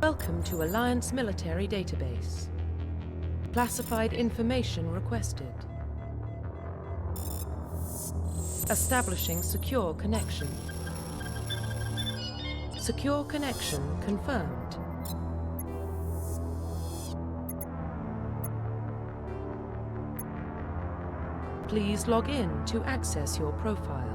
Welcome to Alliance Military Database. Classified information requested. Establishing secure connection. Secure connection confirmed. Please log in to access your profile.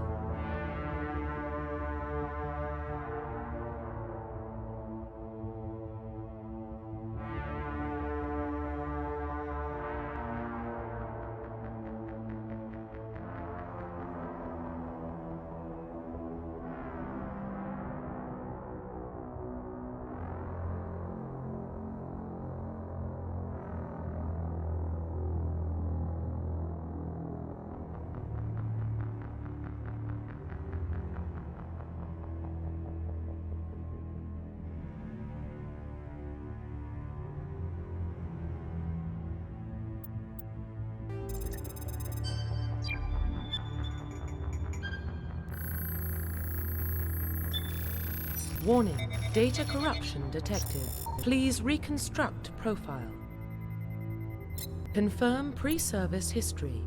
Warning, data corruption detected. Please reconstruct profile. Confirm pre-service history.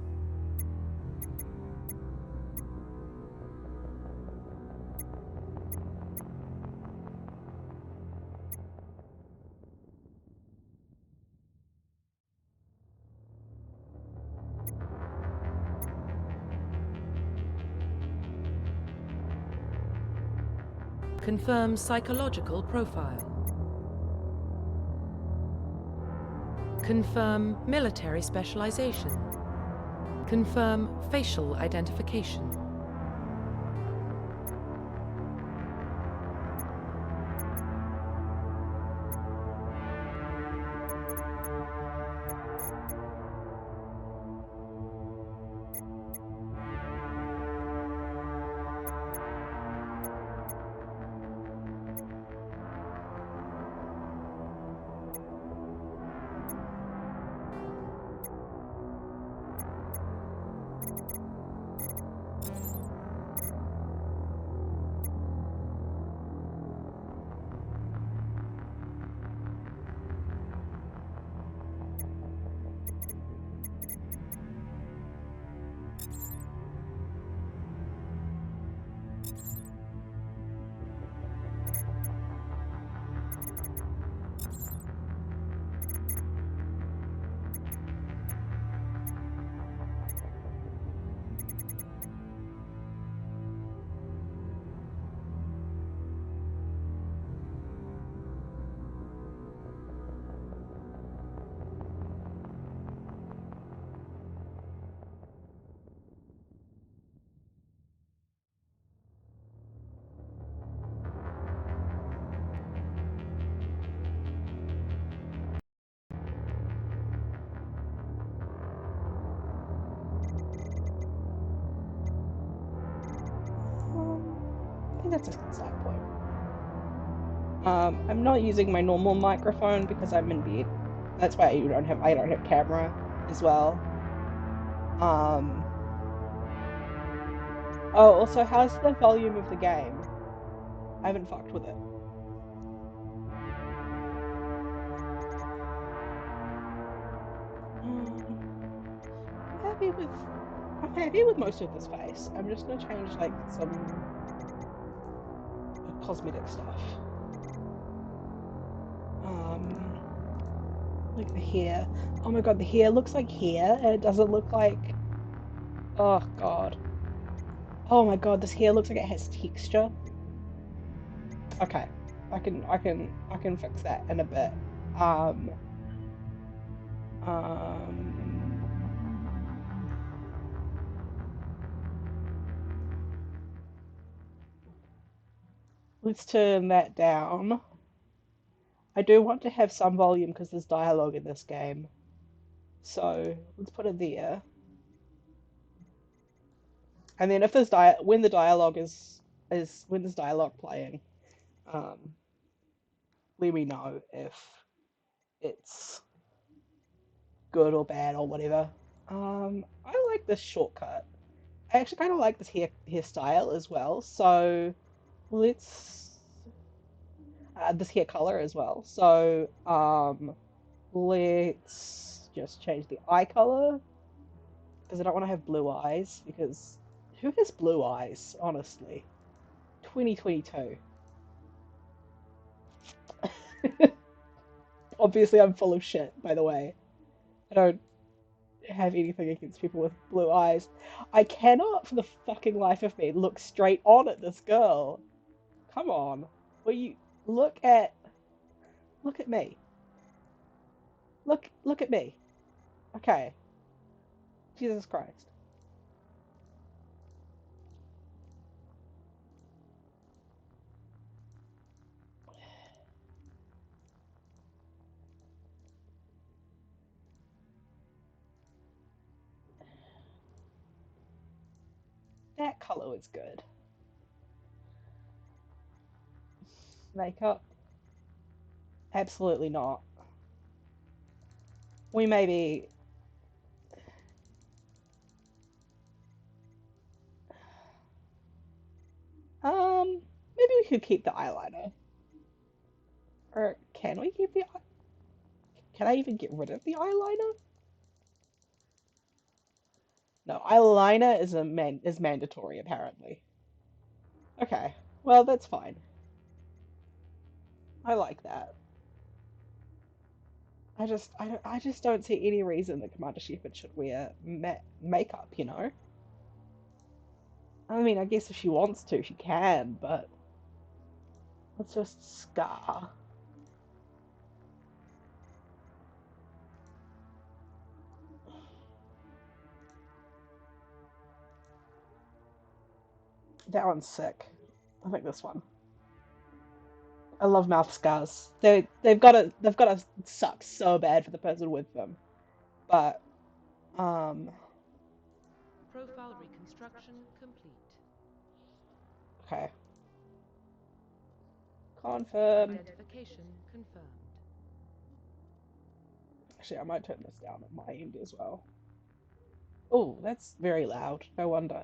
Confirm psychological profile. Confirm military specialization. Confirm facial identification. I think that's a side point. I'm not using my normal microphone because I'm in bed. That's why I don't have camera as well. Um, oh, also, how's the volume of the game? I haven't fucked with it. Um, I'm happy with I'm happy with most of the space. I'm just gonna change like some cosmetic stuff. Um, like the hair. Oh my god, the hair looks like hair and it doesn't look like. Oh god. Oh my god, this hair looks like it has texture. Okay. I can fix that in a bit. Um um let's turn that down. I do want to have some volume because there's dialogue in this game. So let's put it there. And then if there's when the dialogue is when there's dialogue playing, um, let me know if it's good or bad or whatever. I like this shortcut. I actually kind of like this hairstyle as well. So let's. this hair color as well. So let's just change the eye color because I don't want to have blue eyes because who has blue eyes, honestly? 2022. Obviously, I'm full of shit, by the way. I don't have anything against people with blue eyes. I cannot, for the fucking life of me, look straight on at this girl. Come on. Will you look at me. Look at me. Okay. Jesus Christ. That color was good. Makeup? Absolutely not. We maybe maybe we could keep the eyeliner. Or can we keep the can I even get rid of the eyeliner? No, eyeliner is mandatory apparently. Okay. Well, that's fine. I like that. I just don't see any reason that Commander Shepard should wear makeup, you know? I mean, I guess if she wants to, she can, but let's just Scar. That one's sick. I think this one. I love mouth scars. They've got to suck so bad for the person with them. But um Profile reconstruction complete. okay. Confirm. Identification confirmed. Actually, I might turn this down at my end as well. Oh, that's very loud. No wonder.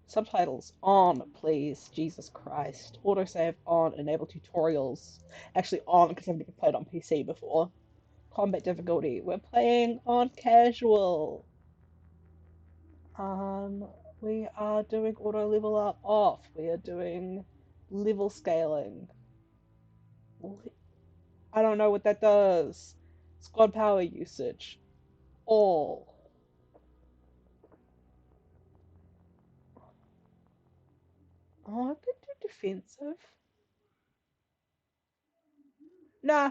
Subtitles on, please. Jesus Christ. Autosave on. Enable tutorials. Actually on because I've never played on PC before. Combat difficulty. We're playing on casual. Um, we are doing auto level up off. We are doing level scaling. I don't know what that does. Squad power usage. All. Oh, I could do defensive. Nah,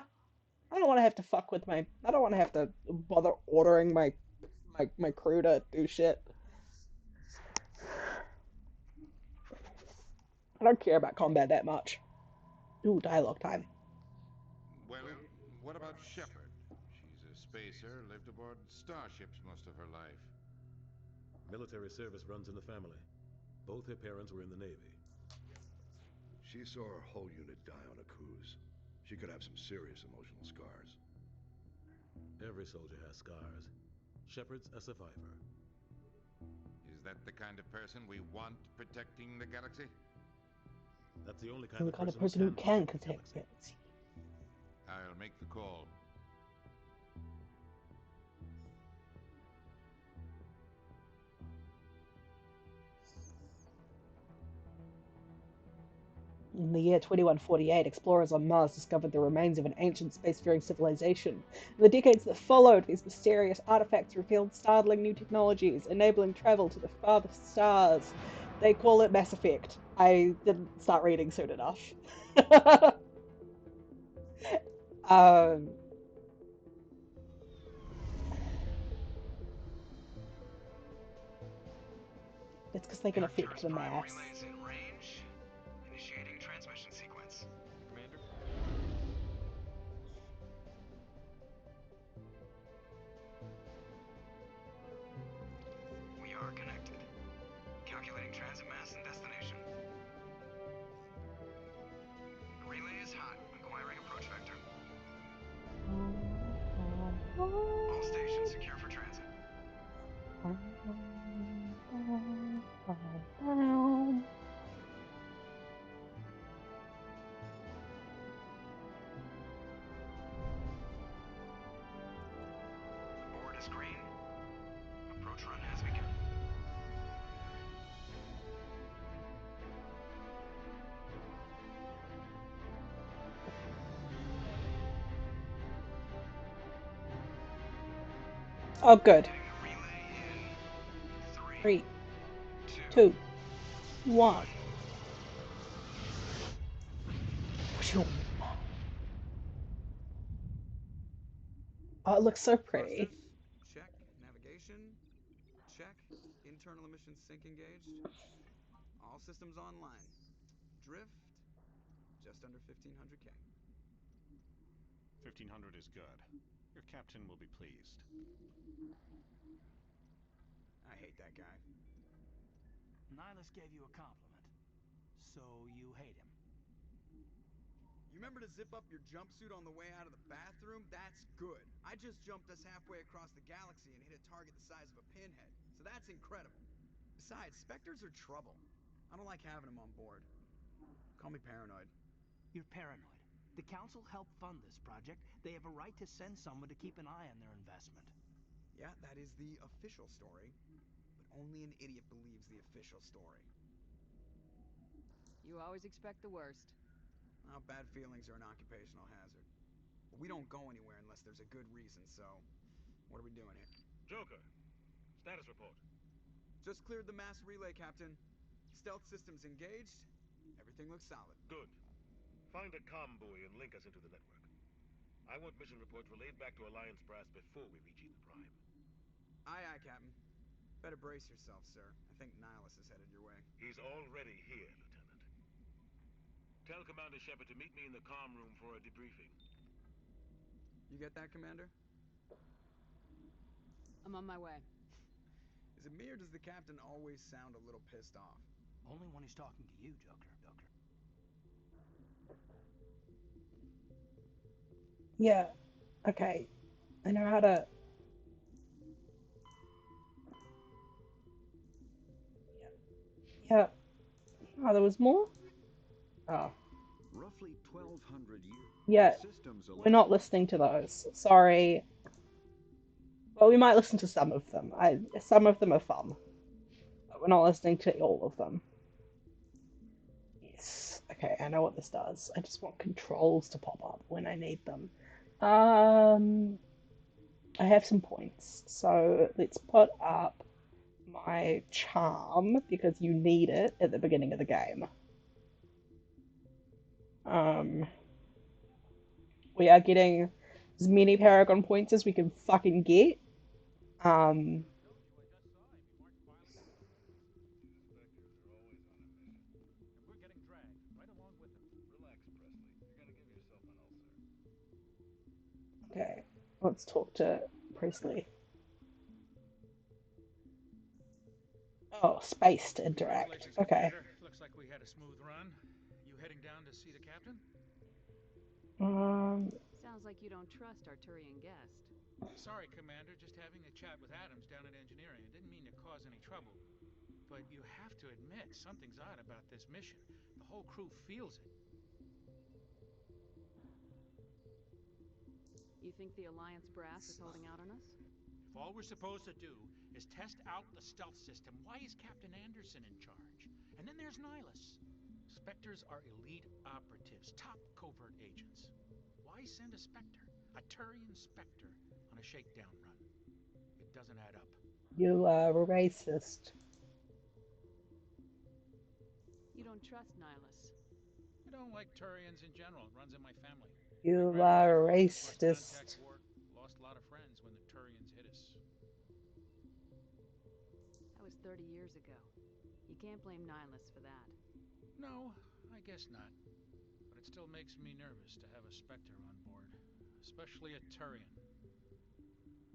I don't want to have to fuck with my. I don't want to have to bother ordering my crew to do shit. I don't care about combat that much. Ooh, dialogue time. Well, what about Shepard? She's a spacer, lived aboard starships most of her life. Military service runs in the family. Both her parents were in the Navy. She saw her whole unit die on a cruise. She could have some serious emotional scars. Every soldier has scars. Shepard's a survivor. Is that the kind of person we want protecting the galaxy? That's the only I'm kind the of kind of person person who can protect the protect galaxy. galaxy. I'll make the call. In the year 2148, explorers on Mars discovered the remains of an ancient spacefaring civilization. In the decades that followed, these mysterious artifacts revealed startling new technologies, enabling travel to the farthest stars. They call it Mass Effect. I didn't start reading soon enough. um, it's because they can affect Arcturus the Prime mass. relays in range. Initiating transmission sequence. Commander? We are connected. Calculating transit mass and destination. Relay is hot. Acquiring approach vector. All stations secure for transit. the screen. Approach run has begun. Oh, good. Getting the relay in 3, 2, 2, 1. Oh, it looks so pretty. Thrusters, check. Navigation, check. Internal emissions sync engaged. All systems online. Drift, just under 1500K. 1500 is good. Your captain will be pleased. I hate that guy. Nihilus gave you a compliment, so you hate him. You remember to zip up your jumpsuit on the way out of the bathroom? That's good. I just jumped us halfway across the galaxy and hit a target the size of a pinhead, so that's incredible. Besides, Spectres are trouble. I don't like having them on board. Call me paranoid. You're paranoid. The Council helped fund this project. They have a right to send someone to keep an eye on their investment. Yeah, that is the official story, but only an idiot believes the official story. You always expect the worst. Well, bad feelings are an occupational hazard. But we don't go anywhere unless there's a good reason, so what are we doing here? Joker, status report. Just cleared the mass relay, Captain. Stealth systems engaged. Everything looks solid. Good. Find a comm buoy and link us into the network. I want mission reports relayed back to Alliance brass before we reach Eden Prime. Aye, aye, Captain. Better brace yourself, sir. I think Nihilus is headed your way. He's already here, Lieutenant. Tell Commander Shepard to meet me in the comm room for a debriefing. You get that, Commander? I'm on my way. Is it me or does the Captain always sound a little pissed off? Only when he's talking to you, Joker. Yeah. Okay. I know how to... Yeah. Oh, there was more? Oh. Roughly 1,200 years. Yeah. We're not listening to those. Sorry. Well, we might listen to some of them. Some of them are fun. But we're not listening to all of them. Yes. Okay, I know what this does. I just want controls to pop up when I need them. I have some points. So let's put up my charm, because you need it at the beginning of the game. We are getting as many Paragon points as we can fucking get. Okay, let's talk to Presley. Oh, space to interact. Okay. Looks like we had a smooth run. You heading down to see the captain? Sounds like you don't trust our Turian guest. Sorry, Commander, just having a chat with Adams down at engineering. I didn't mean to cause any trouble. But you have to admit, something's odd about this mission. The whole crew feels it. You think the Alliance brass is holding out on us? If all we're supposed to do is test out the stealth system, why is Captain Anderson in charge? And then there's Nihilus. Spectres are elite operatives, top covert agents. Why send a Spectre, a Turian Spectre, on a shakedown run? It doesn't add up. You are a racist. You don't trust Nihilus. I don't like Turians in general. It runs in my family. You are a racist. Lost a lot of friends when the Turians hit us. That was 30 years ago. You can't blame Nihilus for that. No, I guess not. But it still makes me nervous to have a Spectre on board. Especially a Turian.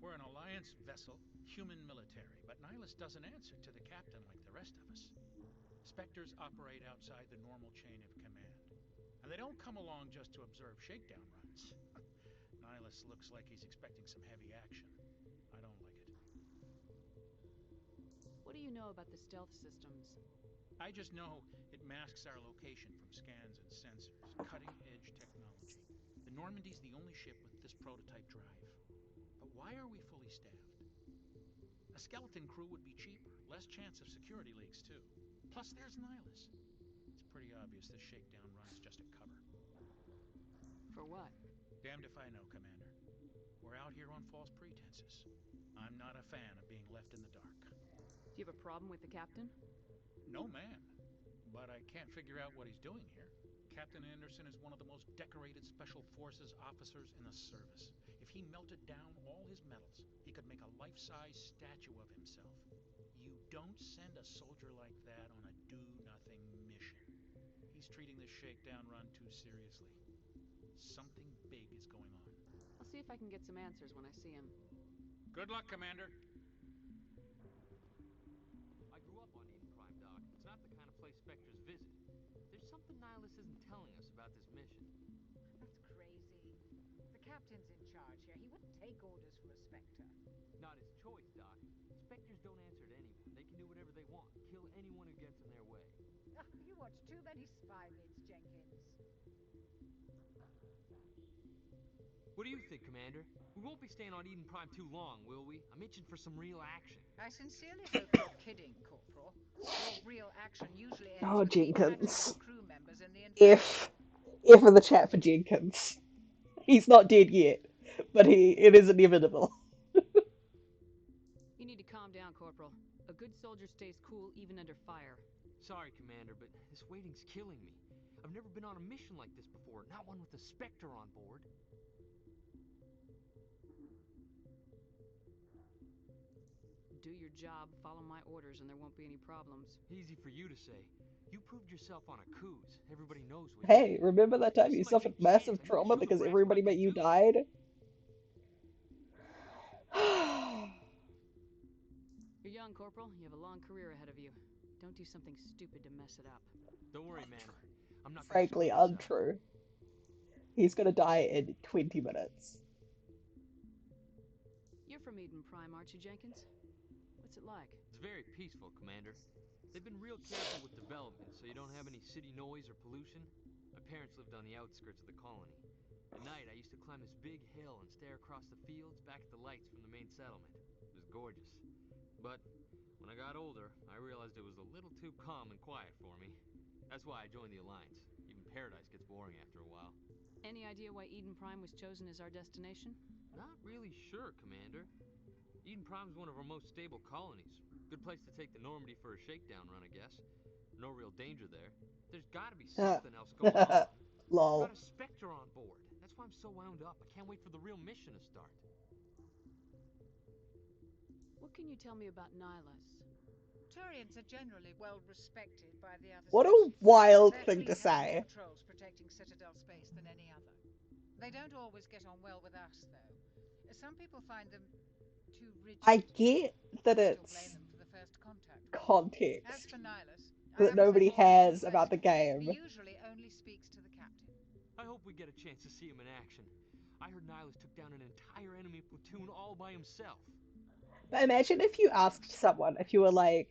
We're an Alliance vessel, human military, but Nihilus doesn't answer to the captain like the rest of us. Spectres operate outside the normal chain of command. And they don't come along just to observe shakedown runs. Nihilus looks like he's expecting some heavy action. I don't like it. What do you know about the stealth systems? I just know it masks our location from scans and sensors. Cutting-edge technology. The Normandy's the only ship with this prototype drive. But why are we fully staffed? A skeleton crew would be cheaper, less chance of security leaks, too. Plus, there's Nihilus. It's pretty obvious this shakedown run is just a cover. For what? Damned if I know, Commander. We're out here on false pretenses. I'm not a fan of being left in the dark. Do you have a problem with the captain? No, man. But I can't figure out what he's doing here. Captain Anderson is one of the most decorated Special Forces officers in the service. If he melted down all his medals, he could make a life-size statue of himself. You don't send a soldier like that on a do-nothing mission. He's treating this shakedown run too seriously. Something big is going on. I'll see if I can get some answers when I see him. Good luck, Commander. I grew up on Eden Prime, Doc. It's not the kind of place Spectres visit. There's something Nihilus isn't telling us about this mission. That's crazy. The captain's in charge here. He wouldn't take orders from a Spectre. Not his choice, Doc. Spectres don't answer to anyone. They can do whatever they want. Kill anyone who gets in their way. You watch too many spy vids, Jenkins. What do you think, Commander? We won't be staying on Eden Prime too long, will we? I'm itching for some real action. I sincerely hope you're kidding, Corporal. Your real action usually ends Oh, with the Jenkins. crew members in the F in the chat for Jenkins. He's not dead yet, but it is inevitable. You need to calm down, Corporal. A good soldier stays cool even under fire. Sorry, Commander, but this waiting's killing me. I've never been on a mission like this before, not one with a Spectre on board. Do your job, follow my orders, and there won't be any problems. Easy for you to say. You proved yourself on a cruise. Everybody knows what Hey, you did. remember that time you suffered massive trauma because everybody but you died? You're young, Corporal. You have a long career ahead of you. Don't do something stupid to mess it up. Don't worry, man. I'm not Frankly, untrue. He's gonna die in 20 minutes. You're from Eden Prime, aren't you, Jenkins? What's it like? It's very peaceful, Commander. They've been real careful with development, so you don't have any city noise or pollution. My parents lived on the outskirts of the colony. At night, I used to climb this big hill and stare across the fields back at the lights from the main settlement. It was gorgeous. But when I got older, I realized it was a little too calm and quiet for me. That's why I joined the Alliance. Even Paradise gets boring after a while. Any idea why Eden Prime was chosen as our destination? Not really sure, Commander. Eden Prime's one of our most stable colonies. Good place to take the Normandy for a shakedown run, I guess. No real danger there. There's gotta be something else going on. Lol. Got a Spectre on board. That's why I'm so wound up. I can't wait for the real mission to start. What can you tell me about Nihilus? Turians are generally well respected by the other What a species. wild Their thing to fleet has more say. patrols protecting Citadel space than any other. They don't always get on well with us, though. Some people find them too rigid. I get that I still it's blame them for the first contact. As context for Nihilus, that nobody has about the game. he usually only speaks to the captain. I hope we get a chance to see him in action. I heard Nihilus took down an entire enemy platoon all by himself. But imagine if you asked someone, if you were like,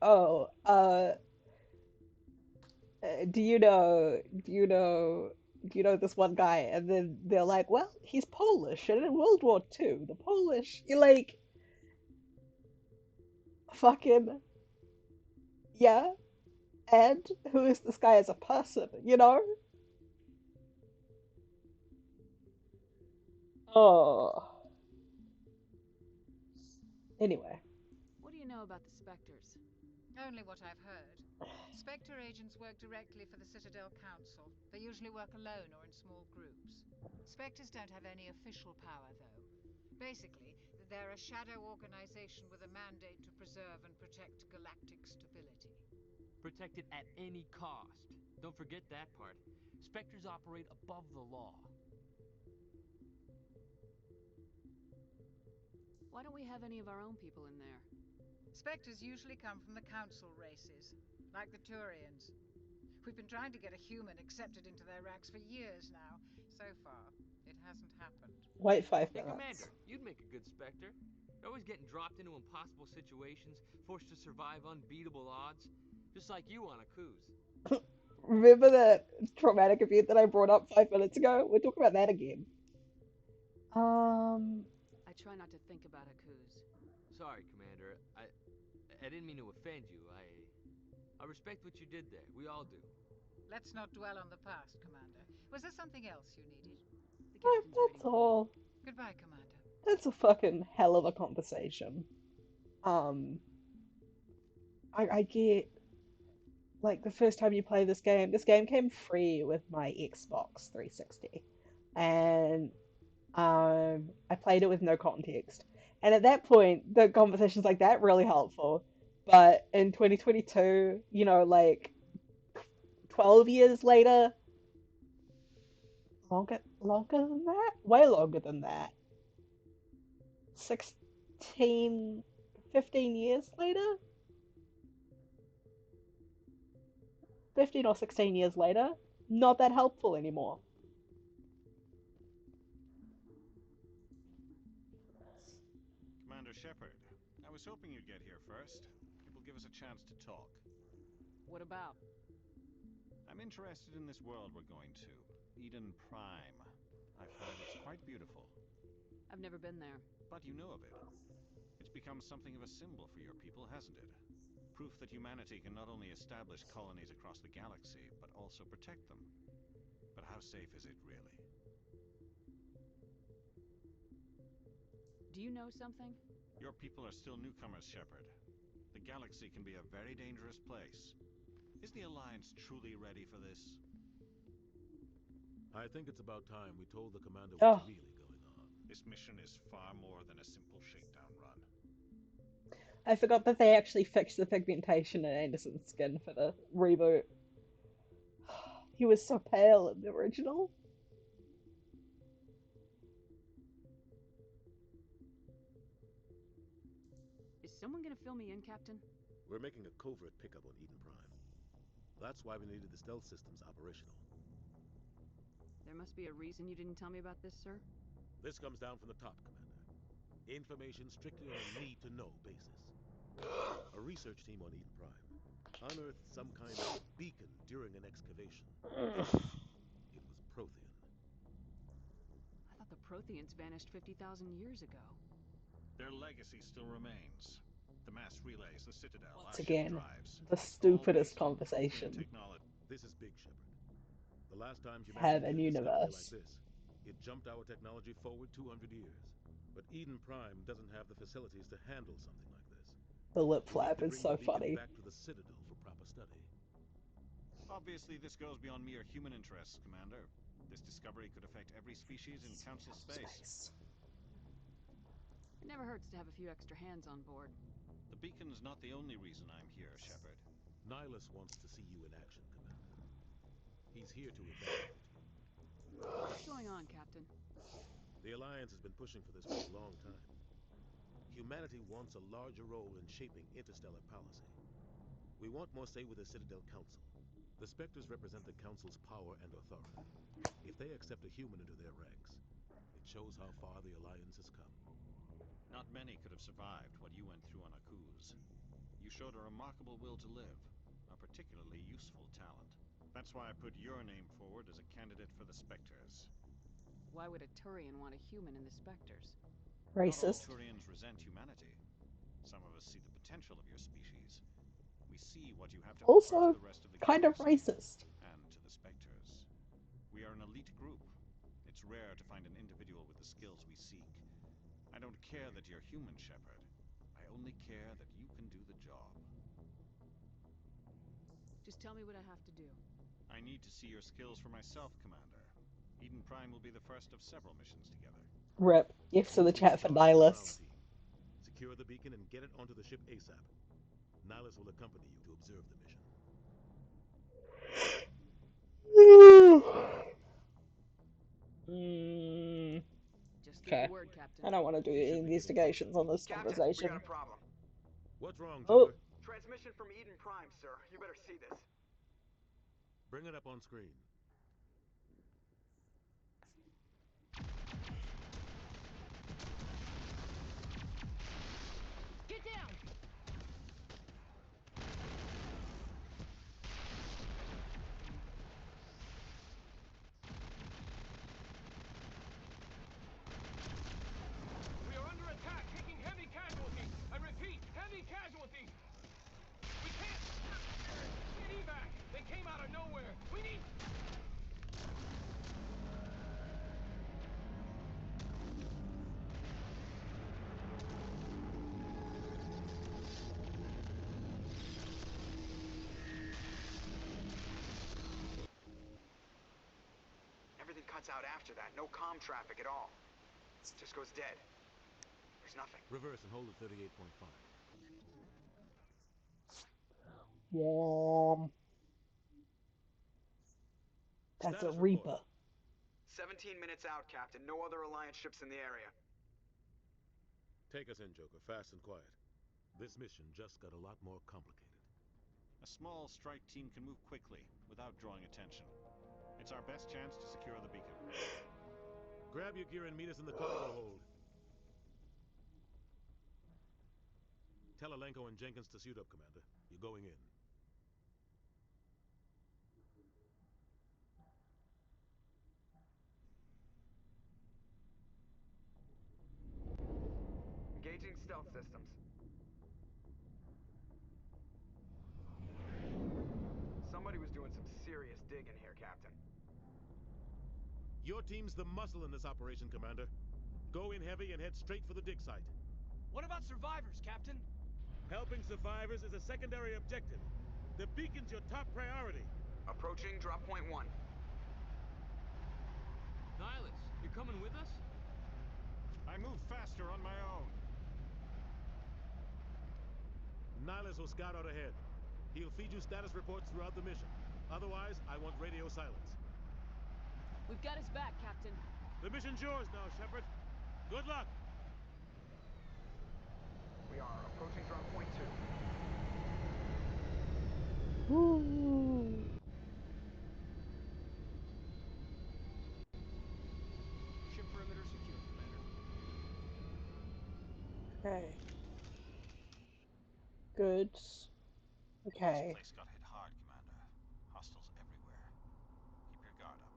oh, do you know this one guy? And then they're like, well, he's Polish, and in World War II, the Polish, you're like, fucking, yeah, and who is this guy as a person, you know? Oh. Anyway. What do you know about the Spectres? Only what I've heard. Spectre agents work directly for the Citadel Council. They usually work alone or in small groups. Spectres don't have any official power, though. Basically, they're a shadow organization with a mandate to preserve and protect galactic stability. Protect it at any cost. Don't forget that part. Spectres operate above the law. Why don't we have any of our own people in there? Spectres usually come from the council races, like the Turians. We've been trying to get a human accepted into their ranks for years now. So far, it hasn't happened. Wait 5 Hey, minutes. Commander, you'd make a good Spectre. You're always getting dropped into impossible situations, forced to survive unbeatable odds. Just like you on a cruise. Remember that traumatic event that I brought up 5 minutes ago? We'll talk about that again. I try not to think about Akuz. Sorry, Commander. I didn't mean to offend you. I respect what you did there. We all do. Let's not dwell on the past, Commander. Was there something else you needed? The captain's That's waiting for all. Goodbye, Commander. That's a fucking hell of a conversation. I get, like, the first time you play this game came free with my Xbox 360, and I played it with no context. And at that point, the conversations like that really helpful. But in 2022, you know, like 12 years later, longer than that, way longer than that, 16, 15 years later, 15 or 16 years later, not that helpful anymore. Commander Shepard, I was hoping you'd get here first. It will give us a chance to talk. What about? I'm interested in this world we're going to, Eden Prime. I've heard it's quite beautiful. I've never been there. But you know of it. It's become something of a symbol for your people, hasn't it? Proof that humanity can not only establish colonies across the galaxy, but also protect them. But how safe is it, really? Do you know something? Your people are still newcomers, Shepard. The galaxy can be a very dangerous place. Is the Alliance truly ready for this? I think it's about time we told the commander what's really going on. This mission is far more than a simple shakedown run. I forgot that they actually fixed the pigmentation in Anderson's skin for the reboot. He was so pale in the original. Is someone gonna fill me in, Captain? We're making a covert pickup on Eden Prime. That's why we needed the stealth systems operational. There must be a reason you didn't tell me about this, sir? This comes down from the top, Commander. Information strictly on a need-to-know basis. A research team on Eden Prime unearthed some kind of beacon during an excavation. It was Prothean. I thought the Protheans vanished 50,000 years ago. Their legacy still remains. The mass relays, the Citadel, Once our again, ship drives. the stupidest conversation. This is big, Shepard. The last time Have humanity an did a discovery universe. like this, it jumped our technology forward 200 years. But Eden Prime doesn't have the facilities to handle something like this. The lip We flap need to is bring so the beacon funny. back to the Citadel for proper study. Obviously, this goes beyond mere human interests, Commander. This discovery could affect every species in Council space. It never hurts to have a few extra hands on board. The beacon's not the only reason I'm here, Shepard. Nihilus wants to see you in action, Commander. He's here to evaluate you. What's going on, Captain? The Alliance has been pushing for this for a long time. Humanity wants a larger role in shaping interstellar policy. We want more say with the Citadel Council. The Spectres represent the Council's power and authority. If they accept a human into their ranks, it shows how far the Alliance has come. Not many could have survived what you went through on Akuz. You showed a remarkable will to live, a particularly useful talent. That's why I put your name forward as a candidate for the Spectres. Why would a Turian want a human in the Spectres? Racist. Not all Turians resent humanity. Some of us see the potential of your species. We see what you have to offer Also, to the rest of the kind of galaxy racist. and to the Spectres. We are an elite group. It's rare to find an individual with the skills we seek. I don't care that you're human, Shepard. I only care that you can do the job. Just tell me what I have to do. I need to see your skills for myself, Commander. Eden Prime will be the first of several missions together. Rip. Yes to the chat for Nihilus. Secure the beacon and get it onto the ship ASAP. Nihilus will accompany you to observe the mission. Just give Okay. the word, Captain. I don't want to do any investigations on this Captain, conversation. we got a problem. What's wrong, Oh. Joker? Transmission from Eden Prime, sir. You better see this. Bring it up on screen. Get down! We are under attack, taking heavy casualties. minutes out after that. No comm traffic at all. Just goes dead. There's nothing. Reverse and hold at 38.5. Warm. That's a Reaper. 17 minutes out, Captain. No other Alliance ships in the area. Take us in, Joker, fast and quiet. This mission just got a lot more complicated. A small strike team can move quickly, without drawing attention. It's our best chance to secure the beacon. Grab your gear and meet us in the cargo hold. Tell Alenko and Jenkins to suit up, Commander. You're going in. Engaging stealth systems. Somebody was doing some serious digging here, Captain. Your team's the muscle in this operation, Commander. Go in heavy and head straight for the dig site. What about survivors, Captain? Helping survivors is a secondary objective. The beacon's your top priority. Approaching drop point 1. Nihilus, you're coming with us? I move faster on my own. Nihilus will scout out ahead. He'll feed you status reports throughout the mission. Otherwise, I want radio silence. We've got his back, Captain. The mission's yours now, Shepard. Good luck! We are approaching drop point 2. Woo. Ship perimeter secure, Commander. Okay. Good. Okay. This place got hit hard, Commander. Hostiles everywhere. Keep your guard up.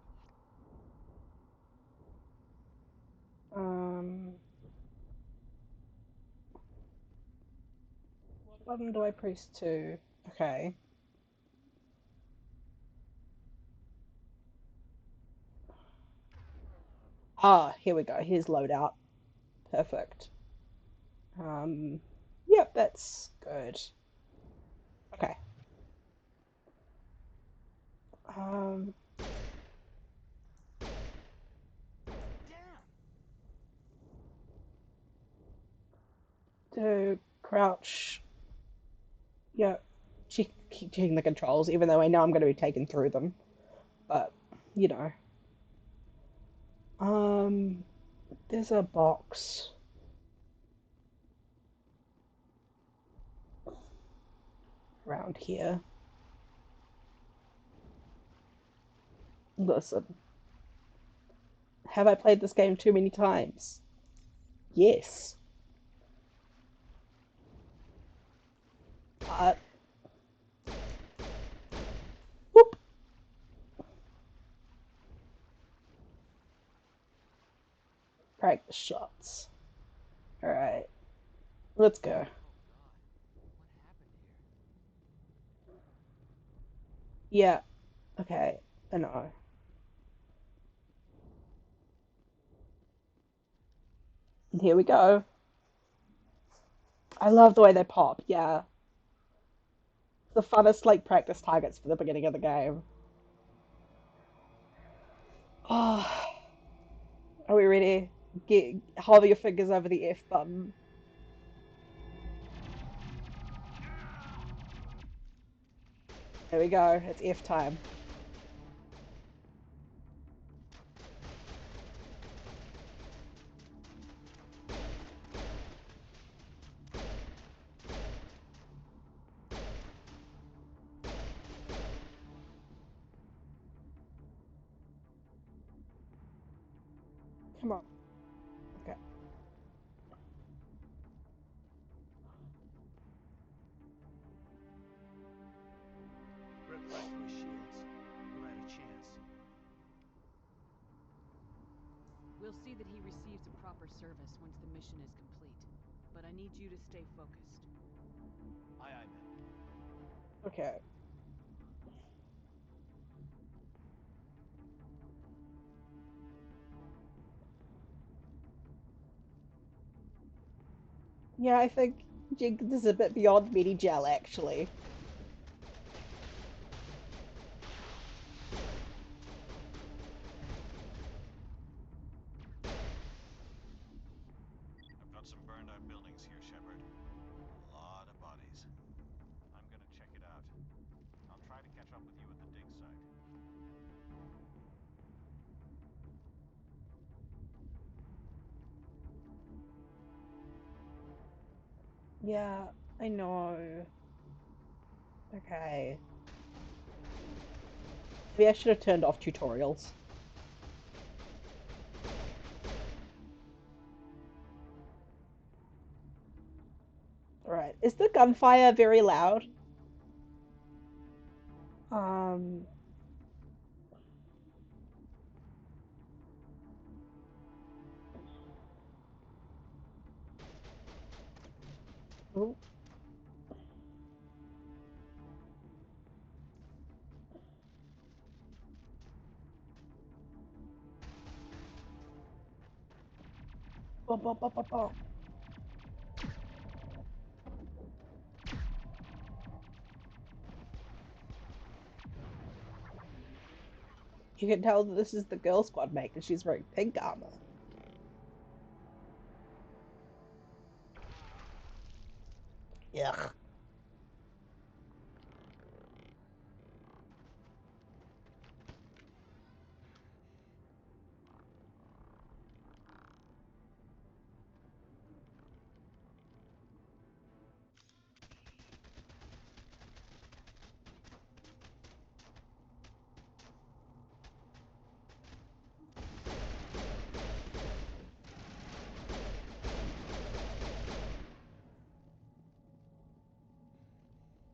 What button do I press to? Okay. Ah, here we go. Here's loadout. Perfect. Yep, that's good. Okay. To crouch. Yeah, keep checking the controls, even though I know I'm going to be taken through them. But, you know. There's a box. Around here. Listen. Have I played this game too many times? Yes. But whoop. Practice shots. Alright. Let's go. Yeah. Okay. I know. And here we go. I love the way they pop, yeah. The funnest, like, practice targets for the beginning of the game. Oh, are we ready? Hold your fingers over the F button. There we go. It's F time. Come on. Okay. Rip right through his shields. We'll have a chance. We'll see that he receives a proper service once the mission is complete. But I need you to stay focused. Aye, aye, man. Okay. Yeah, I think Jenkins is a bit beyond mini gel, actually. burned out buildings here, Shepard. A lot of bodies. I'm gonna check it out. I'll try to catch up with you at the dig site. Yeah, I know. Okay. Maybe I should have turned off tutorials. Alright, is the gunfire very loud? Oh. Bop, bop, bop, bop, bop. You can tell that this is the girl squad mate because she's wearing pink armor. Yuck.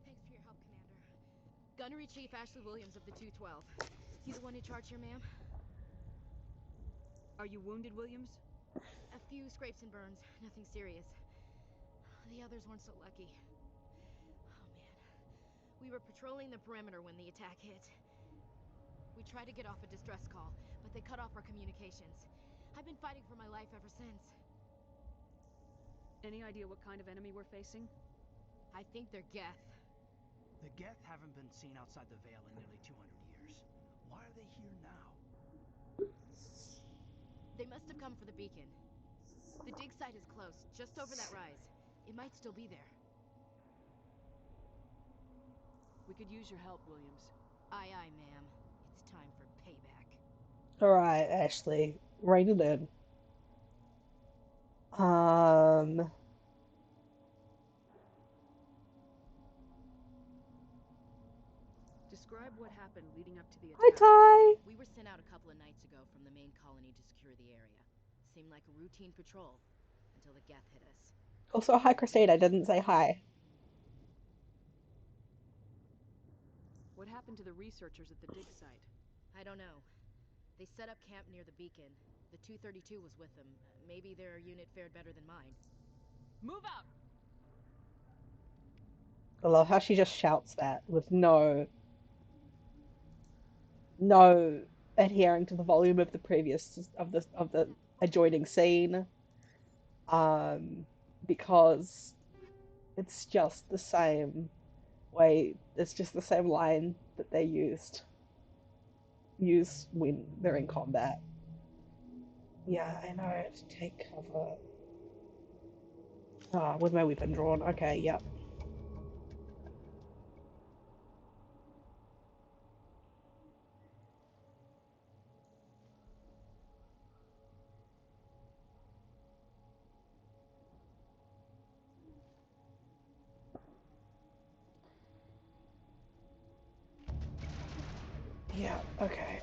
Thanks for your help, Commander. Gunnery Chief Ashley Williams of the 212. Is he the one in charge here, ma'am? Are you wounded, Williams? A few scrapes and burns, nothing serious. The others weren't so lucky. Oh man. We were patrolling the perimeter when the attack hit. We tried to get off a distress call, but they cut off our communications. I've been fighting for my life ever since. Any idea what kind of enemy we're facing? I think they're Geth. The Geth haven't been seen outside the Veil in nearly 200 years. Why are they here now? They must have come for the beacon. The dig site is close, just over that rise. It might still be there. We could use your help, Williams. Aye, aye, ma'am. It's time for payback. Alright, Ashley. Rein it in. Describe what happened leading up to the Hi, attack. Ty! We were sent out a couple of nights ago from the main colony to secure the area. Seemed like a routine patrol, until the Geth hit us. Also, hi, Christine. I didn't say hi. What happened to the researchers at the dig site? I don't know. They set up camp near the beacon. The 232 was with them. Maybe their unit fared better than mine. Move out! I love how she just shouts that with no adhering to the volume of the previous of the adjoining scene. Because it's just the same way. It's just the same line that they use when they're in combat. Yeah, I know. To take cover. Ah, with my weapon drawn. Okay, yep. Yeah, okay.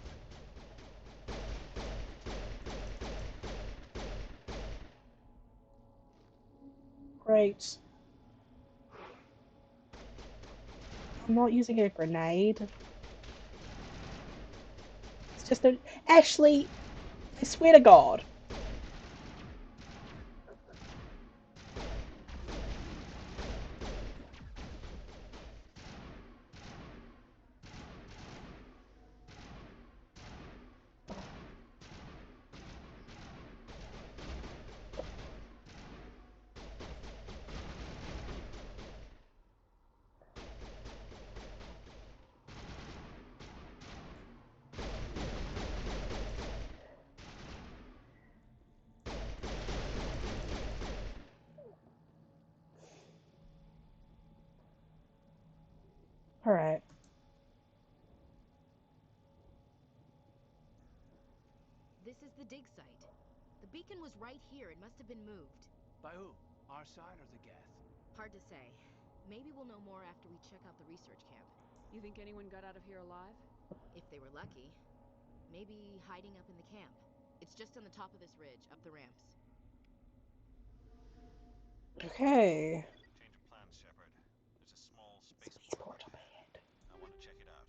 Great. I'm not using a grenade. It's just a... Ashley, I swear to God. Alright. This is the dig site. The beacon was right here. It must have been moved. By who? Our side or the Geth? Hard to say. Maybe we'll know more after we check out the research camp. You think anyone got out of here alive? If they were lucky. Maybe hiding up in the camp. It's just on the top of this ridge, up the ramps. Okay. Change of plans, Shepard. There's a small spaceport up ahead. I want to check it out.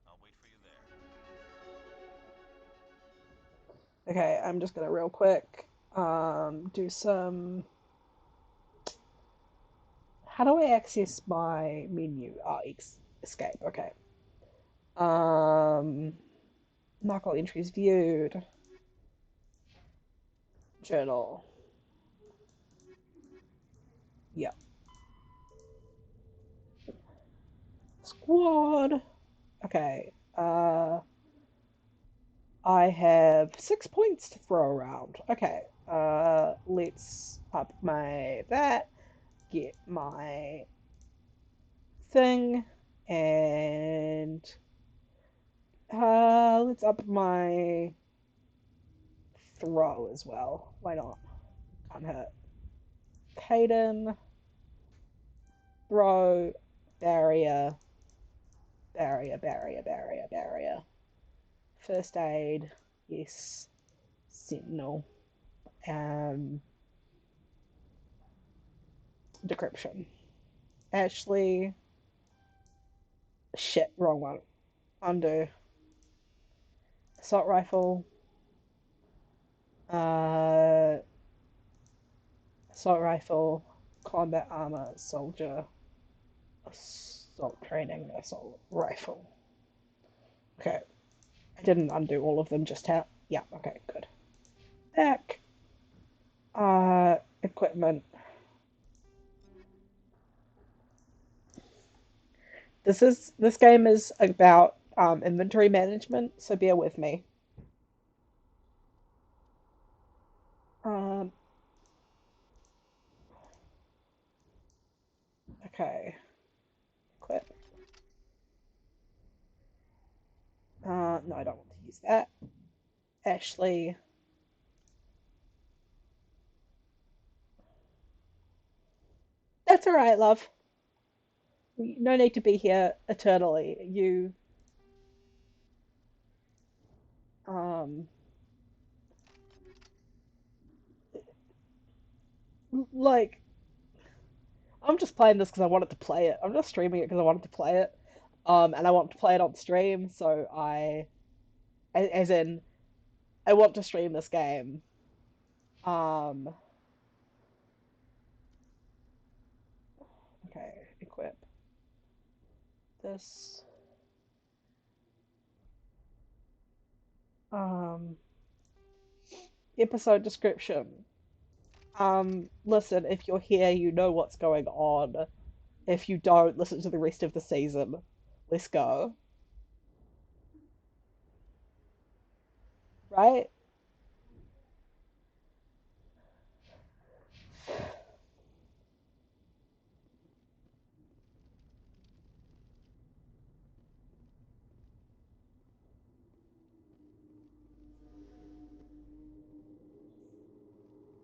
I'll wait for you there. Okay, I'm just gonna real quick do some. How do I access my menu? Oh, escape. Okay. Knuckle entries viewed. Journal. Yep. Squad. Okay. I have 6 points to throw around. Okay. Let's up my that. Get my thing and let's up my throw as well. Why not? Can't hurt. Caden, throw, barrier, barrier. First aid, yes. Sentinel. Decryption. Ashley. Shit, wrong one. Undo. Assault rifle. Assault rifle. Combat armor. Soldier. Assault training. Assault rifle. Okay. I didn't undo all of them, just how. Yeah, okay, good. Back. Equipment. This game is about inventory management, so bear with me. Okay. Quit. No, I don't want to use that. Ashley. That's alright, love. No need to be here eternally. You, um, like, I'm just playing this because I wanted to play it. I'm just streaming it because I wanted to play it. And I want to play it on stream, so as in, I want to stream this game. Okay, equip this. Episode description. Listen, if you're here, you know what's going on. If you don't, listen to the rest of the season. Let's go. Right?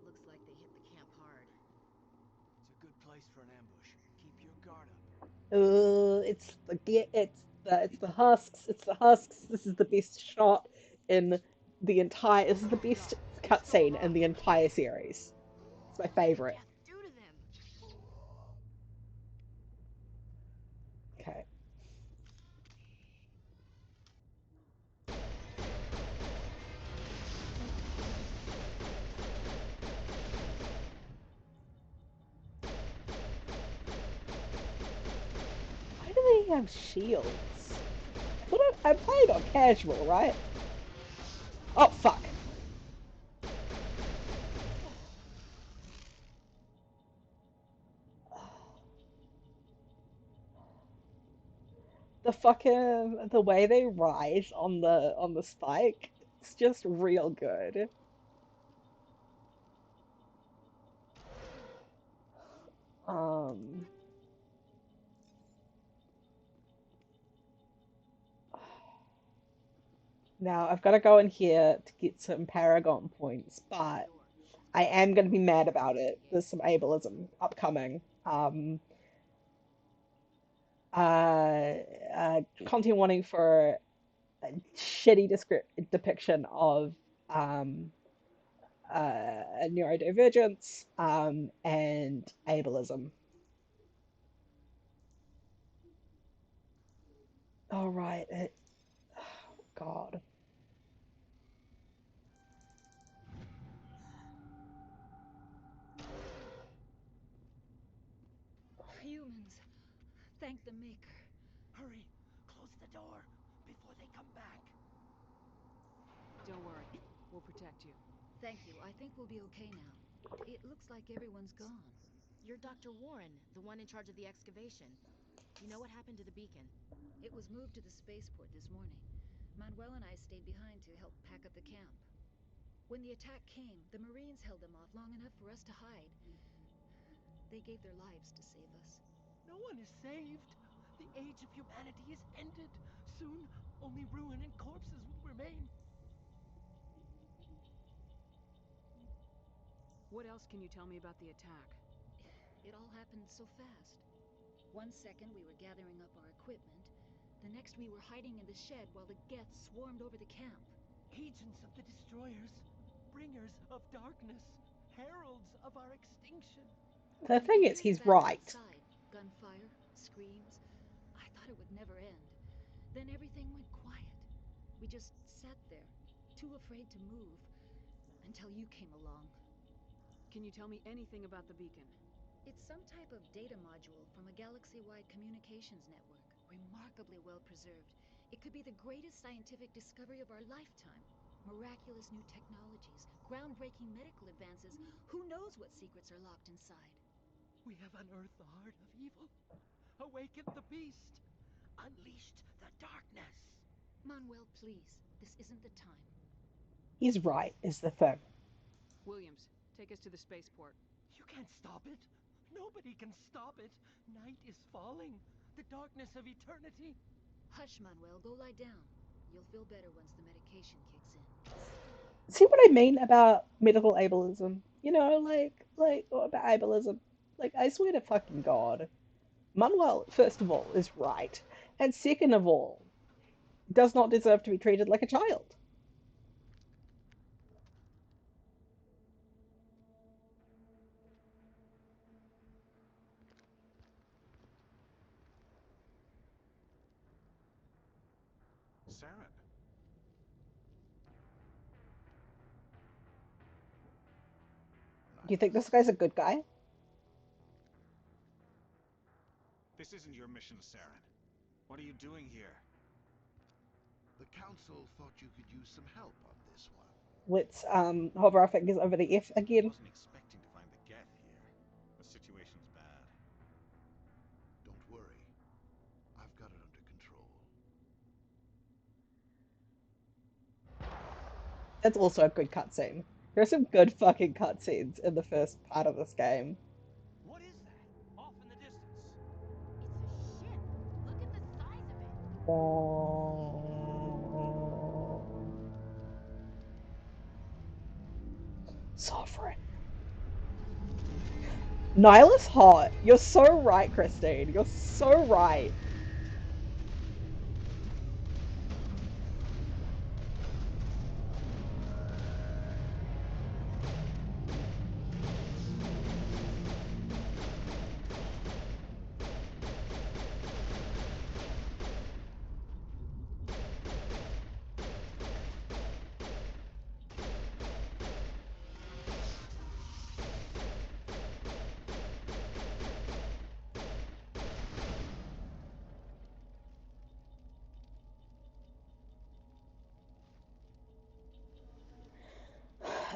Looks like they hit the camp hard. It's a good place for an ambush. Keep your guard up. It's the husks. It's the husks. This is the best shot in the entire. This is the best cutscene in the entire series. It's my favorite. Do to them. Okay. Why do they have shields? I'm playing on casual, right? Oh fuck. The way they rise on the spike, it's just real good. Um Now I've got to go in here to get some Paragon points, but I am going to be mad about it. There's some ableism upcoming. Content warning for a shitty depiction of um, neurodivergence and ableism. All right. Oh, God. Humans, thank the Maker. Hurry! Close the door before they come back. Don't worry, we'll protect you. Thank you. I think we'll be okay now. It looks like everyone's gone. You're Dr. Warren, the one in charge of the excavation. You know what happened to the beacon? It was moved to the spaceport this morning. Manuel and I stayed behind to help pack up the camp. When the attack came, the Marines held them off long enough for us to hide. They gave their lives to save us. No one is saved. The age of humanity is ended. Soon, only ruin and corpses will remain. What else can you tell me about the attack? It all happened so fast. One second we were gathering up our equipment. The next we were hiding in the shed while the Geths swarmed over the camp. Agents of the destroyers, bringers of darkness, heralds of our extinction. The thing is, he's right. Outside, gunfire, screams. I thought it would never end. Then everything went quiet. We just sat there, too afraid to move, until you came along. Can you tell me anything about the beacon? It's some type of data module from a galaxy-wide communications network, remarkably well preserved. It could be the greatest scientific discovery of our lifetime. Miraculous new technologies, groundbreaking medical advances. Who knows what secrets are locked inside? We have unearthed the heart of evil, awakened the beast, unleashed the darkness. Manuel, please, this isn't the time. He's right, is the thing. Williams, take us to the spaceport. You can't stop it. Nobody can stop it. Night is falling. The darkness of eternity. Hush, Manuel, go lie down. You'll feel better once the medication kicks in. See what I mean about medical ableism? You know, what about ableism? Like, I swear to fucking God, Manuel, first of all, is right, and second of all, does not deserve to be treated like a child. Saren. Do you think this guy's a good guy? This isn't your mission, Saren. What are you doing here? The council thought you could use some help on this one. Let's hover our fingers over the F again. I wasn't expecting to find the Geth here. The situation's bad. Don't worry. I've got it under control. That's also a good cutscene. There are some good fucking cutscenes in the first part of this game. What is that? Off in the distance. It's a ship. Look at the size of it. Sovereign. Nihilus hot. You're so right, Christine. You're so right.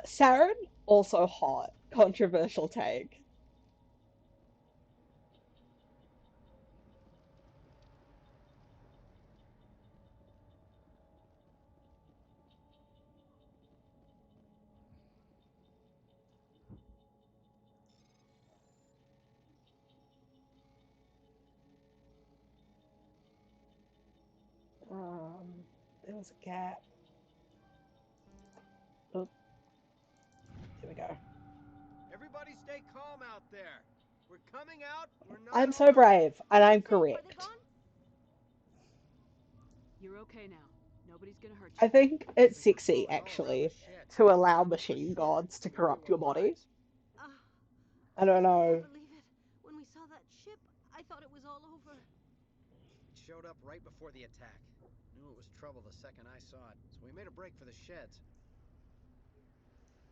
Saren, also hot. Controversial take. There was a gap. Oh, there we go. Everybody stay calm out there. We're coming out. We're not I'm so over. brave, and I'm correct. You're okay now. Nobody's gonna hurt I you. think it's Think we're sexy, crawling all around the actually, shed. to allow For machine sure. gods to I mean, we corrupt were your body. wise. I don't I know. can't believe it. When we saw that ship, I thought it was all over. It showed up right before the attack. Knew it was trouble the second I saw it, so we made a break for the sheds.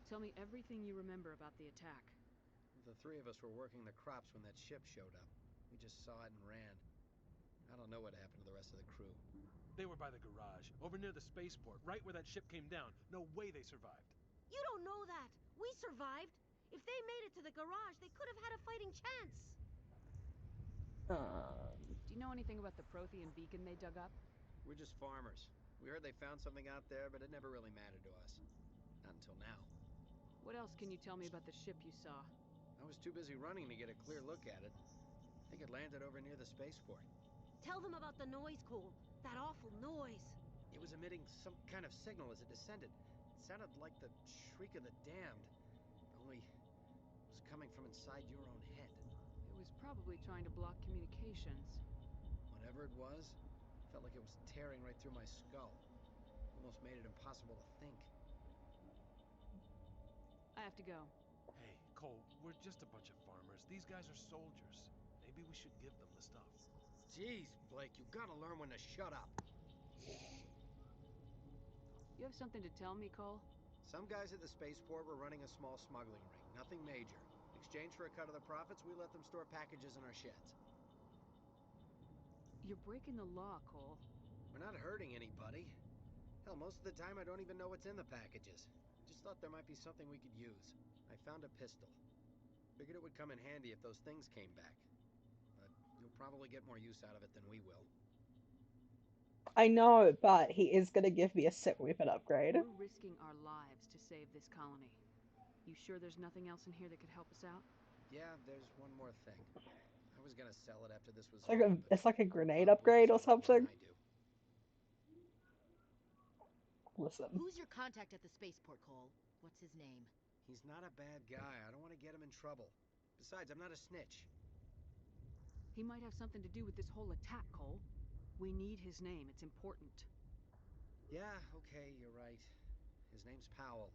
Tell me everything you remember about the attack. The three of us were working the crops when that ship showed up. We just saw it and ran. I don't know what happened to the rest of the crew. They were by the garage, over near the spaceport, right where that ship came down. No way they survived. You don't know that. We survived. If they made it to the garage, they could have had a fighting chance. Do you know anything about the Prothean beacon they dug up? We're just farmers. We heard they found something out there, but it never really mattered to us. Not until now. What else can you tell me about the ship you saw? I was too busy running to get a clear look at it. I think it landed over near the spaceport. Tell them about the noise, Cole. That awful noise. It was emitting some kind of signal as it descended. It sounded like the shriek of the damned, only it was coming from inside your own head. It was probably trying to block communications. Whatever it was, felt like it was tearing right through my skull. Almost made it impossible to think. I have to go. Hey, Cole, we're just a bunch of farmers. These guys are soldiers. Maybe we should give them the stuff. Jeez, Blake, you gotta learn when to shut up. You have something to tell me, Cole? Some guys at the spaceport were running a small smuggling ring, nothing major. In exchange for a cut of the profits, we let them store packages in our sheds. You're breaking the law, Cole. We're not hurting anybody. Hell, most of the time I don't even know what's in the packages. Just thought there might be something we could use. I found a pistol. Figured it would come in handy if those things came back. But you'll probably get more use out of it than we will. I know, but he is gonna give me a sick weapon upgrade. We're risking our lives to save this colony. You sure there's nothing else in here that could help us out? Yeah, there's one more thing. I was gonna sell it after this was It's like a grenade upgrade or something. Listen. Who's your contact at the spaceport, Cole? What's his name? He's not a bad guy. I don't want to get him in trouble. Besides, I'm not a snitch. He might have something to do with this whole attack, Cole. We need his name. It's important. Yeah, okay, you're right. His name's Powell.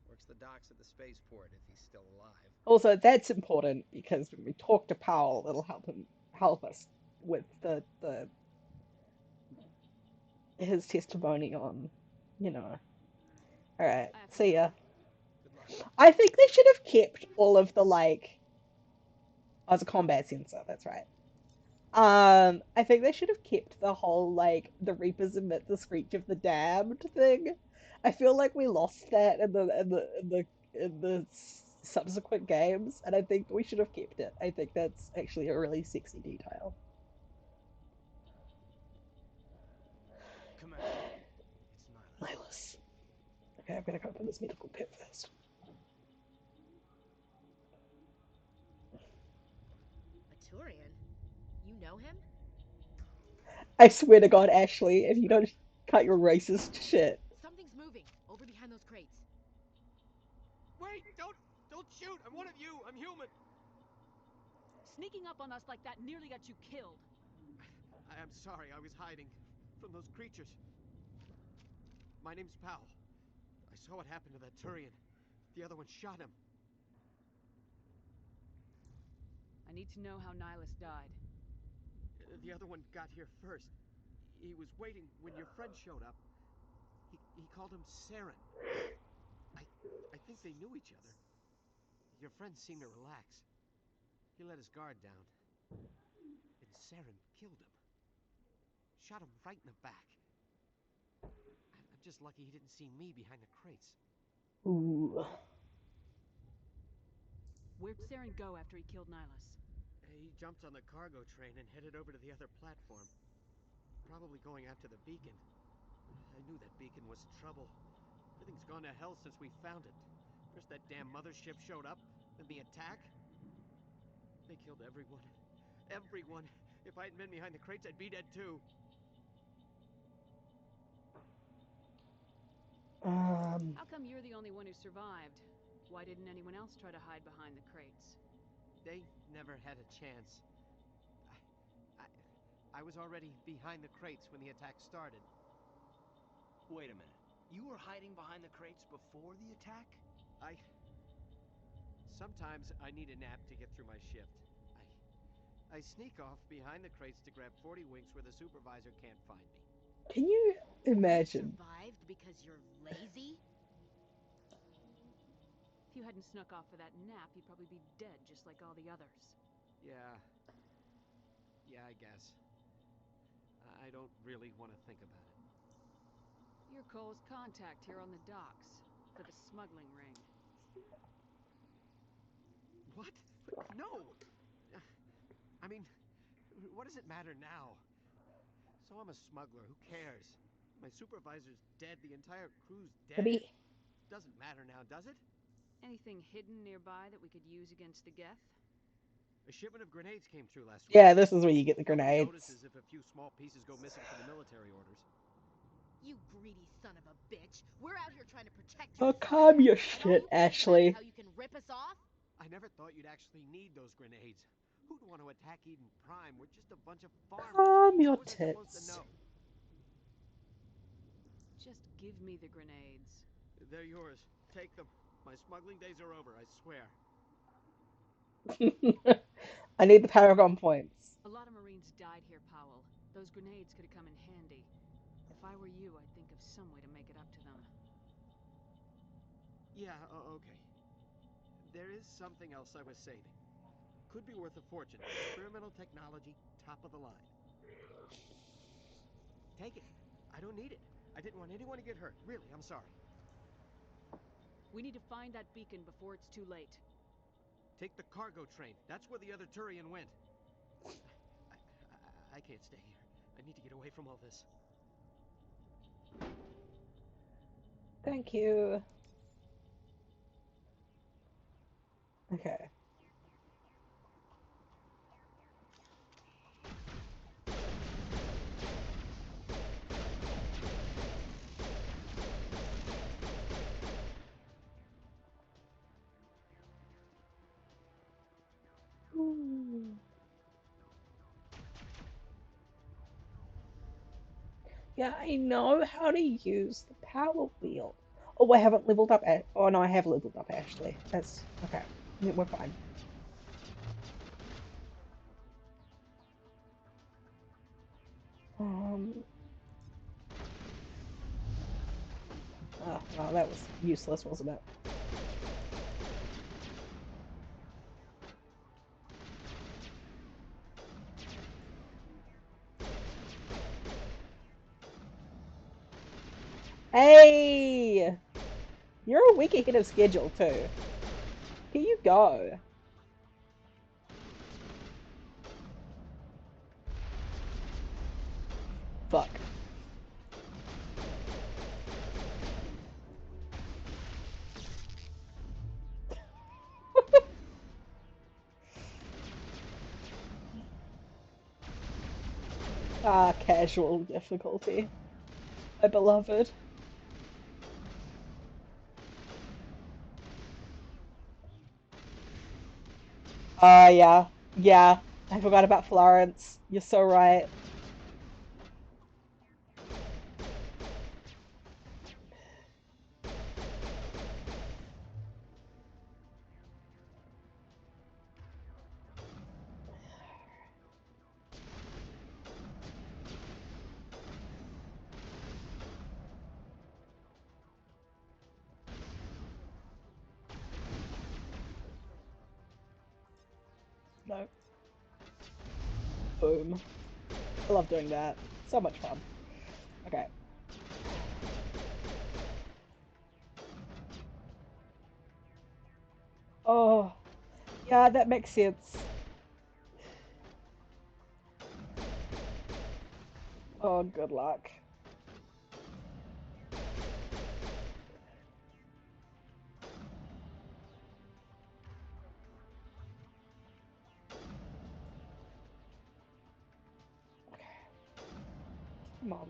Works the docks at the spaceport if he's still alive. Also, that's important because when we talk to Powell, it'll help us with the his testimony on, you know. All right, see ya. I think they should have kept all of the like. Oh, it's a combat sensor. That's right. I think they should have kept the whole like the Reapers emit the screech of the damned thing. I feel like we lost that in the subsequent games, and I think we should have kept it. I think that's actually a really sexy detail. Commander, it's Nihilus. Nihilus. Okay, I'm gonna go for this medical kit first. A Turian? You know him? I swear to God, Ashley, if you don't cut your racist shit. Something's moving over behind those crates. Wait! Don't shoot! I'm one of you! I'm human! Sneaking up on us like that nearly got you killed. I am sorry, I was hiding from those creatures. My name's Powell. I saw what happened to that Turian. The other one shot him. I need to know how Nihilus died. The other one got here first. He was waiting when your friend showed up. He called him Saren. I think they knew each other. Your friend seemed to relax. He let his guard down. And Saren killed him. Shot him right in the back. I'm just lucky he didn't see me behind the crates. Ooh. Where'd Saren go after he killed Nihilus? He jumped on the cargo train and headed over to the other platform. Probably going after the beacon. I knew that beacon was trouble. Everything's gone to hell since we found it. First that damn mothership showed up, then the attack. They killed everyone. Everyone. If I hadn't been behind the crates, I'd be dead too. How come you're the only one who survived? Why didn't anyone else try to hide behind the crates? They never had a chance. I was already behind the crates when the attack started. Wait a minute. You were hiding behind the crates before the attack? Sometimes I need a nap to get through my shift. I sneak off behind the crates to grab 40 winks where the supervisor can't find me. Can you imagine? Survived because you're lazy? If you hadn't snuck off for that nap, you'd probably be dead just like all the others. Yeah, I guess. I don't really want to think about it. You're Cole's contact here on the docks for the smuggling ring. What? No! I mean, what does it matter now? So I'm a smuggler, who cares? My supervisor's dead, the entire crew's dead. Maybe. Doesn't matter now, does it? Anything hidden nearby that we could use against the Geth? A shipment of grenades came through last week. Yeah, this is where you get the grenades. Notices if a few small pieces go missing for the military orders. You greedy son of a bitch. We're out here trying to protect Oh, your calm your and all shit, you think about is Ashley. how you can rip us off? I never thought you'd actually need those grenades. Who'd want to attack Eden Prime? We're just a bunch of farmers. Calm your How was I supposed to tits. know? Just give me the grenades. They're yours. Take them. My smuggling days are over, I swear. I need the Paragon points. A lot of Marines died here, Powell. Those grenades could have come in handy. If I were you, I'd think of some way to make it up to them. Yeah, okay. There is something else I was saving. Could be worth a fortune. Experimental technology, top of the line. Take it. I don't need it. I didn't want anyone to get hurt. Really, I'm sorry. We need to find that beacon before it's too late. Take the cargo train. That's where the other Turian went. I can't stay here. I need to get away from all this. Thank you. Okay. Ooh. Yeah, I know how to use the power wheel. Oh, I haven't leveled up. Oh no, I have leveled up Ashley. That's okay. We're fine. Oh, well, that was useless, wasn't it? Hey! You're a week ahead of schedule, too. Here you go. Fuck. Ah, casual difficulty. My beloved. Yeah. Yeah. I forgot about Florence. You're so right. No. Boom. I love doing that. So much fun. Okay. Oh, yeah, that makes sense. Oh, good luck. Come on.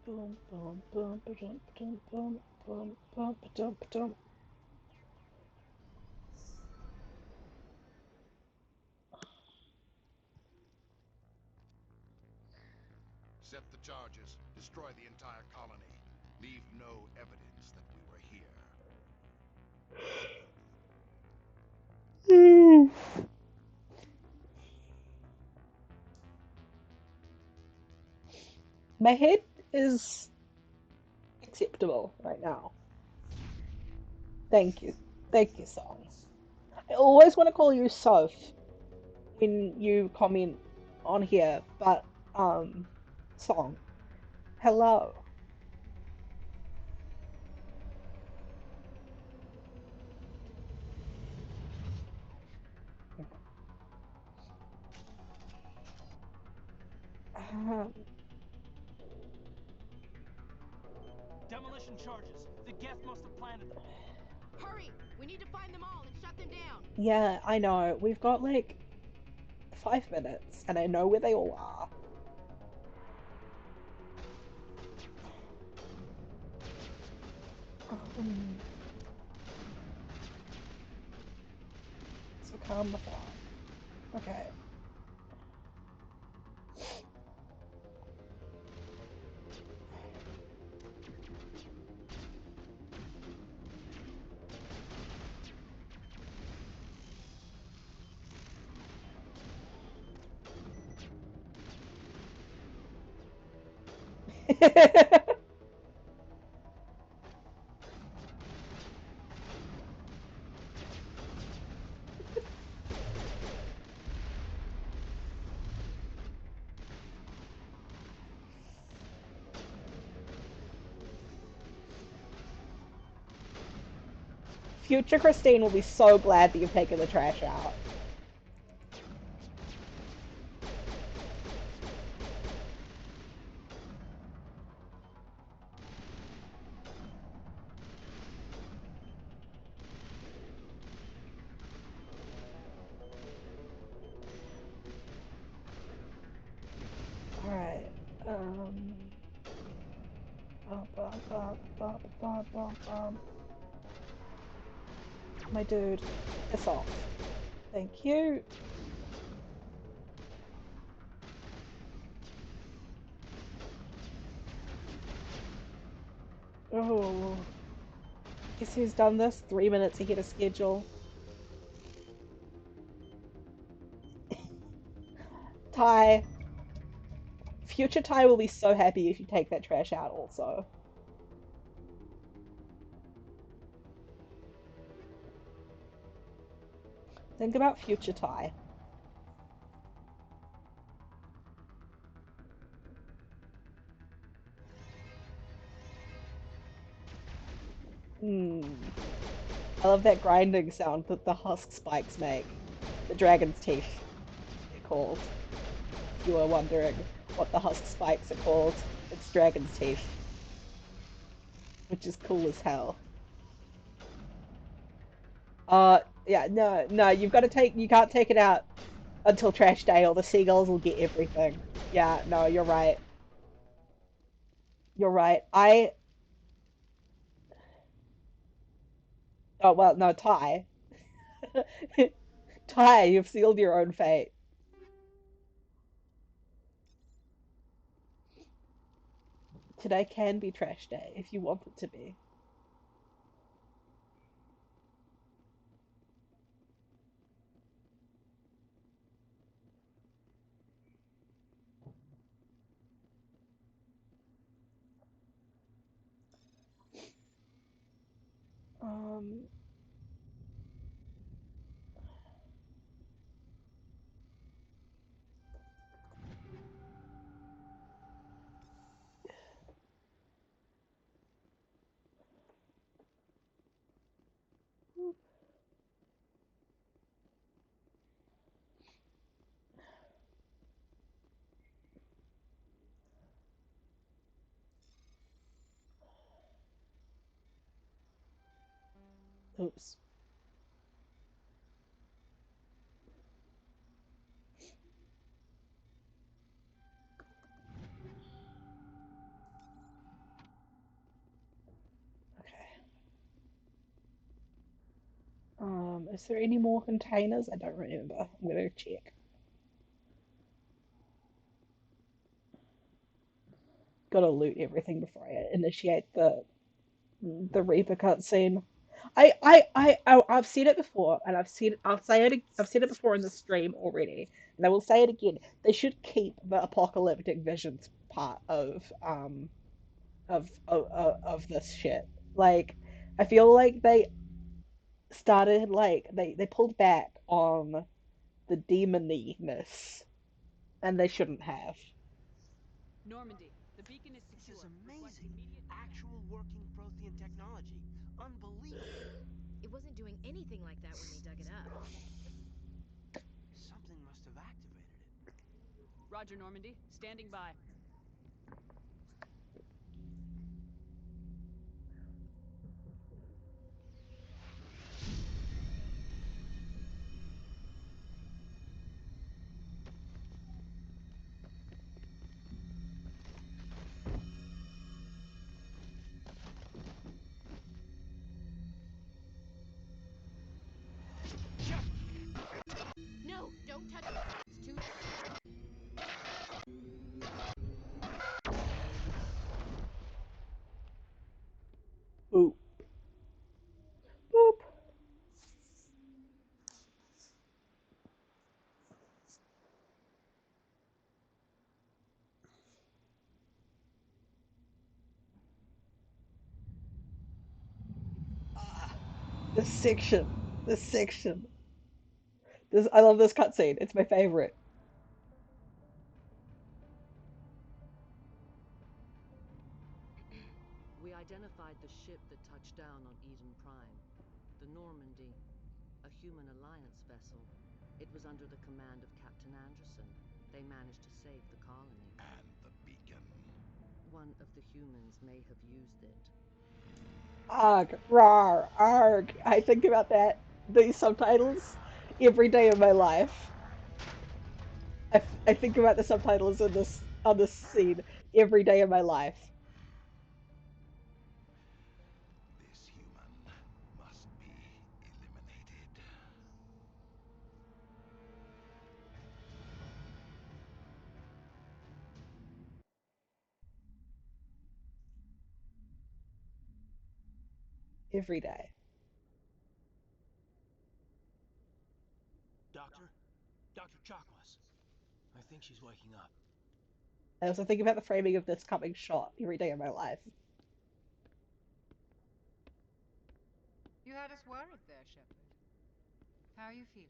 Boom, boom, boom, ba-dum, ba-dum, boom, boom, boom, ba-dum, ba-dum. Set the charges. Destroy the entire colony. Leave no evidence that we were here. My head is acceptable right now. Thank you. Thank you, Song. I always want to call you Soph when you comment on here, but Song. Hello. Demolition charges. The guest must have planted them. Hurry! We need to find them all and shut them down. Yeah, I know. We've got like 5 minutes, and I know where they all are. So calm with that. Okay. Future Christine will be so glad that you've taken the trash out. Alright. My dude, piss off. Thank you. Oh. Guess who's done this? 3 minutes ahead of schedule. Ty. Future Ty will be so happy if you take that trash out also. Think about future Ty. I love that grinding sound that the husk spikes make. The dragon's teeth, they're called. If you were wondering what the husk spikes are called, it's dragon's teeth. Which is cool as hell. Yeah, no, you can't take it out until trash day or the seagulls will get everything. Yeah, no, you're right. You're right. Oh, well, no, Ty. Ty, you've sealed your own fate. Today can be trash day if you want it to be. Um, Oops. Is there any more containers? I don't remember. I'm gonna check. Gotta loot everything before I initiate the Reaper cutscene. I've said it before, and I've said it before in the stream already, and I will say it again. They should keep the apocalyptic visions part of this shit. Like, I feel like they started like they pulled back on the demoniness, and they shouldn't have. Normandy, the beacon is secure. This is amazing. Actual working Prothean technology. Unbelievable. It wasn't doing anything like that when they dug it up. Something must have activated it. Roger, Normandy. Standing by. No, don't touch it. It's too. Boop. Boop. This section. This section. This I love this cutscene. It's my favorite. We identified the ship that touched down on Eden Prime. The Normandy, a human alliance vessel. It was under the command of Captain Anderson. They managed to save the colony. And the beacon. One of the humans may have used it. Arg, rar, arg. I think about these subtitles every day of my life. I think about the subtitles on this scene every day of my life. This human must be eliminated. Every day. Doctor? Dr. Chakwas. I think she's waking up. I also think about the framing of this coming shot every day of my life. You had us worried there, Shepard. How are you feeling?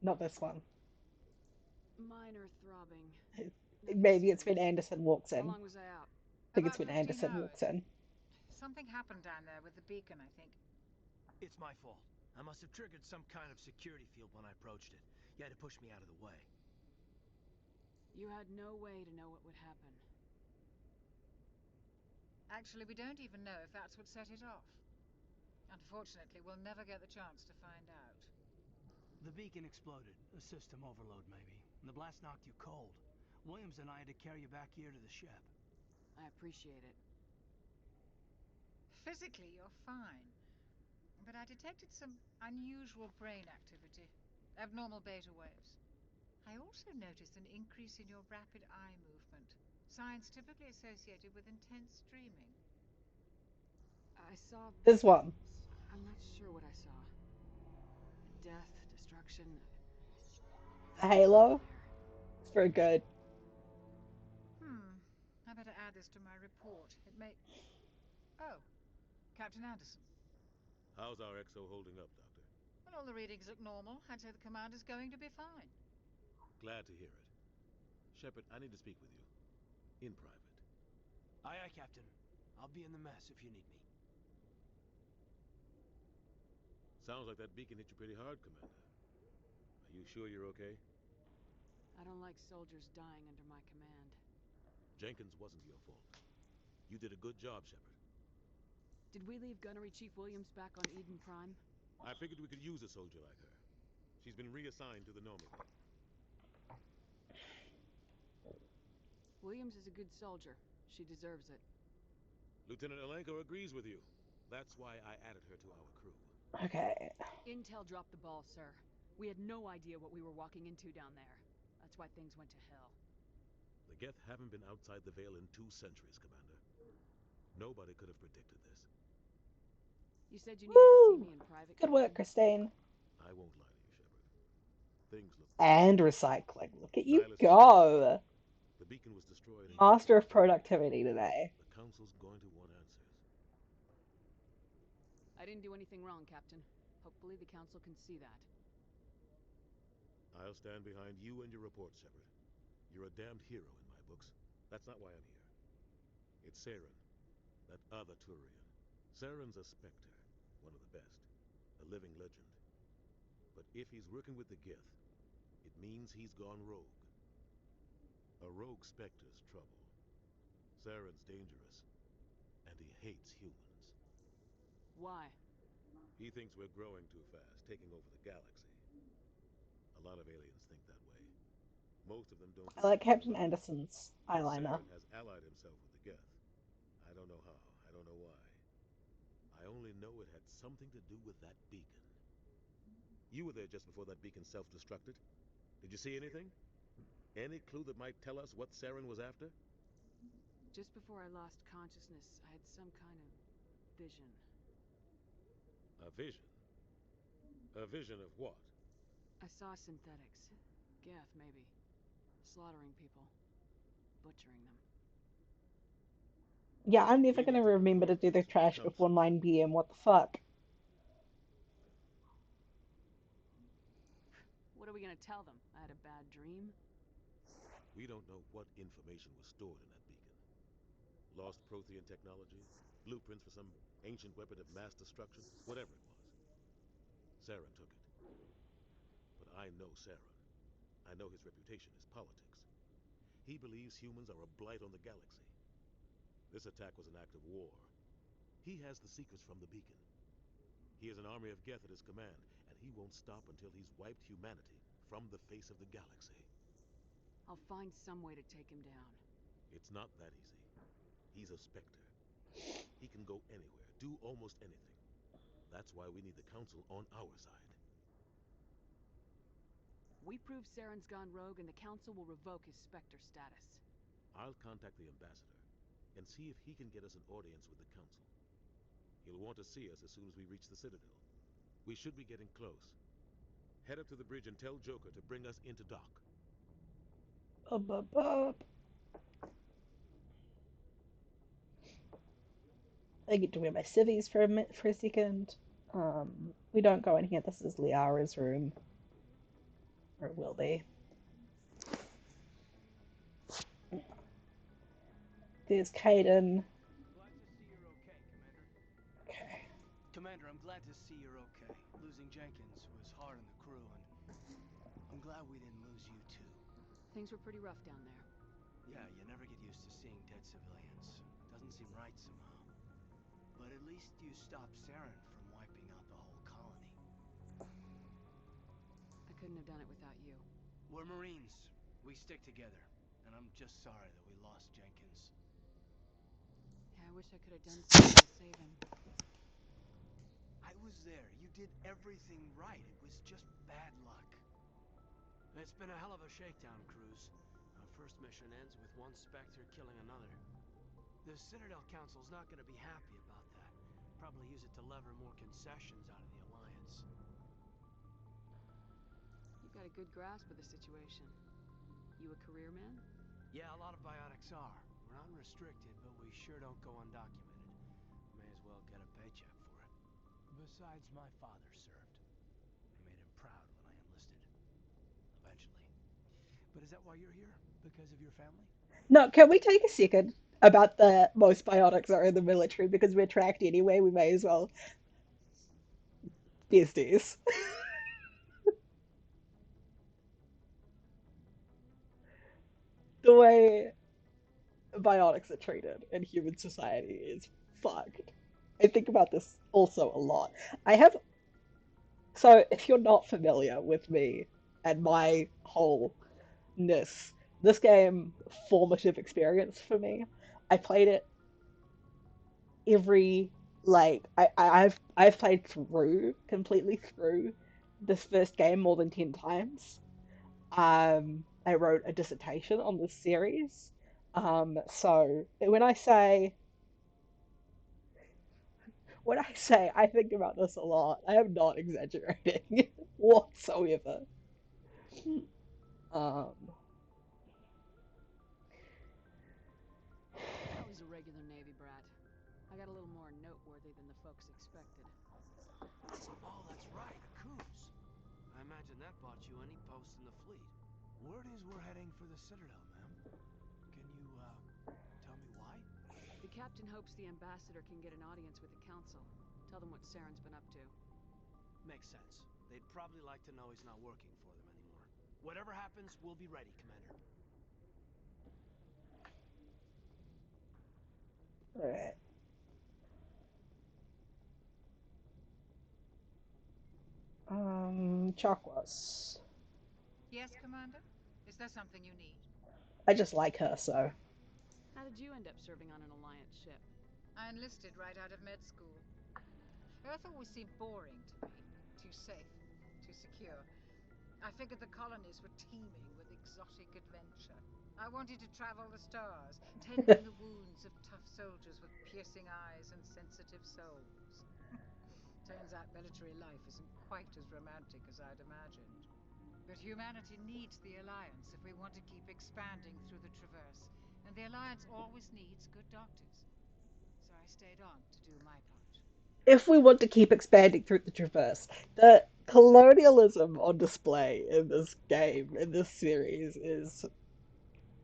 Not this one. Minor throbbing. Maybe it's when Anderson walks How in. long was I out? I think it's About when 15 Anderson hours. walks in. Something happened down there with the beacon, I think. It's my fault. I must have triggered some kind of security field when I approached it. You had to push me out of the way. You had no way to know what would happen. Actually, we don't even know if that's what set it off. Unfortunately, we'll never get the chance to find out. The beacon exploded. A system overload, maybe. The blast knocked you cold. Williams and I had to carry you back here to the ship. I appreciate it. Physically, you're fine. But I detected some unusual brain activity. Abnormal beta waves. I also noticed an increase in your rapid eye movement. Signs typically associated with intense dreaming. I saw... This one. I'm not sure what I saw. Death, destruction... The Halo. It's very good. I better add this to my report. It may... Oh, Captain Anderson. How's our XO holding up, Doctor? Well, all the readings look normal. I'd say the commander's going to be fine. Glad to hear it. Shepard, I need to speak with you. In private. Aye, aye, Captain. I'll be in the mess if you need me. Sounds like that beacon hit you pretty hard, Commander. Are you sure you're okay? I don't like soldiers dying under my command. Jenkins wasn't your fault. You did a good job, Shepard. Did we leave Gunnery Chief Williams back on Eden Prime? I figured we could use a soldier like her. She's been reassigned to the Normandy. Williams is a good soldier. She deserves it. Lieutenant Alenko agrees with you. That's why I added her to our crew. Okay. Intel dropped the ball, sir. We had no idea what we were walking into down there. That's why things went to hell. The Geth haven't been outside the Veil in 2 centuries, Commander. Nobody could have predicted this. You said you needed to see me in private, Good work, Captain? Christine. I won't lie to you, Shepard. Things look And recycling. Look at you Nihilus go. The beacon was destroyed. Master of productivity today. The Council's going to want answers. I didn't do anything wrong, Captain. Hopefully the Council can see that. I'll stand behind you and your report, Shepard. You're a damned hero in my books. That's not why I'm here. It's Saren, that other Turian. Saren's a Spectre, one of the best, a living legend. But if he's working with the Geth, it means he's gone rogue. A rogue Spectre's trouble. Saren's dangerous, and he hates humans. Why? He thinks we're growing too fast, taking over the galaxy. A lot of aliens think that way. Most of them don't I like believe we're Captain alone. Anderson's eyeliner. Saren has allied himself with the Geth. I don't know how, I don't know why. I only know it had something to do with that beacon. You were there just before that beacon self-destructed. Did you see anything? Any clue that might tell us what Saren was after? Just before I lost consciousness, I had some kind of vision. A vision? A vision of what? I saw synthetics. Geth, maybe. Slaughtering people. Butchering them. Yeah, I'm never We gonna need to remember to confirm do the things with the trash Council. before 9 p.m. What the fuck? What are we gonna tell them? I had a bad dream? We don't know what information was stored in that beacon. Lost Prothean technology? Blueprints for some ancient weapon of mass destruction? Whatever it was. Saren took it. But I know Saren. I know his reputation is politics. He believes humans are a blight on the galaxy. This attack was an act of war. He has the secrets from the beacon. He has an army of Geth at his command, and he won't stop until he's wiped humanity from the face of the galaxy. I'll find some way to take him down. It's not that easy. He's a Spectre. He can go anywhere, do almost anything. That's why we need the Council on our side. We prove Saren's gone rogue and the Council will revoke his Spectre status. I'll contact the Ambassador and see if he can get us an audience with the Council. He'll want to see us as soon as we reach the Citadel. We should be getting close. Head up to the bridge and tell Joker to bring us into dock. Up, up, up. I get to wear my civvies for a second. We don't go in here. This is Liara's room. Or it will be. There's Caden. Glad to see you're okay, Commander. Okay. Commander, I'm glad to see you're okay. Losing Jenkins was hard on the crew, and I'm glad we didn't lose you too. Things were pretty rough down there. Yeah, you never get used to seeing dead civilians. Doesn't seem right somehow. But at least you stopped Saren from wiping out the whole colony. I couldn't have done it without you. We're Marines. We stick together. And I'm just sorry that we lost Jenkins. Yeah, I wish I could have done something to save him. I was there. You did everything right. It was just bad luck. It's been a hell of a shakedown, Cruz. Our first mission ends with one Spectre killing another. The Citadel Council's not going to be happy about that. Probably use it to lever more concessions out of the Alliance. You've got a good grasp of the situation. You a career man? Yeah, a lot of biotics are. We're not restricted, but we sure don't go undocumented. May as well get a paycheck for it. Besides, my father served. I made him proud when I enlisted. Eventually. But is that why you're here? Because of your family? No, can we take a second about the most biotics are in the military because we're tracked anyway? We may as well. These. The way biotics are treated in human society is fucked. I think about this also a lot. I have. So, if you're not familiar with me and my wholeness, this game, formative experience for me. I played it every Like I've played completely through this first game more than 10 times. I wrote a dissertation on this series. So when I say I think about this a lot, I am not exaggerating whatsoever. Um, I was a regular Navy brat. I got a little more noteworthy than the folks expected. Oh, that's right, a cruise. I imagine that bought you any post in the fleet. Word is we're heading for the Citadel, ma'am. Can you, tell me why? The captain hopes the ambassador can get an audience with the council. Tell them what Saren's been up to. Makes sense. They'd probably like to know he's not working for them anymore. Whatever happens, we'll be ready, Commander. Alright. Chakwas. Yes, Commander? Is there something you need? I just like her, so. How did you end up serving on an Alliance ship? I enlisted right out of med school. Earth always seemed boring to me. Too safe, too secure. I figured the colonies were teeming with exotic adventure. I wanted to travel the stars, tending the wounds of tough soldiers with piercing eyes and sensitive souls. Turns out military life isn't quite as romantic as I'd imagined. But humanity needs the Alliance if we want to keep expanding through the Traverse. And the Alliance always needs good doctors. So I stayed on to do my part. If we want to keep expanding through the Traverse, the colonialism on display in this game, in this series, is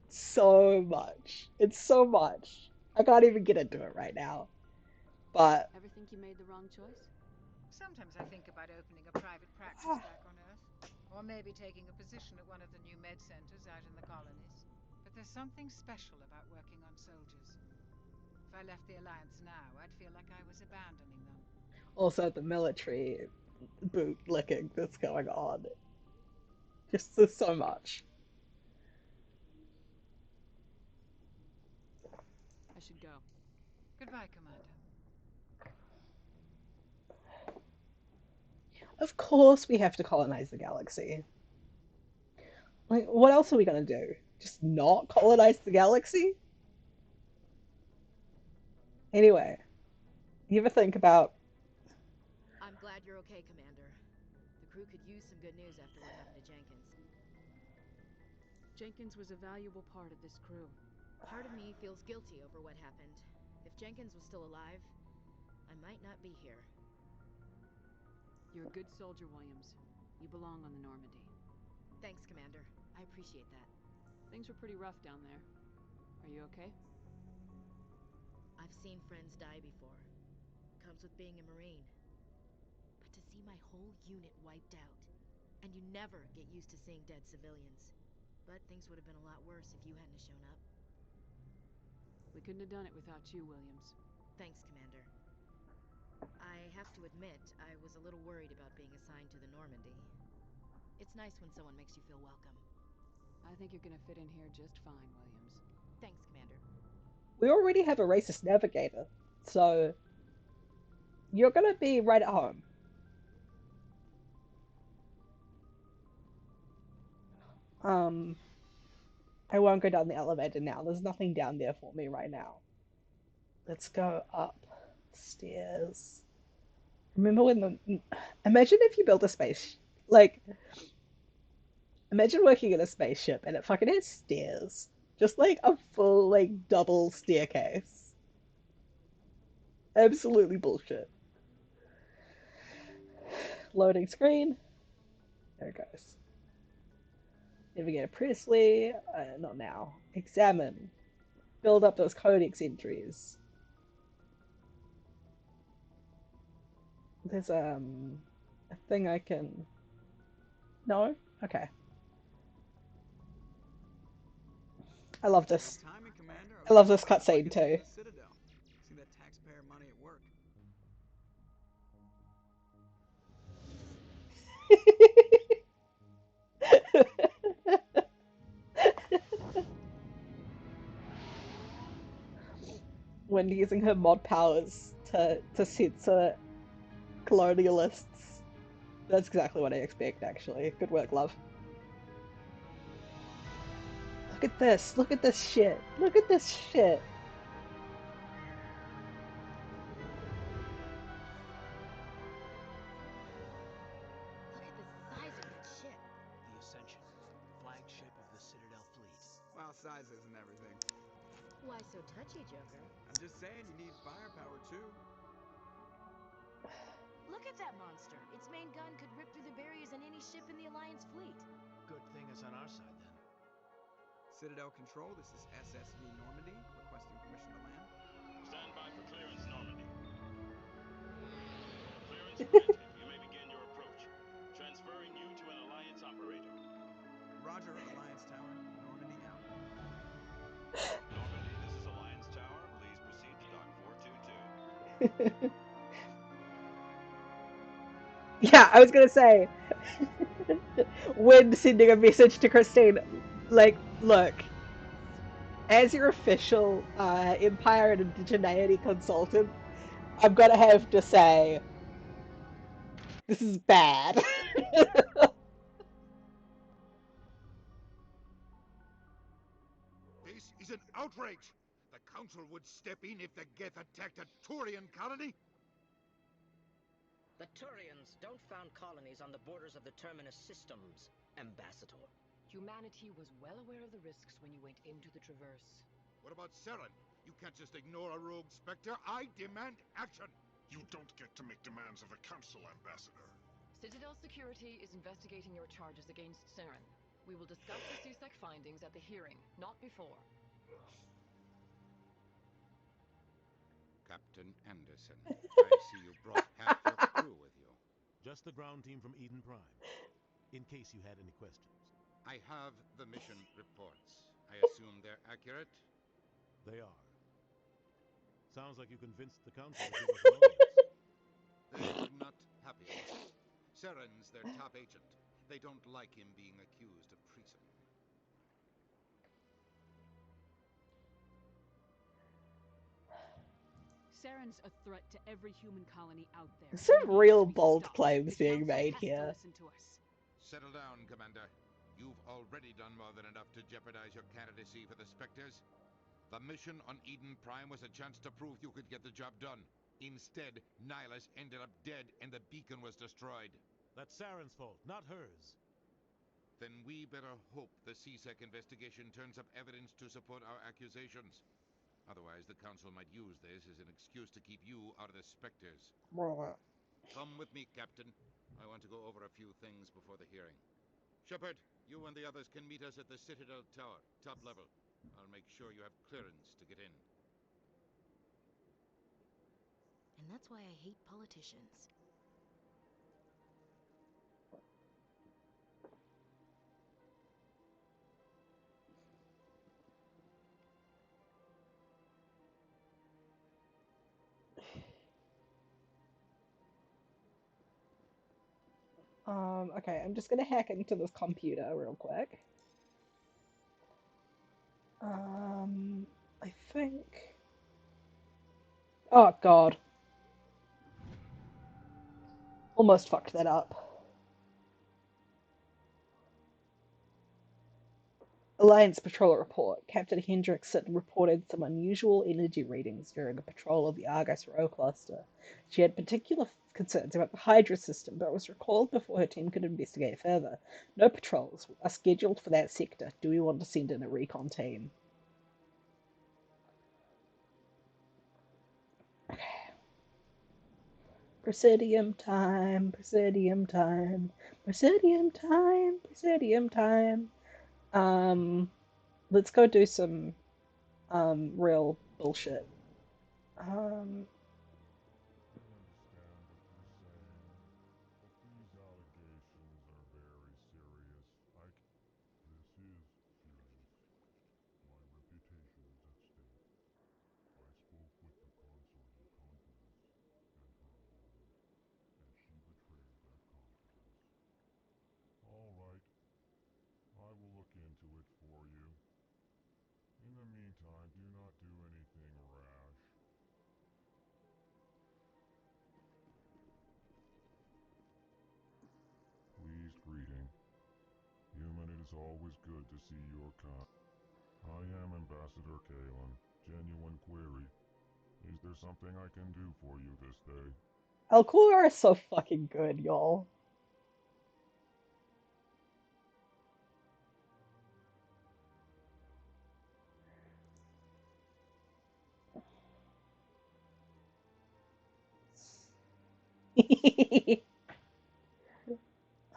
so much. It's so much. I can't even get into it right now. But Ever think you made the wrong choice? Sometimes I think about opening a private practice back on Earth. Or maybe taking a position at one of the new med centers out in the colonies. But there's something special about working on soldiers. If I left the Alliance now, I'd feel like I was abandoning them. also the military boot licking that's going on. Just there's so much. I should go. Goodbye, Commander. Of course we have to colonize the galaxy. Like, what else are we gonna do? Just not colonize the galaxy? Anyway, you ever think about. I'm glad you're okay, Commander. The crew could use some good news after what happened to Jenkins. Jenkins was a valuable part of this crew. Part of me feels guilty over what happened. If Jenkins was still alive, I might not be here. You're a good soldier, Williams. You belong on the Normandy. Thanks, Commander. I appreciate that. Things were pretty rough down there. Are you okay? I've seen friends die before. Comes with being a Marine. But to see my whole unit wiped out, and you never get used to seeing dead civilians. But things would have been a lot worse if you hadn't shown up. We couldn't have done it without you, Williams. Thanks, Commander. I have to admit, I was a little worried about being assigned to the Normandy. It's nice when someone makes you feel welcome. I think you're gonna fit in here just fine, Williams. Thanks, Commander. We already have a racist navigator, so you're gonna be right at home. I won't go down the elevator now. There's nothing down there for me right now. Let's go upstairs. Remember when the. Imagine if you built a space. Like, imagine working in a spaceship and it fucking has stairs. Just like a full, like, double staircase. Absolutely bullshit. Loading screen. There it goes. Navigate Priestley. Not now. Examine. Build up those codex entries. There's a thing I can. No? Okay. I love this. Good timing, Commander. I love this About to plug cutscene into too. the Citadel. See that taxpayer money at work. When using her mod powers. to censor colonialists. That's exactly what I expect, actually. Good work, love. Look at this. Look at this shit. Look at this shit. The Ascension, flagship of the Citadel fleet. Well, size isn't everything. Why so touchy, Joker? I'm just saying you need firepower too. Look at that monster. Its main gun could rip through the barriers in any ship in the Alliance fleet. Good thing it's on our side, then. Citadel Control, this is SSV Normandy, requesting permission to land. Stand by for clearance, Normandy. Clearance granted. You may begin your approach. Transferring you to an Alliance operator. Roger, Alliance Tower. Normandy out. Normandy, this is Alliance Tower. Please proceed to Dock 422. Yeah, I was gonna say, when sending a message to Christine, like, look, as your official Empire and Indigeneity consultant, I'm gonna have to say, this is bad. This is an outrage! The Council would step in if the Geth attacked a Turian colony? The Turians don't found colonies on the borders of the Terminus systems, Ambassador. Humanity was well aware of the risks when you went into the Traverse. What about Saren? You can't just ignore a rogue Spectre. I demand action! You don't get to make demands of the Council, Ambassador. Citadel Security is investigating your charges against Saren. We will discuss the CSEC findings at the hearing, not before. Captain Anderson, I see you brought half your crew with you. Just the ground team from Eden Prime, in case you had any questions. I have the mission reports. I assume they're accurate? They are. Sounds like you convinced the Council to give us an audience. They're not happy about it. Saren's their top agent. They don't like him being accused of treason. Saren's a threat to every human colony out there. Some real bold claims being made here. Settle down, Commander. You've already done more than enough to jeopardize your candidacy for the Spectres. The mission on Eden Prime was a chance to prove you could get the job done. Instead, Nihilus ended up dead and the beacon was destroyed. That's Saren's fault, not hers. Then we better hope the CSEC investigation turns up evidence to support our accusations. Otherwise, the Council might use this as an excuse to keep you out of the Spectres. Come with me, Captain. I want to go over a few things before the hearing. Shepard, you and the others can meet us at the Citadel Tower, top level. I'll make sure you have clearance to get in. And that's why I hate politicians. Okay, I'm just gonna hack into this computer real quick. I think. Oh god. Almost fucked that up. Alliance Patrol report. Captain Hendrickson reported some unusual energy readings during a patrol of the Argus Row cluster. She had particular concerns about the Hydra system, but was recalled before her team could investigate further. No patrols are scheduled for that sector. Do we want to send in a recon team? Okay. Presidium time, Presidium time, Presidium time, Presidium time. Let's go do some real bullshit. Um, All right. I will look into it for you. In the meantime, do not do anything rash. always good to see your kind. I am Ambassador Kalen. Genuine query. Is there something I can do for you this day? Alcor is so fucking good, y'all.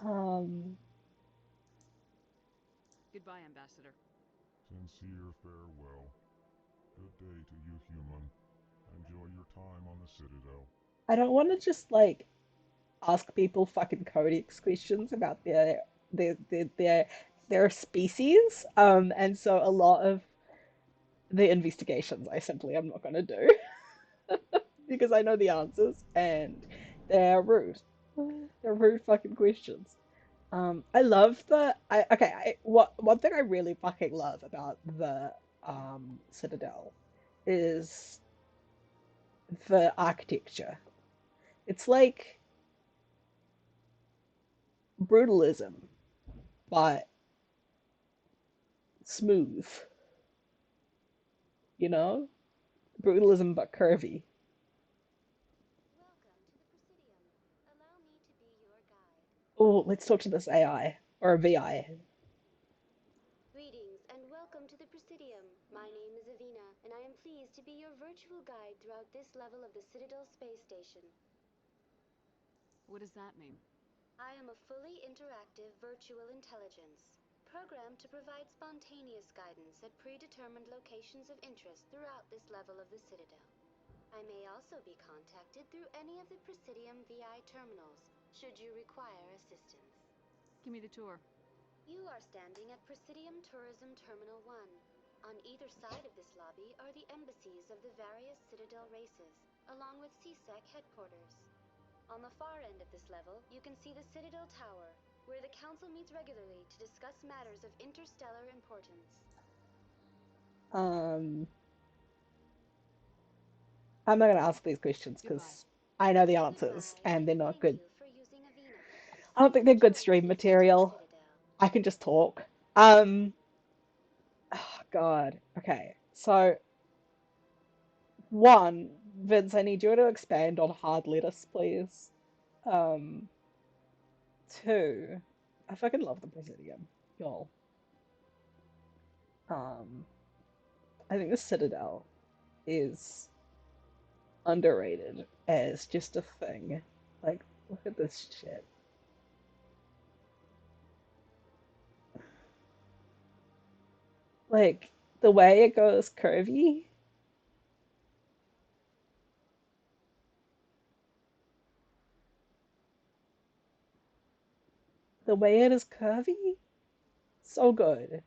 um, Goodbye, Ambassador. Sincere farewell. Good day to you, human. Enjoy your time on the Citadel. I don't want to just like ask people fucking codex questions about their species. And so a lot of the investigations I simply am not gonna do because I know the answers and they're rude. They're rude fucking questions. I love the I okay, what one thing I really fucking love about the Citadel is the architecture. It's like brutalism, but smooth, you know? Brutalism but curvy. Oh, let's talk to this AI or a VI. Greetings and welcome to the Presidium. My name is Avina, and I am pleased to be your virtual guide throughout this level of the Citadel space station. What does that mean? I am a fully interactive virtual intelligence, programmed to provide spontaneous guidance at predetermined locations of interest throughout this level of the Citadel. I may also be contacted through any of the Presidium VI terminals, should you require assistance. Give me the tour. You are standing at Presidium Tourism Terminal 1. On either side of this lobby are the embassies of the various Citadel races, along with CSEC headquarters. On the far end of this level, you can see the Citadel Tower, where the Council meets regularly to discuss matters of interstellar importance. I'm not gonna ask these questions because I know the answers and they're not good. I don't think they're good stream material. I can just talk. Oh God. Okay. So one, Vince, I need you to expand on hard lettuce, please. Um, two, I fucking love the Presidium, y'all. I think the Citadel is underrated as just a thing. Like, look at this shit. Like, the way it goes curvy. The way it is curvy? So good.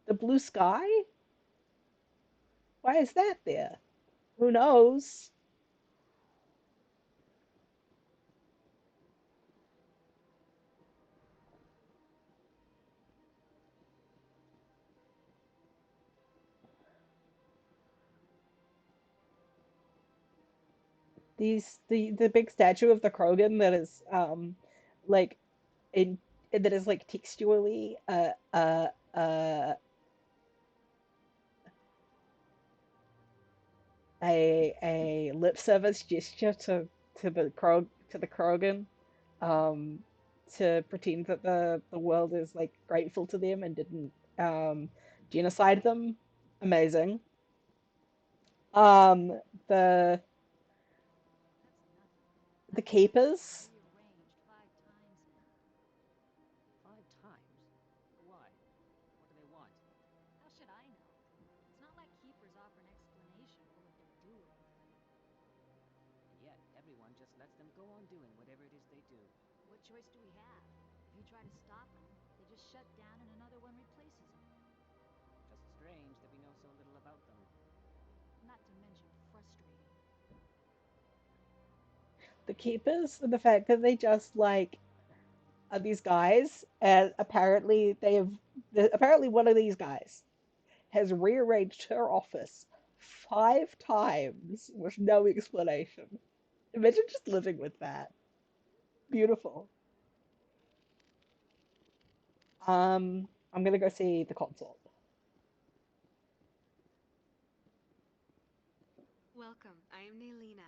The blue sky? Why is that there? Who knows? The big statue of the Krogan that is like in that is like textually a lip service gesture to the Krogan, um, to pretend that the world is like grateful to them and didn't genocide them. Amazing. Um, the the keepers. 5 times? Why? What do they want? How should I know? It's not like keepers offer an explanation for what they're doing. And yet, everyone just lets them go on doing whatever it is they do. What choice do we have? If you try to stop them, they just shut down and another one replaces them. Just strange that we know so little about them. Not to mention frustrating. The keepers and the fact that they just like are these guys, and apparently apparently one of these guys has rearranged her office 5 times with no explanation. Imagine just living with that. Beautiful. I'm gonna go see the consort. Welcome. I am Nailina.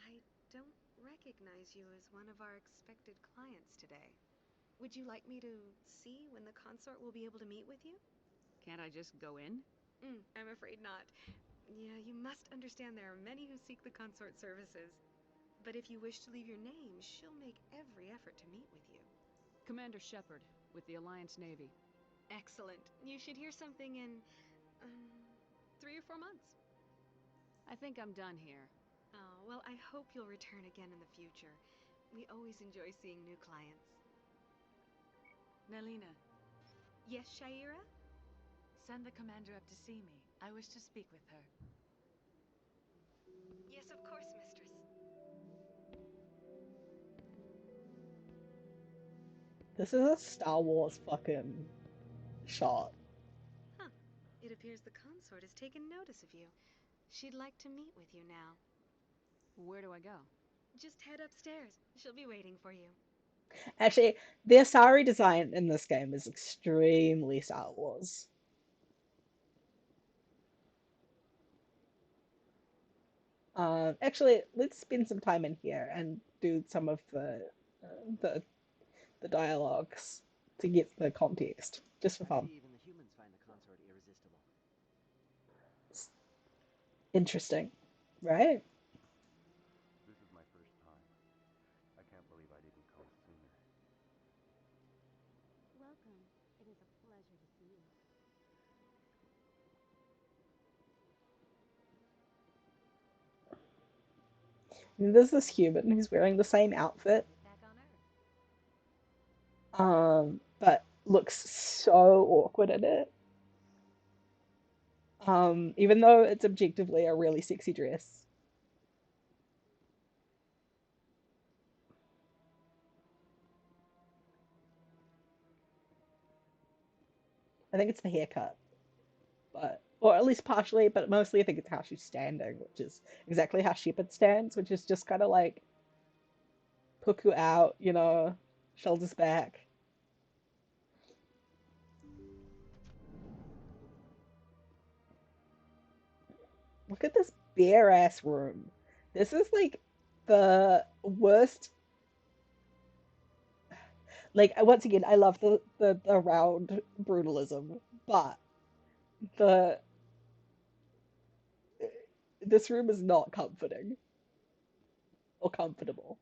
I don't recognize you as one of our expected clients today. Would you like me to see when the consort will be able to meet with you? Can't I just go in? I'm afraid not. Yeah, you must understand there are many who seek the consort services. But if you wish to leave your name, she'll make every effort to meet with you. Commander Shepard, with the Alliance Navy. Excellent. You should hear something in, 3 or 4 months. I think I'm done here. Oh, well, I hope you'll return again in the future. We always enjoy seeing new clients. Nalina. Yes, Shaira? Send the commander up to see me. I wish to speak with her. Yes, of course, mistress. This is a Star Wars fucking shot. Huh. It appears the consort has taken notice of you. She'd like to meet with you now. Where do I go? Just head upstairs. She'll be waiting for you. Actually, the Asari design in this game is extremely Star Wars. Actually, let's spend some time in here and do some of the the dialogues to get the context, just for fun. Even the humans find the consort irresistible. It's interesting, right? This is my first time. I can't believe I didn't come sooner. Welcome. It is a pleasure to see you. And there's this human who's wearing the same outfit, Back on Earth. but looks so awkward in it. Even though it's objectively a really sexy dress. I think it's the haircut, but or at least partially, but mostly I think it's how she's standing, which is exactly how Shepard stands, which is just kind of like puku out, shoulders back. Look at this bare ass room. This is like the worst. Like once again, I love the round brutalism, but the this room is not comforting or comfortable.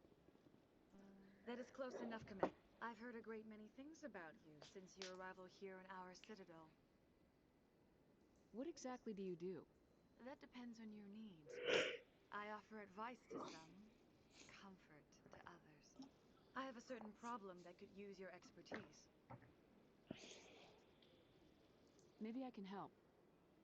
That is close enough, Commander. I've heard a great many things about you since your arrival here in our citadel. What exactly do you do? That depends on your needs. I offer advice to some, comfort to others. I have a certain problem that could use your expertise. Maybe I can help.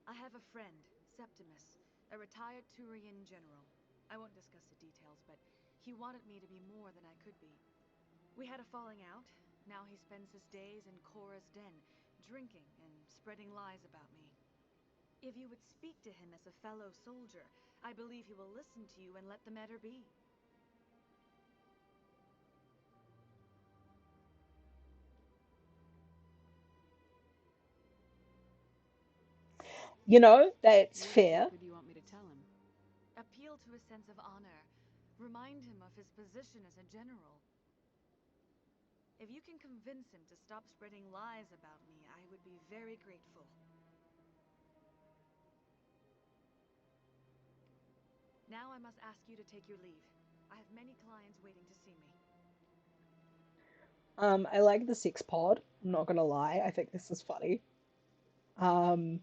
I have a friend, Septimus, a retired Turian general. I won't discuss the details, but he wanted me to be more than I could be. We had a falling out. Now he spends his days in Korra's den, drinking and spreading lies about me. If you would speak to him as a fellow soldier, I believe he will listen to you and let the matter be. That's What fair. exactly do you want me to tell him? Appeal to his sense of honor. Remind him of his position as a general. If you can convince him to stop spreading lies about me, I would be very grateful. Now I must ask you to take your leave. I have many clients waiting to see me. I like the sex pod. I'm not gonna lie. I think this is funny. Um,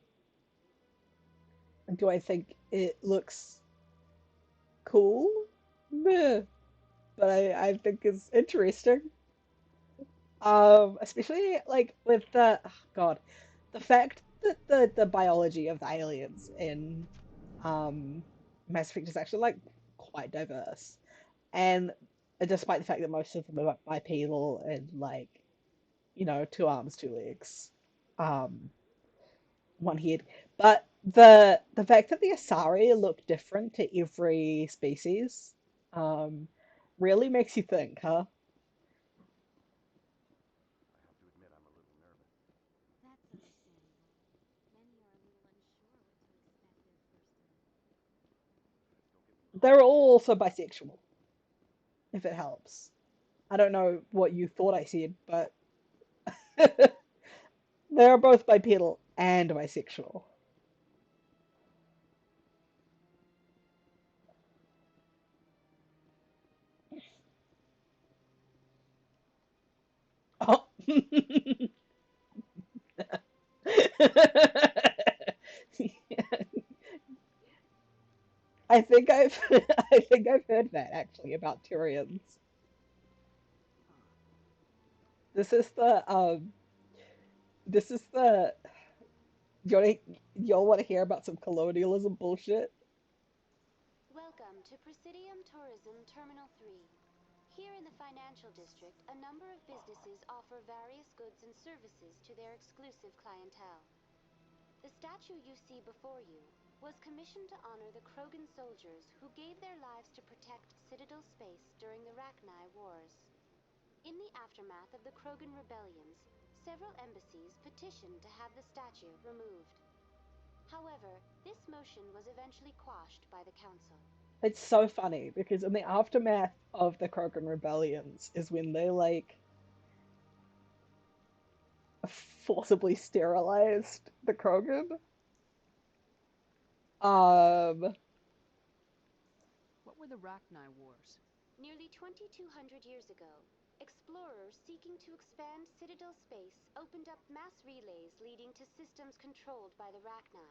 do I think it looks cool? Meh. But I think it's interesting. Especially like with God, the fact that the biology of the aliens in Mass Effect is actually like quite diverse, and despite the fact that most of them are bipedal and like 2 arms, 2 legs, um, one head, but the fact that the Asari look different to every species, um, really makes you think, huh? I have to admit I'm a little nervous. They're all also bisexual, if it helps. I don't know what you thought I said, but they're both bipedal and bisexual. Oh. I think I've I think I've heard that actually about Turians. This is the y'all want to hear about some colonialism bullshit? Welcome to Presidium Tourism Terminal 3. Here in the financial district, a number of businesses offer various goods and services to their exclusive clientele. The statue you see before you was commissioned to honor the Krogan soldiers who gave their lives to protect Citadel space during the Rachni Wars. In the aftermath of the Krogan rebellions, several embassies petitioned to have the statue removed. However, this motion was eventually quashed by the council. It's so funny because in the aftermath of the Krogan rebellions is when they like forcibly sterilized the Krogan. What were the Rachni Wars? Nearly 2,200 years ago, explorers seeking to expand Citadel space opened up mass relays leading to systems controlled by the Rachni.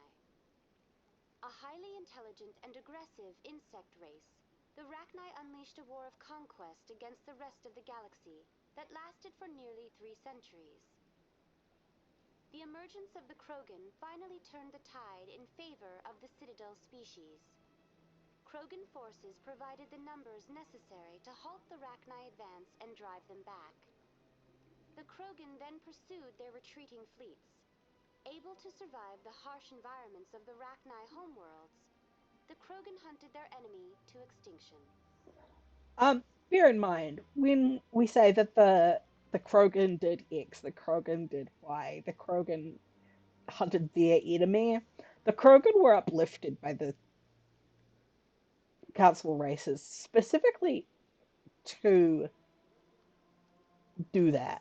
A highly intelligent and aggressive insect race, the Rachni unleashed a war of conquest against the rest of the galaxy that lasted for nearly 3 centuries. The emergence of the Krogan finally turned the tide in favor of the Citadel species. Krogan forces provided the numbers necessary to halt the Rachni advance and drive them back. The Krogan then pursued their retreating fleets. Able to survive the harsh environments of the Rachni homeworlds, the Krogan hunted their enemy to extinction. Bear in mind, when we say that the Krogan did X, the Krogan did Y, the Krogan hunted their enemy, the Krogan were uplifted by the council races specifically to do that.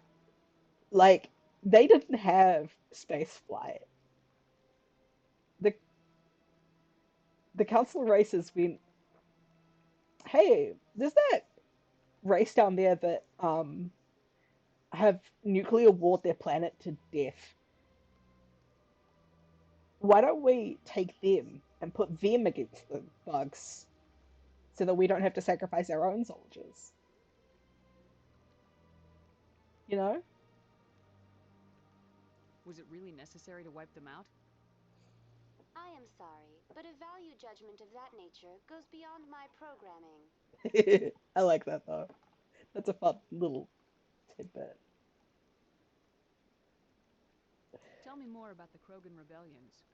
Like, they didn't have space flight. The the council races went, hey, there's that race down there that have nuclear warred their planet to death. Why don't we take them and put them against the bugs so that we don't have to sacrifice our own soldiers? You know? Was it really necessary to wipe them out? I am sorry, but a value judgment of that nature goes beyond my programming. I like that though. That's a fun little tidbit. Tell me more about the Krogan rebellions.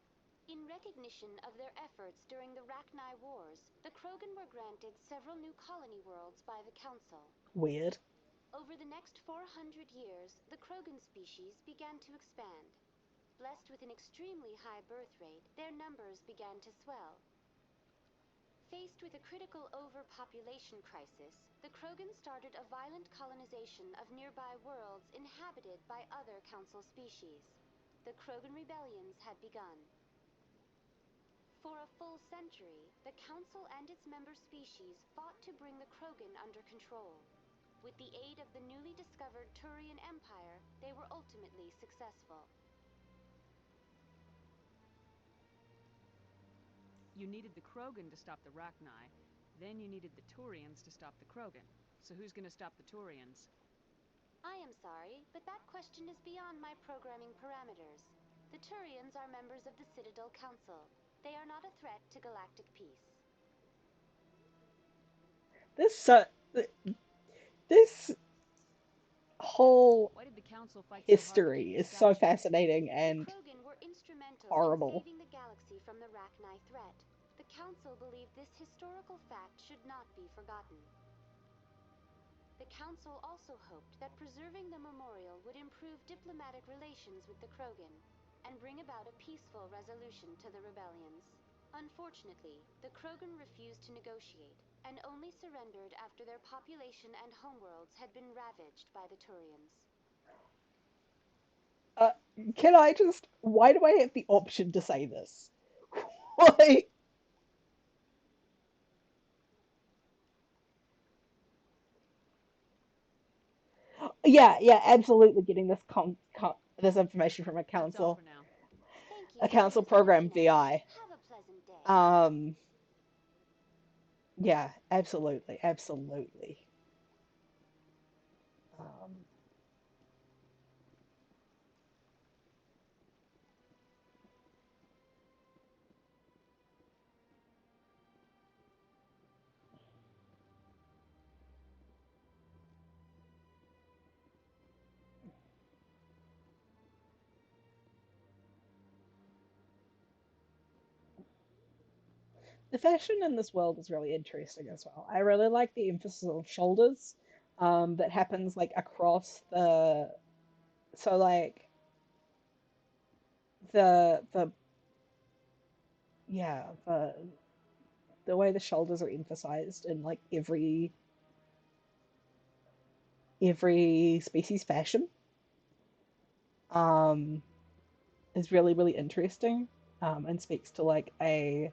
In recognition of their efforts during the Rachni Wars, the Krogan were granted several new colony worlds by the Council. Weird. Over the next 400 years, the Krogan species began to expand. Blessed with an extremely high birth rate, their numbers began to swell. Faced with a critical overpopulation crisis, the Krogan started a violent colonization of nearby worlds inhabited by other Council species. The Krogan rebellions had begun. For a full century, the Council and its member species fought to bring the Krogan under control. With the aid of the newly discovered Turian Empire, they were ultimately successful. You needed the Krogan to stop the Rachni, then you needed the Turians to stop the Krogan. So who's gonna stop the Turians? I am sorry, but that question is beyond my programming parameters. The Turians are members of the Citadel Council. They are not a threat to galactic peace. This whole Why did the Council fight history is so fascinating The and Krogan were instrumental horrible. in saving the galaxy from the Rachni threat. The Council believed this historical fact should not be forgotten. The Council also hoped that preserving the memorial would improve diplomatic relations with the Krogan and bring about a peaceful resolution to the rebellions. Unfortunately, Unfortunately, the Krogan refused to negotiate, and only surrendered after their population and homeworlds had been ravaged by the Turians. Uh, can I just? Why do I have the option to say this? Why? Yeah, yeah, absolutely. Getting this information from a That's all council, for now. Thank a you, council Miss program Nelina. VI. Have a pleasant day. Yeah, absolutely, absolutely. Um, the fashion in this world is really interesting as well. I really like the emphasis on shoulders, that happens like across the, so like the yeah, the way the shoulders are emphasized in like every species fashion, um is really really interesting, and speaks to like a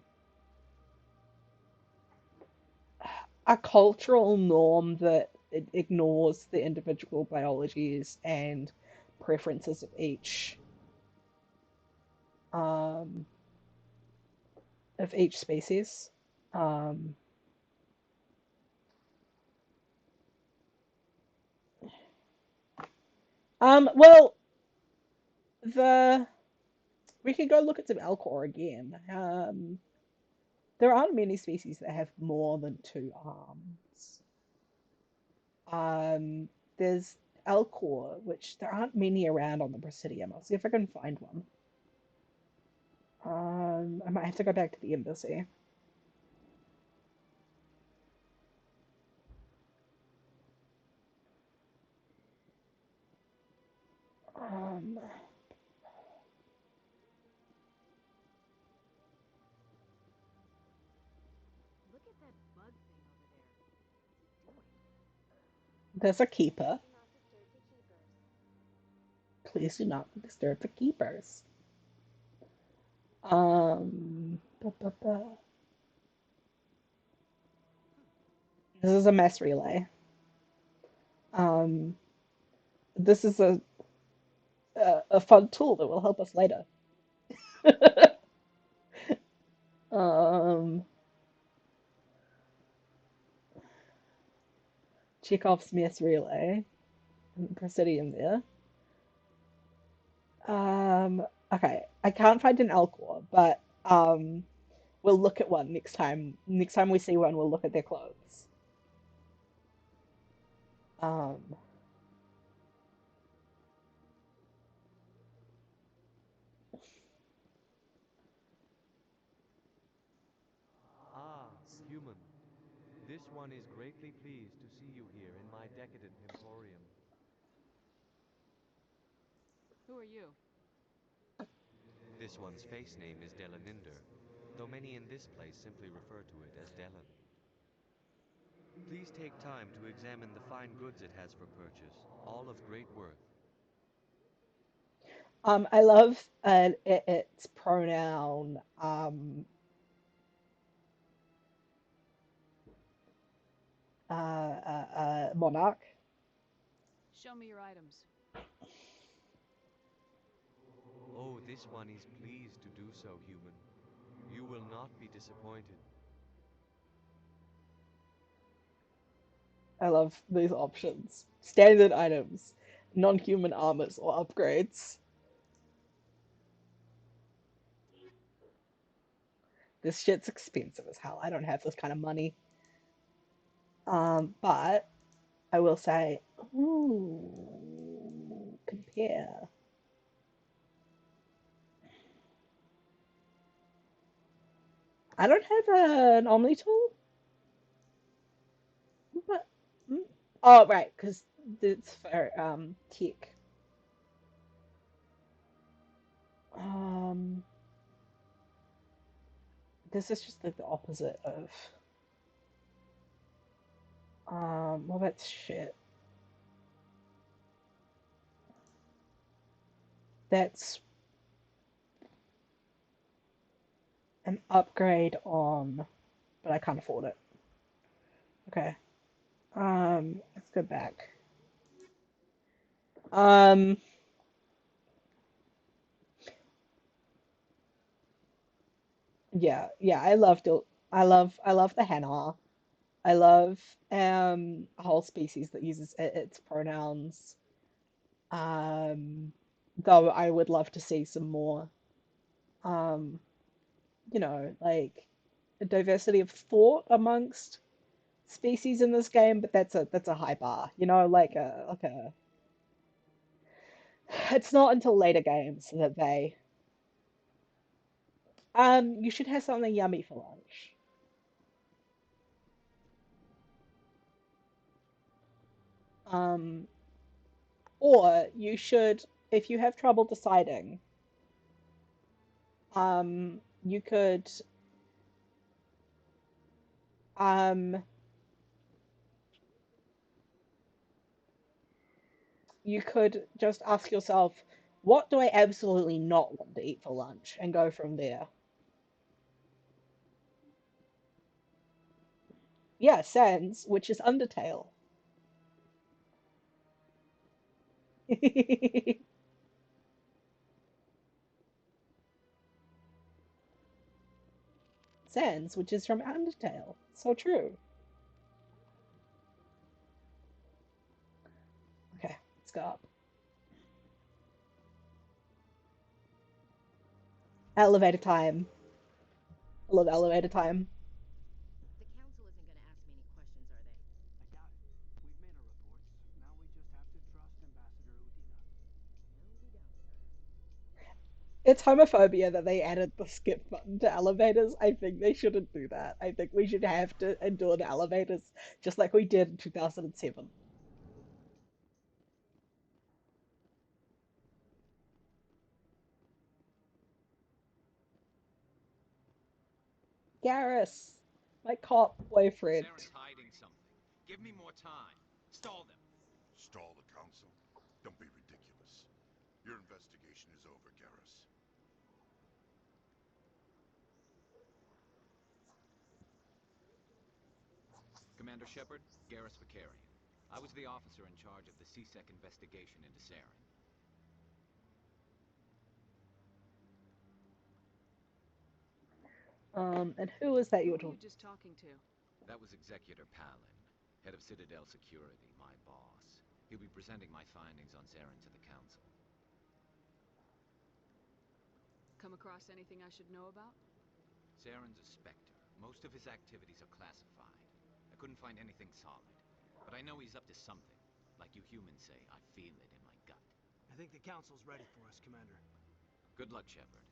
cultural norm that it ignores the individual biologies and preferences um, of each species. Um, well, the we could go look at some Alcor again. There aren't many species that have more than two arms. Um, there's Alcor, which there aren't many around on the Presidium. I'll see if I can find one. I might have to go back to the embassy. Um, Look at that bug thing over there. What's it doing? there's a keeper. Do not disturb the keepers. Please do not disturb the keepers. Ba, ba, ba. This is a mess relay. Um, this is a fun tool that will help us later. um, Chekhov's mess relay. Presidium there. Um, okay, I can't find an Alcor, but we'll look at one next time. Next time we see one, we'll look at their clothes. Um, Ah, human. This one is greatly pleased to see you here in my decadent emporium. Who are you? This one's face name is Delaninder, though many in this place simply refer to it as Delan. Please take time to examine the fine goods it has for purchase, all of great worth. I love its pronoun monarch. Show me your items. Oh, this one is pleased to do so, human. You will not be disappointed. I love these options. Standard items, non-human armors or upgrades. This shit's expensive as hell. I don't have this kind of money. But I will say, ooh, compare. I don't have an Omni tool. But, oh, right, because it's for tech. Um, this is just like the opposite of well that's shit. That's an upgrade on, but I can't afford it. Okay. Let's go back. Um, yeah, I love the henna. I love a whole species that uses its pronouns. Though I would love to see some more, um, like a diversity of thought amongst species in this game, but that's a high bar, like a it's not until later games that they you should have something yummy for lunch. Um, or you should, if you have trouble deciding, you could um you could just ask yourself, what do I absolutely not want to eat for lunch, and go from there. Yeah, Sans, which is Undertale. Sans, which is from Undertale. So true. Okay, let's go up. Elevator time. I love elevator time. The council isn't going to ask me any questions, are they? I doubt it. We've made our reports. Now we just have to trust Ambassador Udina. No, we don't, sir. It's homophobia that they added the skip button to elevators. I think they shouldn't do that. I think we should have to endure the elevators just like we did in 2007. Garrus, my cop boyfriend. Saren's hiding something. Give me more time. Stall them. Stall the council? Don't be ridiculous. Your investigation is over, Garrus. Commander Shepard, Garrus Vicarian. I was the officer in charge of the CSEC investigation into Saren. And who was that you Who were were you talking? just talking to? That was Executor Palin, head of Citadel Security, my boss. He'll be presenting my findings on Saren to the council. Come across anything I should know about? Saren's a Spectre. Most of his activities are classified. I couldn't find anything solid. But I know he's up to something. Like you humans say, I feel it in my gut. I think the council's ready for us, Commander. Good luck, Shepard.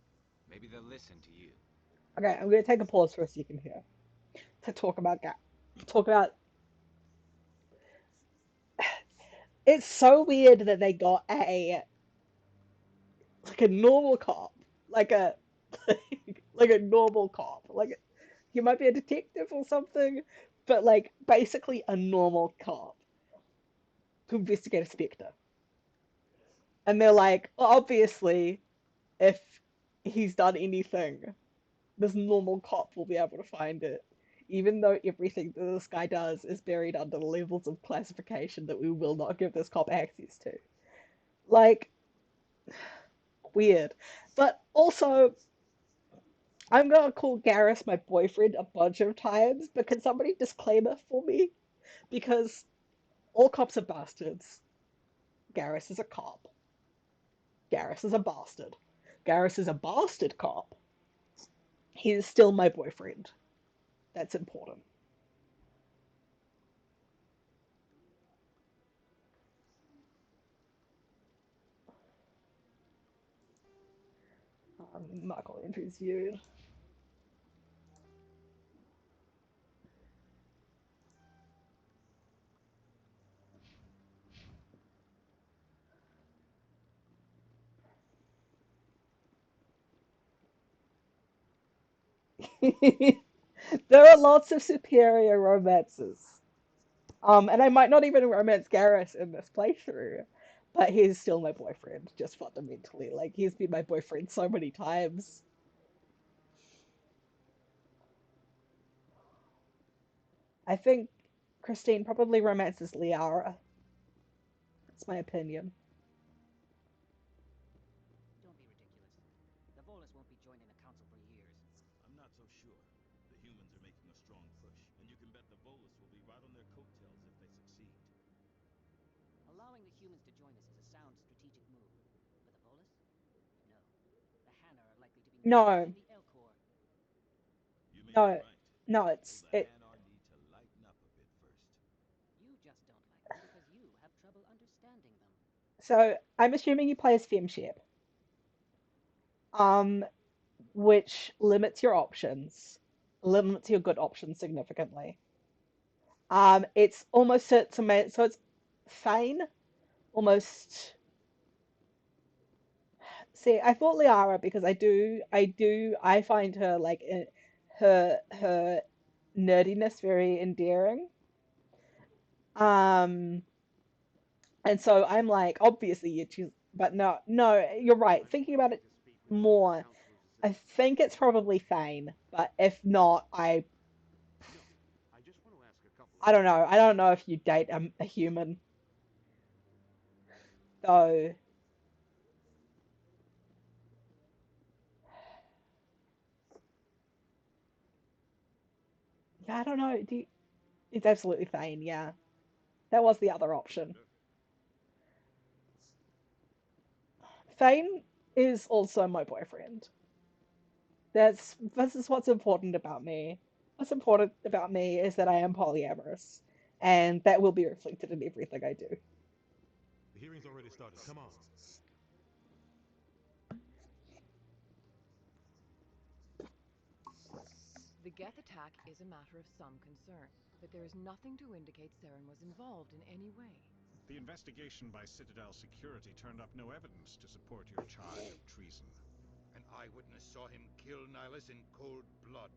Maybe they'll listen to you. Okay, I'm gonna take a pause for a second here to talk about. It's so weird that they got a normal cop, like a like a normal cop, like he might be a detective or something, but like basically a normal cop to investigate a specter. And they're like, well, obviously, if he's done anything, this normal cop will be able to find it, even though everything that this guy does is buried under levels of classification that we will not give this cop access to. Like, weird. But also, I'm gonna call Garrus my boyfriend a bunch of times, but can somebody disclaimer for me? Because all cops are bastards. Garrus is a cop. Garrus is a bastard. Garrus is a bastard cop. He is still my boyfriend. That's important. Michael Andrews viewed. There are lots of superior romances. And I might not even romance Garrus in this playthrough, but he's still my boyfriend, just fundamentally. Like, he's been my boyfriend so many times. I think Christine probably romances Liara. That's my opinion. Don't be ridiculous. The Volus won't be joining the council for years. I'm not so sure. The humans are making a strong push, and you can bet the Volus will be right on their coattails if they succeed. Allowing the humans to join us is a sound strategic move. But the Volus? No. The Hanna are likely to be No, in the Elcor. You may be no, right. no, it's Though the it. Hanar need to lighten up a bit first. You just don't like them because you have trouble understanding them. So I'm assuming you play as Femshep, um, which limits your good options significantly. It's almost so it's Fane almost. See, I thought Liara because I find her like her nerdiness very endearing. Um, and so I'm like, obviously you choose, but no, no, you're right. Thinking about it more, I think it's probably Fane, but if not, I don't know. I don't know if you date a human, though. Yeah, I don't know. It's absolutely Fane. Yeah, that was the other option. Fane is also my boyfriend. This is what's important about me. What's important about me is that I am polyamorous, and that will be reflected in everything I do. The hearing's already started. Come on. The Geth attack is a matter of some concern, but there is nothing to indicate Saren was involved in any way. The investigation by Citadel Security turned up no evidence to support your charge of treason. An eyewitness saw him kill Nihilus in cold blood.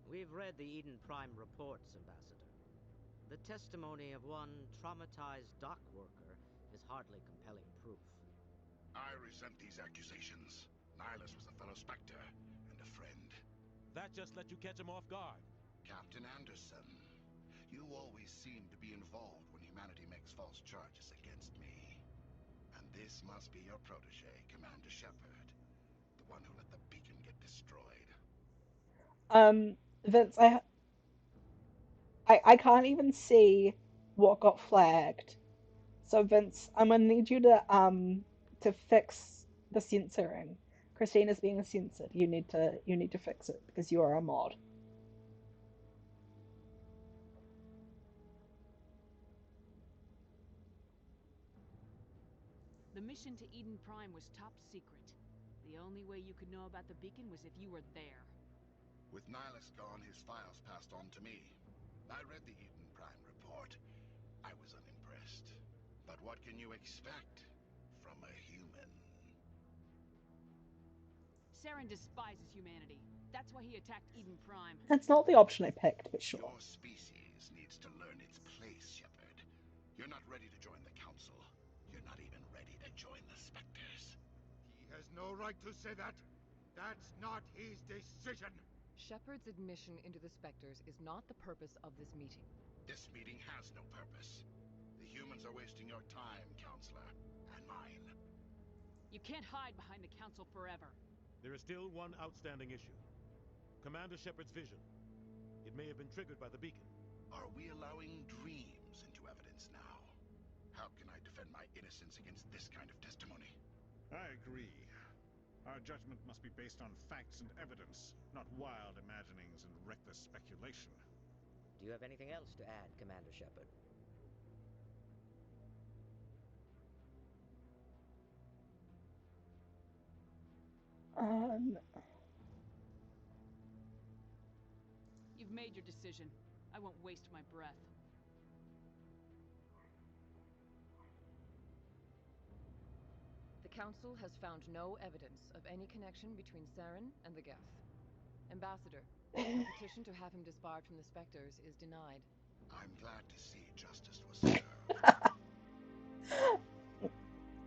We've read the Eden Prime reports, Ambassador. The testimony of one traumatized dock worker is hardly compelling proof. I resent these accusations. Nihilus was a fellow Spectre and a friend. That just let you catch him off guard. Captain Anderson, you always seem to be involved when humanity makes false charges against me. And this must be your protege, Commander Shepard. The one who let the beacon get destroyed. Vince, I can't even see what got flagged. So Vince, I'm gonna need you to fix the censoring. Christina's being censored. You need to fix it because you are a mod. The mission to Eden Prime was top secret. The only way you could know about the beacon was if you were there. With Nihilus gone, his files passed on to me. I read the Eden Prime report. I was unimpressed. But what can you expect from a human? Saren despises humanity. That's why he attacked Eden Prime. That's not the option I picked, but sure. Your species needs to learn its place, Shepard. You're not ready to join the Council. You're not even ready to join the Spectres. He has no right to say that. That's not his decision. Shepard's admission into the Spectres is not the purpose of this meeting. This meeting has no purpose. The humans are wasting your time, Counselor, and mine. You can't hide behind the Council forever. There is still one outstanding issue. Commander Shepard's vision. It may have been triggered by the beacon. Are we allowing dreams into evidence now? How can I defend my innocence against this kind of testimony? I agree. Our judgment must be based on facts and evidence, not wild imaginings and reckless speculation. Do you have anything else to add, Commander Shepard? Um, You've made your decision. I won't waste my breath. The Council has found no evidence of any connection between Saren and the Geth. Ambassador, A petition to have him disbarred from the Spectres is denied. I'm glad to see justice was served.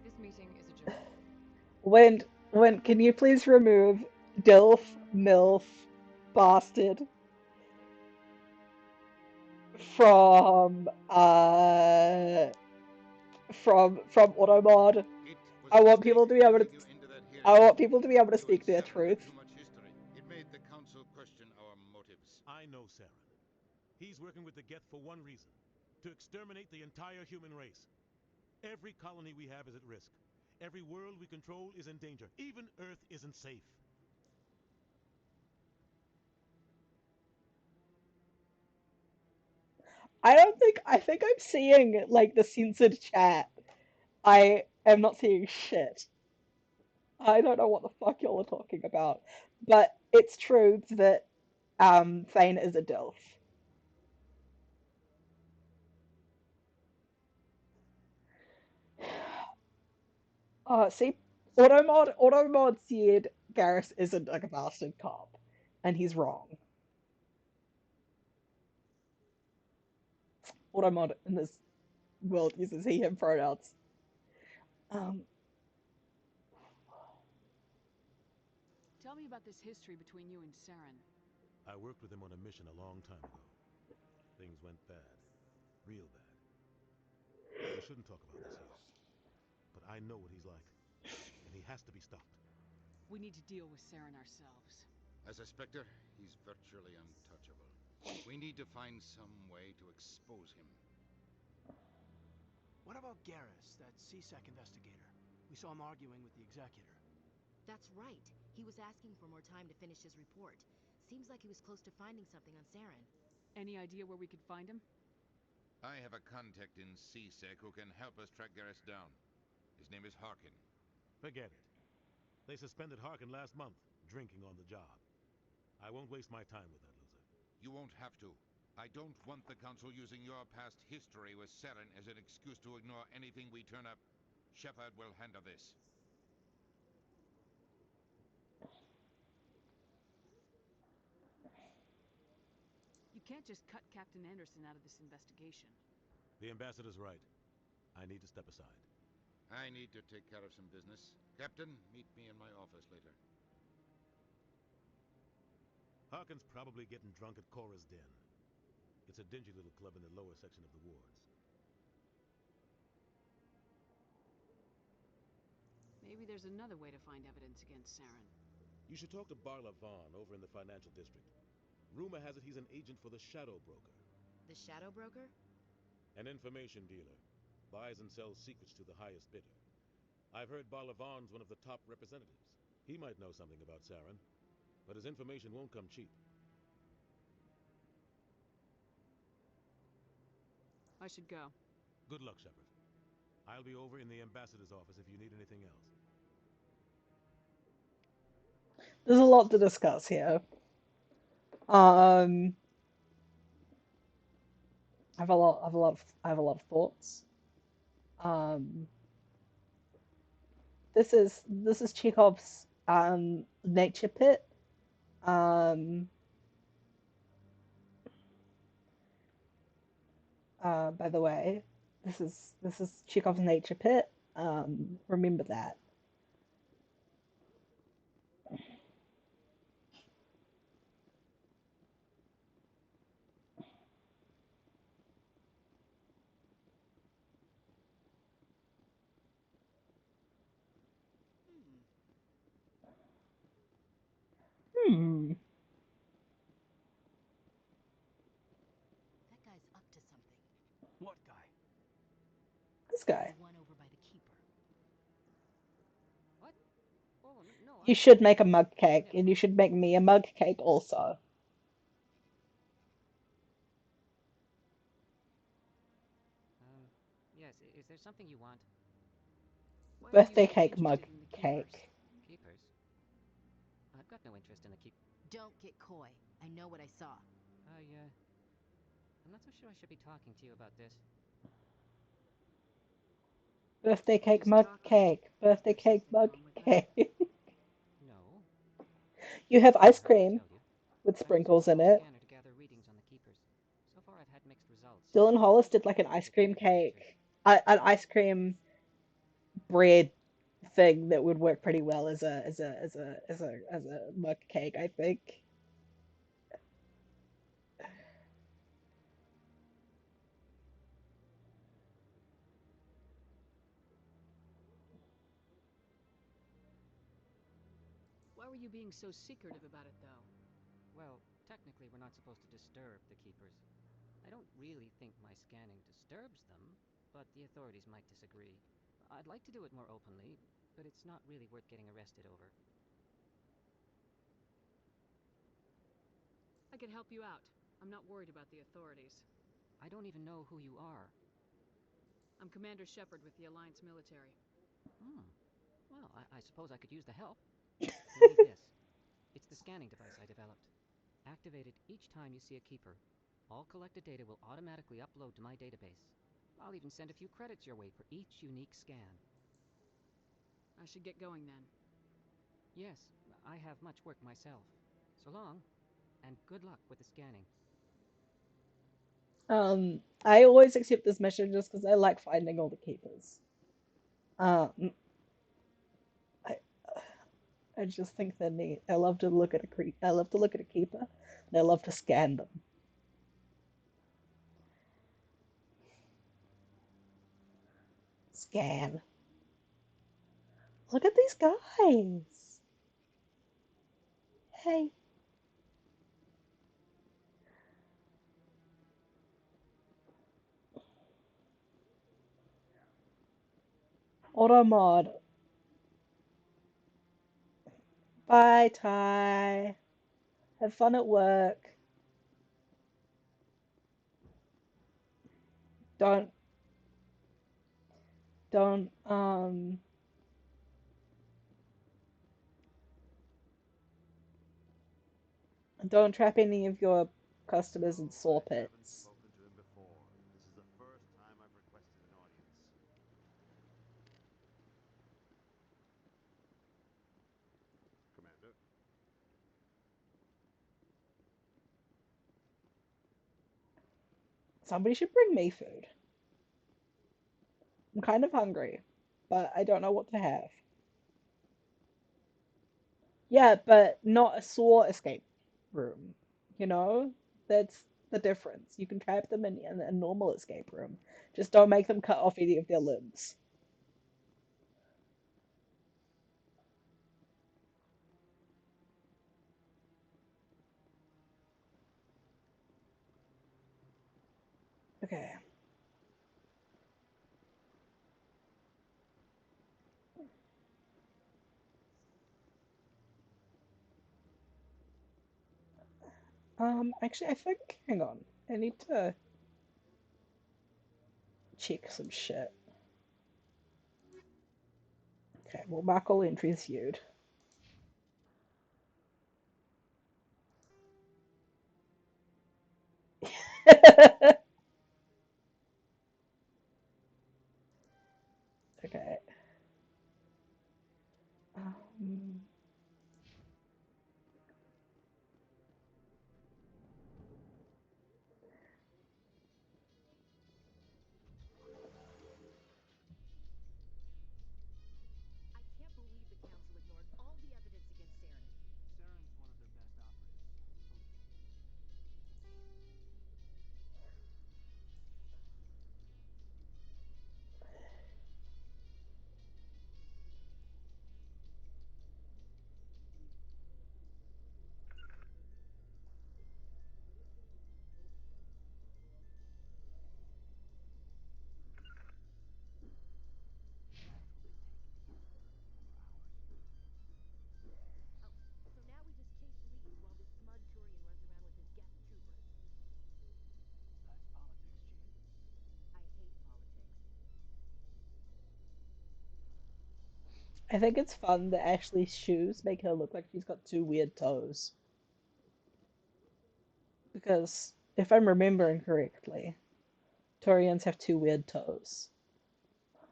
This meeting is adjourned. When can you please remove DILF, MILF, bastard from from Automod? I want people to be able to I want people to be able to speak their truth. Too much history. It made the council question our motives. I know Saren. He's working with the Geth for one reason: to exterminate the entire human race. Every colony we have is at risk. Every world we control is in danger. Even Earth isn't safe. I think I'm seeing like the censored chat. I am not seeing shit. I don't know what the fuck y'all are talking about. But it's true that Thane is a DILF. See, Automod said Garrus isn't a bastard cop, and he's wrong. Automod in this world uses he him pronouns. Tell me about this history between you and Saren. I worked with him on a mission a long time ago. Things went bad. Real bad. We shouldn't talk about this here. But I know what he's like. And he has to be stopped. We need to deal with Saren ourselves. As a Spectre, he's virtually untouchable. We need to find some way to expose him. What about Garrus, that CSEC investigator? We saw him arguing with the executor. That's right. He was asking for more time to finish his report. Seems like he was close to finding something on Saren. Any idea where we could find him? I have a contact in CSEC who can help us track Garrus down. His name is Harkin. Forget it. They suspended Harkin last month, drinking on the job. I won't waste my time with that loser. You won't have to. I don't want the Council using your past history with Saren as an excuse to ignore anything we turn up. Shepard will handle this. You can't just cut Captain Anderson out of this investigation. The ambassador's right. I need to step aside. I need to take care of some business. Captain, meet me in my office later. Harkin's probably getting drunk at Cora's Den. It's a dingy little club in the lower section of the wards. Maybe there's another way to find evidence against Saren. You should talk to Barla Vaughn over in the financial district. Rumor has it he's an agent for the Shadow Broker. The Shadow Broker? An information dealer. Buys and sells secrets to the highest bidder. I've heard Barla Vaughn's one of the top representatives. He might know something about Saren, but his information won't come cheap. I should go. Good luck, Shepard. I'll be over in the ambassador's office if you need anything else. There's a lot to discuss here. I have a lot of thoughts. This is Chekhov's nature pit. By the way, this is Chekhov's nature pit. Remember that. Hmm. That guy's up to something. What guy? This guy. The one over by the keeper. What? Oh, no. You should make a mug cake, and you should make me a mug cake also. Yes, is there something you want? Birthday cake mug cake. Keepers? I've got no interest in the keep. Don't get coy. I know what I saw. I'm not so sure I should be talking to you about this. Birthday cake mug cake. Birthday cake mug cake. No. You have ice cream. with I used a sprinkles in small it. scanner to gather readings on the keepers. So far I've had mixed results. Dylan I Hollis think did the like an keepers ice are cream dangerous creatures. cake, an ice cream bread thing that would work pretty well as a mug cake, I think. Why were you being so secretive about it, though? Well, technically we're not supposed to disturb the keepers. I don't really think my scanning disturbs them, but the authorities might disagree. I'd like to do it more openly, but it's not really worth getting arrested over. I can help you out. I'm not worried about the authorities. I don't even know who you are. I'm Commander Shepard with the Alliance military. Well, I suppose I could use the help. You'll need this. It's the scanning device I developed. Activate it each time you see a keeper. All collected data will automatically upload to my database. I'll even send a few credits your way for each unique scan. I should get going then. Yes, I have much work myself. So long, and good luck with the scanning. I always accept this mission just because I like finding all the keepers. Um, I I just think they're neat. I love to look at a I love to look at a keeper, and I love to scan them. Scan. Look at these guys. Hey. Automod. Bye, Ty. Have fun at work. Don't don't don't trap any of your customers in saw pits. Spoken to him before. This is the first time I've requested an audience. Commander? Somebody should bring me food. I'm kind of hungry, but I don't know what to have. Yeah, but not a saw escape room. You know? That's the difference. You can trap them in a normal escape room. Just don't make them cut off any of their limbs. Okay. Actually, I think, hang on. I need to check some shit. Okay, well, mark all entries viewed. Okay. Um, I can't believe the Council ignored all the evidence against Saren. Saren's one of their best operatives. Believe me. Oh, so now we just chase leads while this smug Turian runs around with his guest troopers. That's politics, Chief. I hate politics. I think it's fun that Ashley's shoes make her look like she's got two weird toes. Because if I'm remembering correctly, Turians have two weird toes.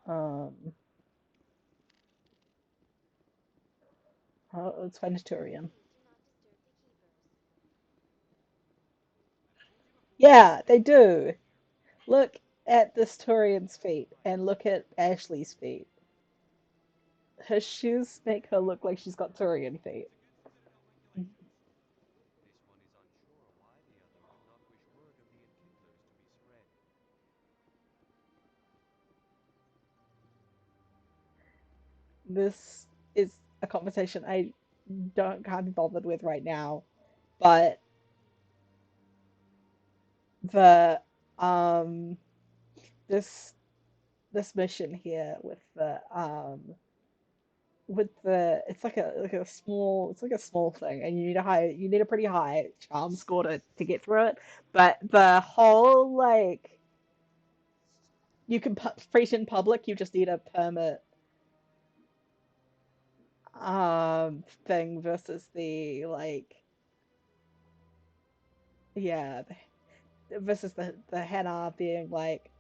Um, let's find a Turian. Do not disturb the keepers. Yeah, they do. Look at this Turian's feet and look at Ashley's feet. Her shoes make her look like she's got Turian feet. This one is unsure why the others do not wish word of the enkindlers to be spread. This is a conversation I can't be bothered with right now, but the this this mission here with the it's like a small it's like a small thing and you need a pretty high charm score to get through it, but the whole like you can preach in public, you just need a permit thing versus the like yeah versus the henna being like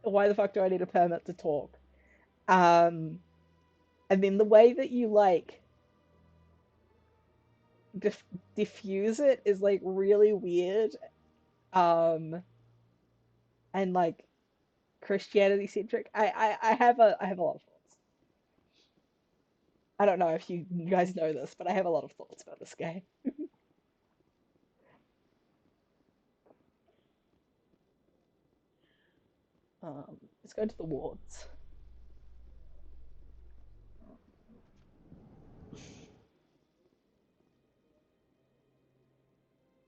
why the fuck do I need a permit to talk? um I mean the way that you like diffuse it is like really weird, um and like Christianity centric. I have a lot of thoughts. I don't know if you guys know this, but I have a lot of thoughts about this guy. Let's go to the wards.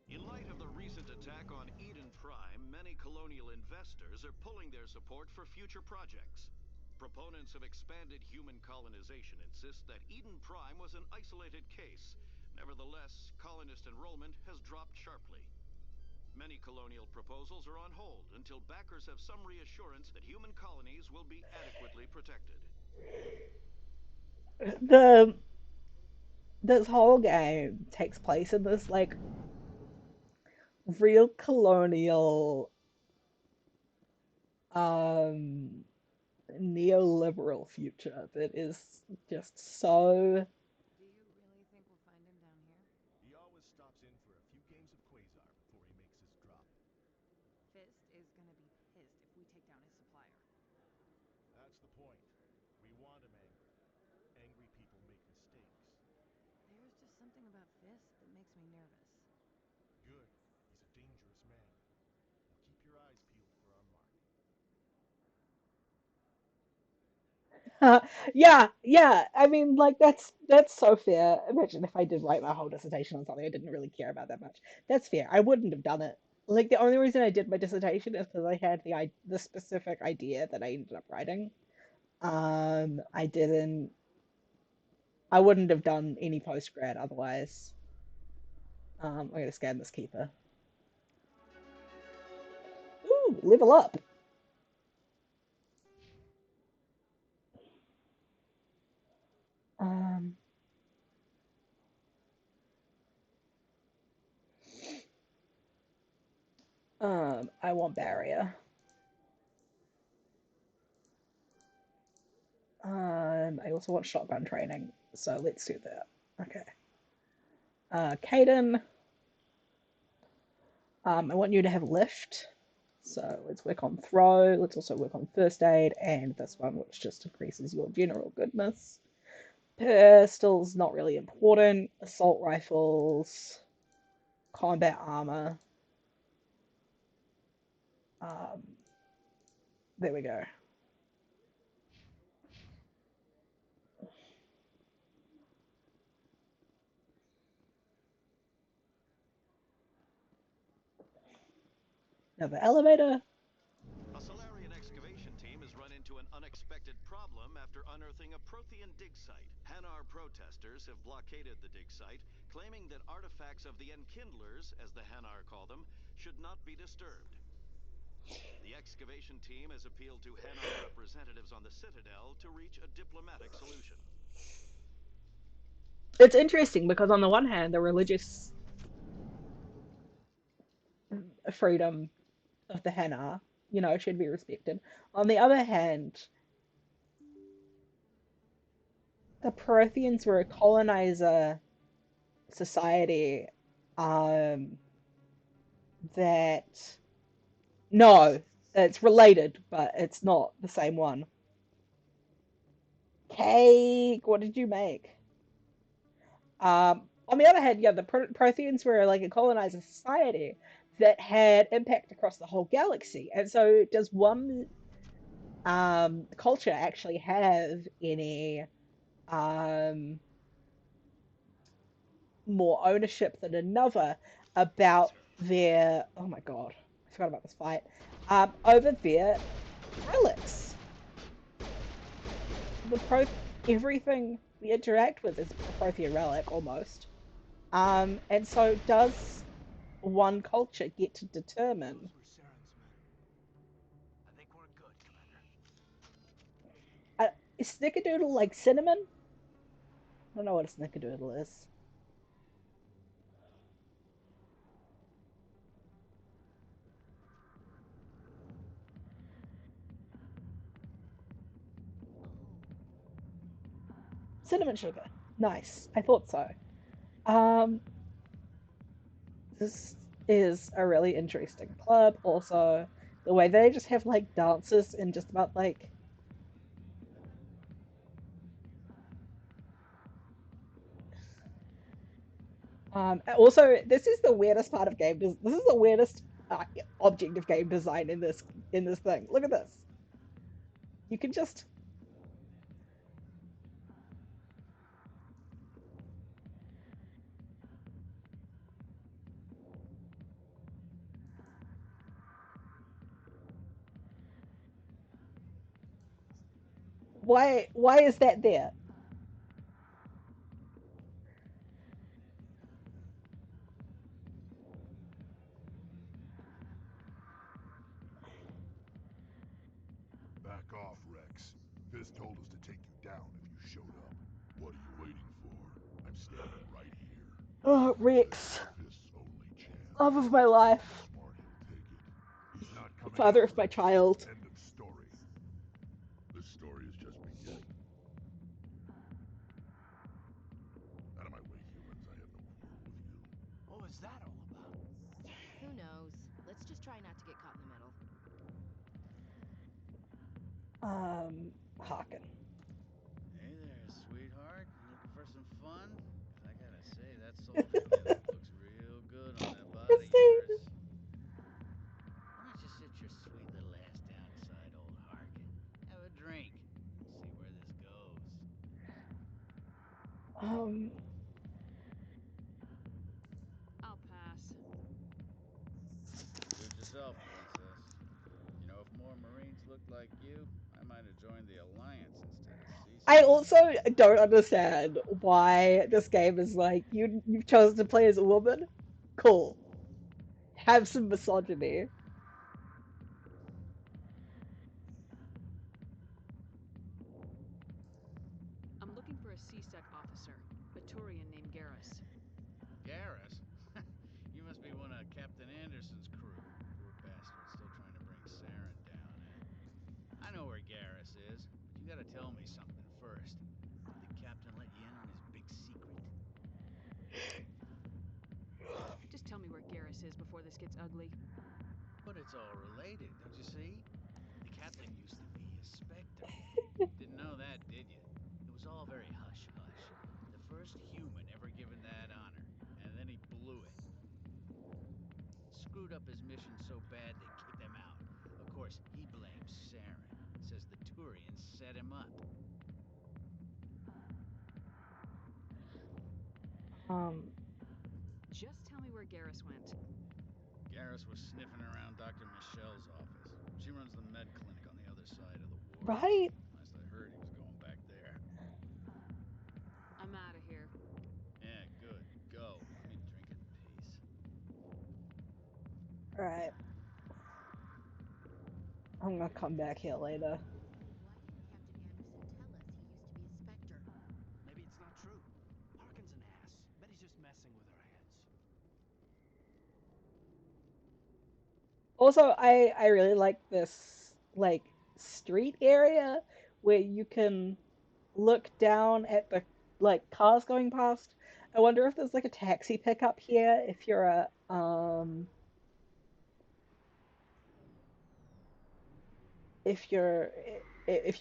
In light of the recent attack on Eden Prime, many colonial investors are pulling their support for future projects. Proponents of expanded human colonization insist that Eden Prime was an isolated case. Nevertheless, colonist enrollment has dropped sharply. Many colonial proposals are on hold until backers have some reassurance that human colonies will be adequately protected. The this whole game takes place in this like real colonial um neoliberal future that is just so Do you really think we'll find him down here? He always stops in for a few games of Quasar before he makes his drop. Fist is gonna be pissed if we take down his supplier. That's the point. We want him angry. Angry people make mistakes. There's just something about Fist that makes me nervous. Good. He's a dangerous man. Now keep your eyes peeled for our mark. yeah, yeah. I mean, like that's so fair. Imagine if I did write my whole dissertation on something I didn't really care about that much. That's fair. I wouldn't have done it. Like the only reason I did my dissertation is because I had the specific idea that I ended up writing. I didn't. I wouldn't have done any postgrad otherwise. I'm gonna scan this keeper. Ooh, level up. Um, I want barrier. I also want shotgun training, so let's do that. Okay. Caden, I want you to have lift. So let's work on throw. Let's also work on first aid and this one, which just increases your general goodness. Pistols, not really important. Assault rifles, combat armor. Um, there we go. Now the elevator. A Solarian excavation team has run into an unexpected problem after unearthing a Prothean dig site. Hanar protesters have blockaded the dig site, claiming that artifacts of the Enkindlers, as the Hanar call them, should not be disturbed. The excavation team has appealed to Hanar representatives on the Citadel to reach a diplomatic solution. It's interesting because on the one hand, the religious freedom of the Hannah, should be respected. On the other hand, the Protheans were a colonizer society, um, that no, it's related, but it's not the same one. Cake. What did you make? On the other hand, yeah, the Protheans were like a colonizer society that had impact across the whole galaxy. And so, does one culture actually have any um, more ownership than another about their? Oh my god, I forgot about this fight. Over their relics. The Pro, everything we interact with is a Prothean relic almost. And so, does one culture get to determine? I think we're good, Commander. Is Snickerdoodle like cinnamon? I don't know what a Snickerdoodle is. Cinnamon sugar. Nice. I thought so. Um, this is a really interesting club. Also, the way they just have like dances and just about like also, this is the weirdest part of game. This is the weirdest object of game design in this thing. Look at this. You can just why is that there? Back off, Rex. Fisk told us to take you down if you showed up. What are you waiting for? I'm standing right here. Oh, This Rex, is Fisk's only chance. love of my life, Smart, he'll take it. He's not coming father out, of my Rex. child. End of story. This story is just beginning. Out of my way, humans. I have no quarrel with you. What was that all about? Who knows? Let's just try not to get caught in the middle. Harkin. Hey there, sweetheart. You looking for some fun? 'Cause I gotta say, that soldier getup looks real good on that body of yours. Why don't you sit your sweet little ass down beside old Harkin? Have a drink. We'll see where this goes. Um, I'll pass. Suit yourself, princess. You know, if more Marines looked like you, I might have joined the Alliance instead of I CSEC. also don't understand why this game is like you've chosen to play as a woman. Cool. Have some misogyny. I'm looking for a CSEC officer, a Turian named Garrus. Garrus? You must be one of Captain Anderson's crew. Poor bastard, still trying to bring Saren down, eh? I know where Garrus is, but you gotta tell me something first. Did the captain let you in on his big secret? Just tell me where Garrus is before this gets ugly. But it's all related, don't you see? The captain used to be a Spectre. Didn't know that, did you? It was all very hush-hush. The first human ever given that honor, and then he blew it. Screwed up his mission so bad they kicked him out. Of course, he blames Saren. Says the Turians set him up. Um, Just tell me where Garrus went. Garrus was sniffing around Dr. Michelle's office. She runs the med clinic on the other side of the ward. right? Last I heard, he was going back there. I'm out of here. Yeah, good. Go. Let me drink in peace. Right. I'm gonna come back here later. Why didn't Captain Anderson tell us he used to be a Spectre? Maybe it's not true. Harkin's an ass. Bet he's just messing with our heads. Also, I really like this like street area where you can look down at the like cars going past. I wonder if there's like a taxi pickup here if you're a if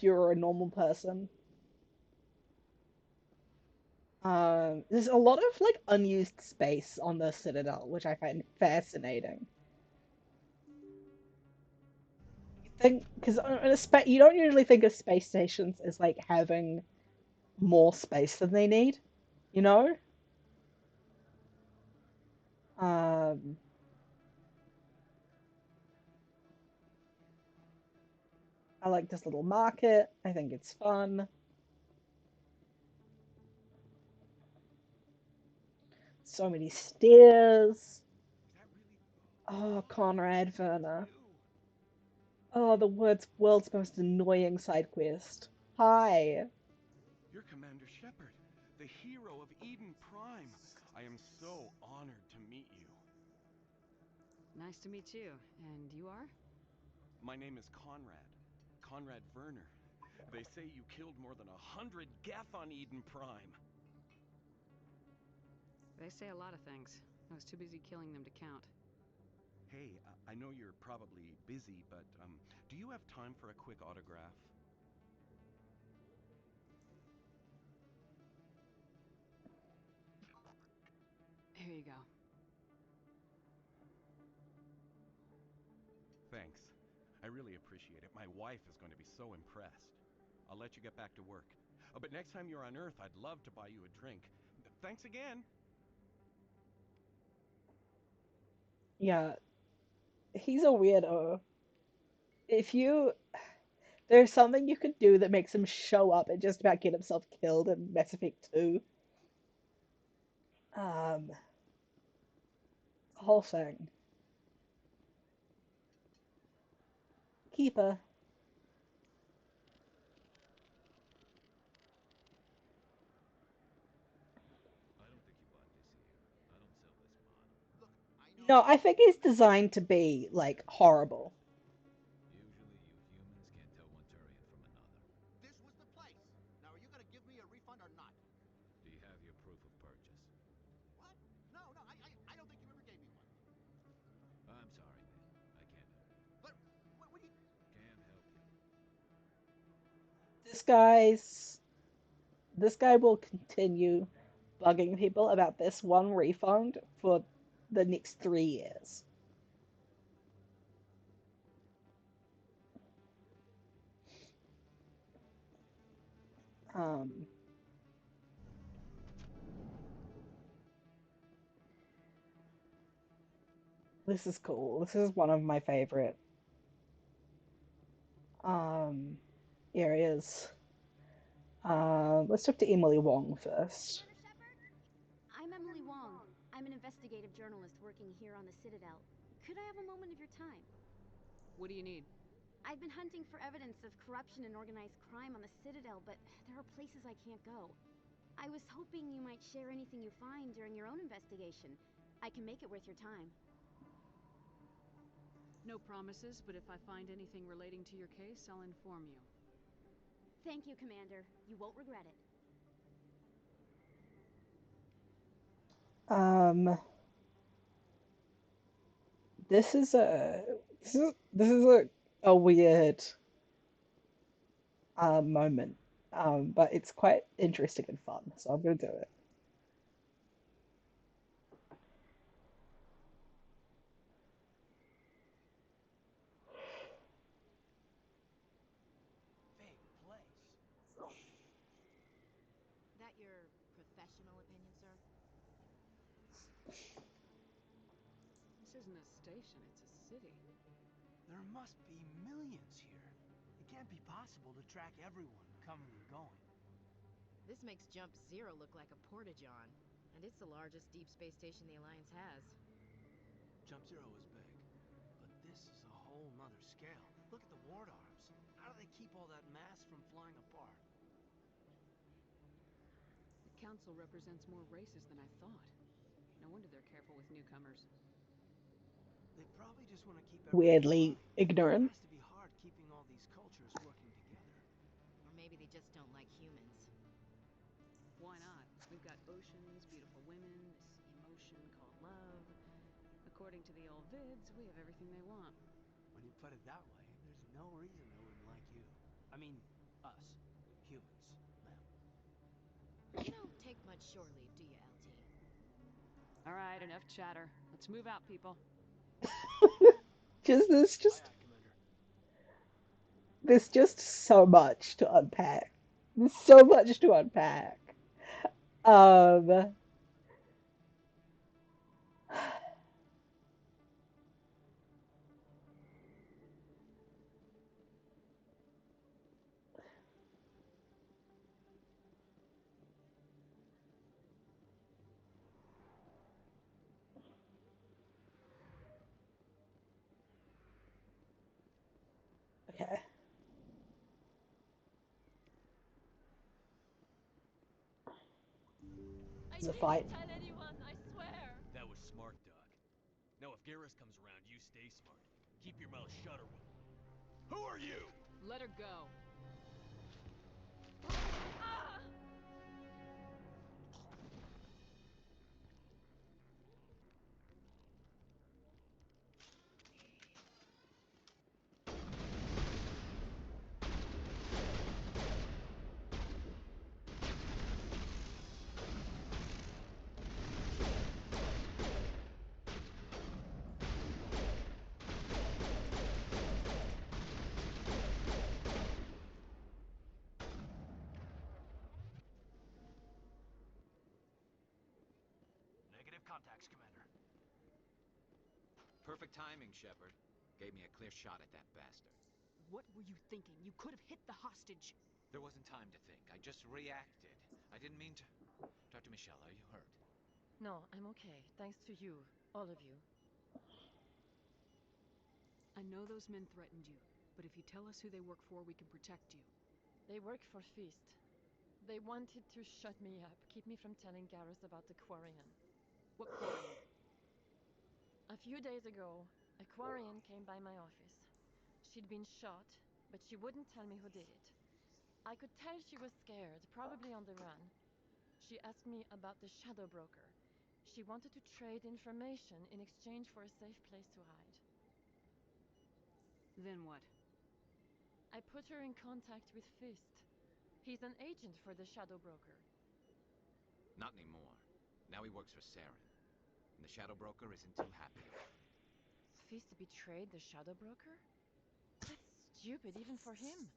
you're a normal person. There's a lot of like unused space on the Citadel, which I find fascinating. You think because you don't usually think of space stations as like having more space than they need, you know? Um, I like this little market. I think it's fun. So many stairs. Oh, Conrad Werner. Oh, the world's most annoying side quest. Hi. You're Commander Shepard, the hero of Eden Prime. I am so honored to meet you. Nice to meet you. And you are? My name is Conrad Werner. They say you killed more than 100 Geth on Eden Prime. They say a lot of things. I was too busy killing them to count. Hey, I know you're probably busy, but do you have time for a quick autograph? Here you go. Thanks. I really appreciate it. My wife is going to be so impressed. I'll let you get back to work. But next time you're on Earth, I'd love to buy you a drink. Thanks again. Yeah, he's a weirdo. If you There's something you could do that makes him show up and just about get himself killed in Mass Effect 2. Um, whole thing. Keeper. No, I think it's designed to be like horrible. Usually you humans can't tell one Turian from another. This was the place. Now, are you going to give me a refund or not? Do you have your proof of purchase? What? No, I don't think you ever gave me one. I'm sorry, man. I can't help you. But, what do you... Can't help you. This guy's this guy will continue bugging people about this one refund for the next 3 years. Um, this is cool. This is one of my favorite um, areas. Let's talk to Emily Wong first. I'm Emily Wong. I'm an investigative journalist working here on the Citadel. Could I have a moment of your time? What do you need? I've been hunting for evidence of corruption and organized crime on the Citadel, but there are places I can't go. I was hoping you might share anything you find during your own investigation. I can make it worth your time. No promises, but if I find anything relating to your case, I'll inform you. Thank you, Commander. You won't regret it. Um, this is a weird moment, but it's quite interesting and fun, so I'm gonna do it. Big place. That your professional opinion, sir? This isn't a station, it's a city. There must be millions here. It can't be possible to track everyone coming and going. This makes Jump Zero look like a porta-john, and it's the largest deep space station the Alliance has. Jump Zero is big, but this is a whole nother scale. Look at the ward arms. How do they keep all that mass from flying apart? The council represents more races than I thought. No wonder they're careful with newcomers. They probably just want to keep everyone Weirdly alive. ignorant. It has to be hard keeping all these cultures working together. Or maybe they just don't like humans. Why not? We've got oceans, beautiful women, this emotion called love. According to the old vids, we have everything they want. When you put it that way, there's no reason they wouldn't I mean, us. Humans. Them. You don't take much shore leave, do you, LT? Alright, enough chatter. Let's move out, people. There's just so much to unpack. There's so much to unpack. Um, okay. I It's a didn't fight. tell anyone, I swear. That was smart, Doc. Now if Garrus comes around, you stay smart. Keep your mouth shut or we'll... Who are you? Let her go. Ah! Negative contacts, Commander. Perfect timing, Shepard. Gave me a clear shot at that bastard. What were you thinking? You could have hit the hostage. There wasn't time to think. I just reacted. I didn't mean to... Dr. Michelle, are you hurt? No, I'm okay. Thanks to you. All of you. I know those men threatened you, but if you tell us who they work for, we can protect you. They work for Feast. They wanted to shut me up, keep me from telling Garrus about the Quarian. What Quarian? A few days ago, a Quarian came by my office. She'd been shot, but she wouldn't tell me who did it. I could tell she was scared, probably on the run. She asked me about the Shadow Broker. She wanted to trade information in exchange for a safe place to hide. Then what? I put her in contact with Fist. He's an agent for the Shadow Broker. Not anymore. Now he works for Saren. And the Shadow Broker isn't too happy about it. Fist betrayed the Shadow Broker? That's stupid, even for him.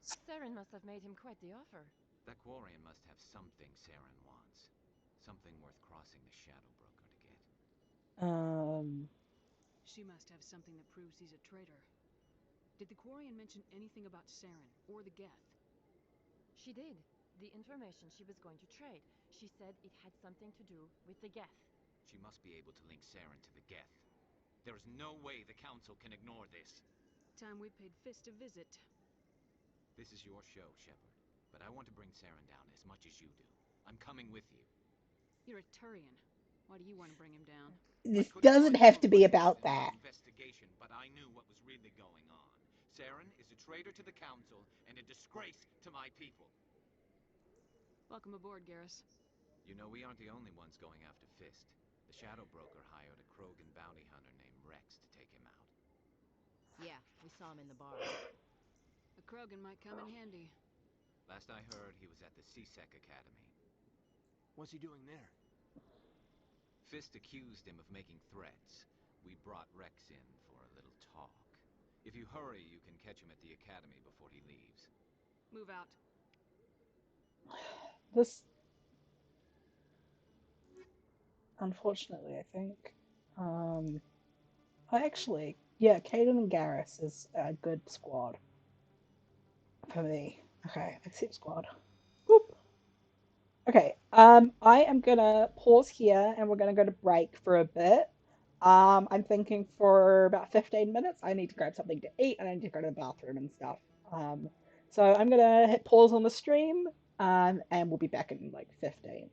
Saren must have made him quite the offer. That Quarian must have something Saren wants. Something worth crossing the Shadow Broker to get. She must have something that proves he's a traitor. Did the Quarian mention anything about Saren or the Geth? She did. The information she was going to trade. She said it had something to do with the Geth. She must be able to link Saren to the Geth. There is no way the Council can ignore this. Time we paid Fist a visit. This is your show, Shepard. But I want to bring Saren down as much as you do. I'm coming with you. You're a Turian. Why do you want to bring him down? This doesn't have to be about that. Investigation, but I knew what was really going on. Saren is a traitor to the Council and a disgrace to my people. Welcome aboard, Garrus. You know, we aren't the only ones going after Fist. The Shadow Broker hired a Krogan bounty hunter named Rex to take him out. Yeah, we saw him in the bar. A Krogan might come in handy. Last I heard, he was at the CSEC Academy. What's he doing there? Fist accused him of making threats. We brought Rex in for a little talk. If you hurry, you can catch him at the Academy before he leaves. Move out. This... Unfortunately, I think. Actually, yeah, Kaden and Garrus is a good squad. For me. Okay, accept squad. Whoop. Okay, I am gonna pause here and we're gonna go to break for a bit. I'm thinking for about 15 minutes. I need to grab something to eat and I need to go to the bathroom and stuff. So I'm gonna hit pause on the stream, and we'll be back in like 15.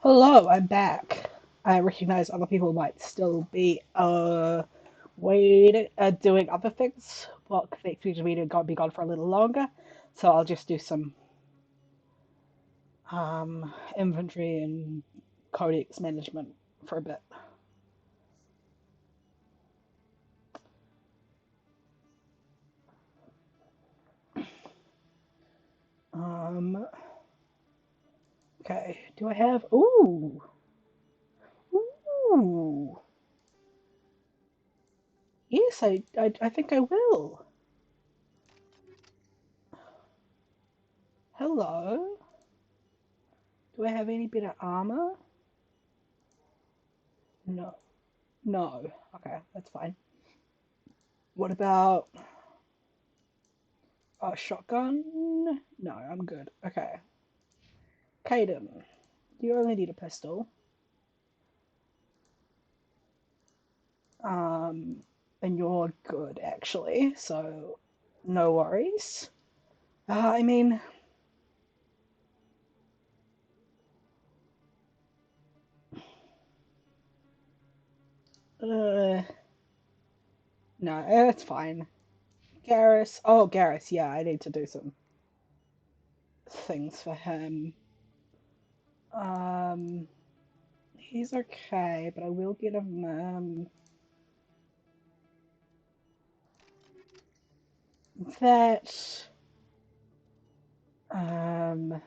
Hello, I'm back. I recognize other people might still be doing other things. Well, they expected me to be gone for a little longer, so I'll just do some inventory and codex management for a bit. Um, okay. Do I have? Ooh, ooh. Yes, I think I will. Hello. Do I have any bit of armor? No. No. Okay, that's fine. What about a shotgun? No, I'm good. Okay. Kaden, you only need a pistol. Um, and you're good actually, so no worries. I mean, no, it's fine. Garrus, oh Garrus, yeah, I need to do some things for him. Um, he's okay, but I will get him. That. Um,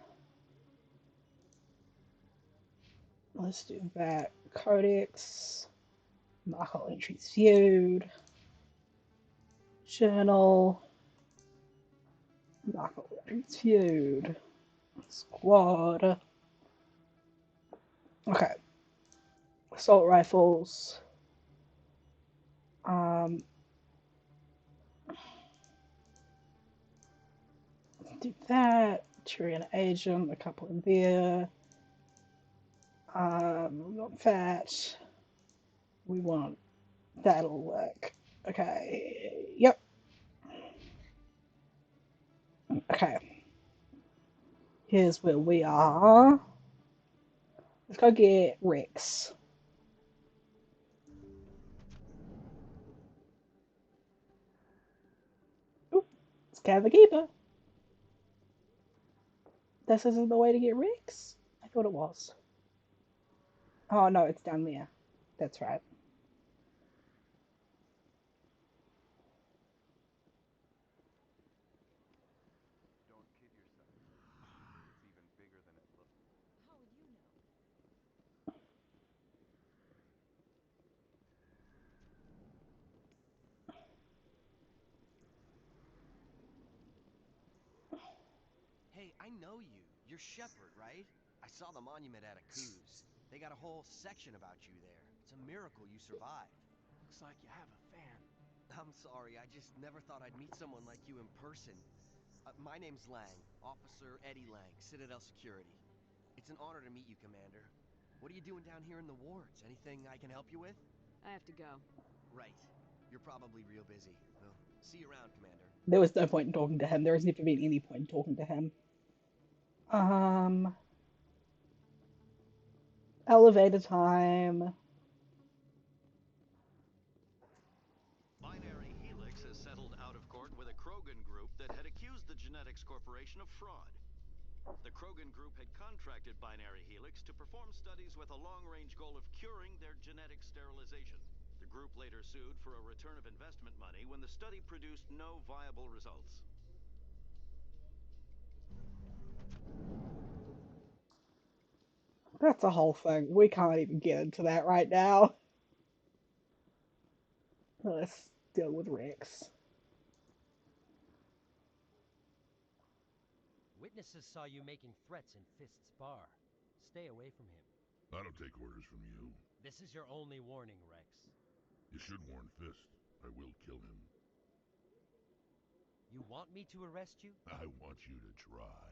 let's do that. Codex, Marco entries viewed, journal, Marco entries viewed, squad. Okay, assault rifles. Um, do that. Tyrian agent, a couple in there. We want that. We want that'll work. Okay. Yep. Okay. Here's where we are. Let's go get Rex. Ooh, Scan the Keeper. This isn't the way to get Rex? I thought it was. Oh no, it's down there. That's right. Don't kid yourself. It's even bigger than it looks. How would you know? Hey, I know you. You're Shepard, right? I saw the monument at Akuz. They got a whole section about you there. It's a miracle you survived. Looks like you have a fan. I'm sorry, I just never thought I'd meet someone like you in person. My name's Lang, Officer Eddie Lang, Citadel Security. It's an honor to meet you, Commander. What are you doing down here in the wards? Anything I can help you with? I have to go. Right. You're probably real busy. Well, see you around, Commander. There was no point in talking to him. There has never been any point in talking to him. Um, elevator time. Binary Helix has settled out of court with a Krogan group that had accused the Genetics Corporation of fraud. The Krogan group had contracted Binary Helix to perform studies with a long-range goal of curing their genetic sterilization. The group later sued for a return of investment money when the study produced no viable results. That's a whole thing. We can't even get into that right now. Let's deal with Rex. Witnesses saw you making threats in Fist's bar. Stay away from him. I don't take orders from you. This is your only warning, Rex. You should warn Fist. I will kill him. You want me to arrest you? I want you to try.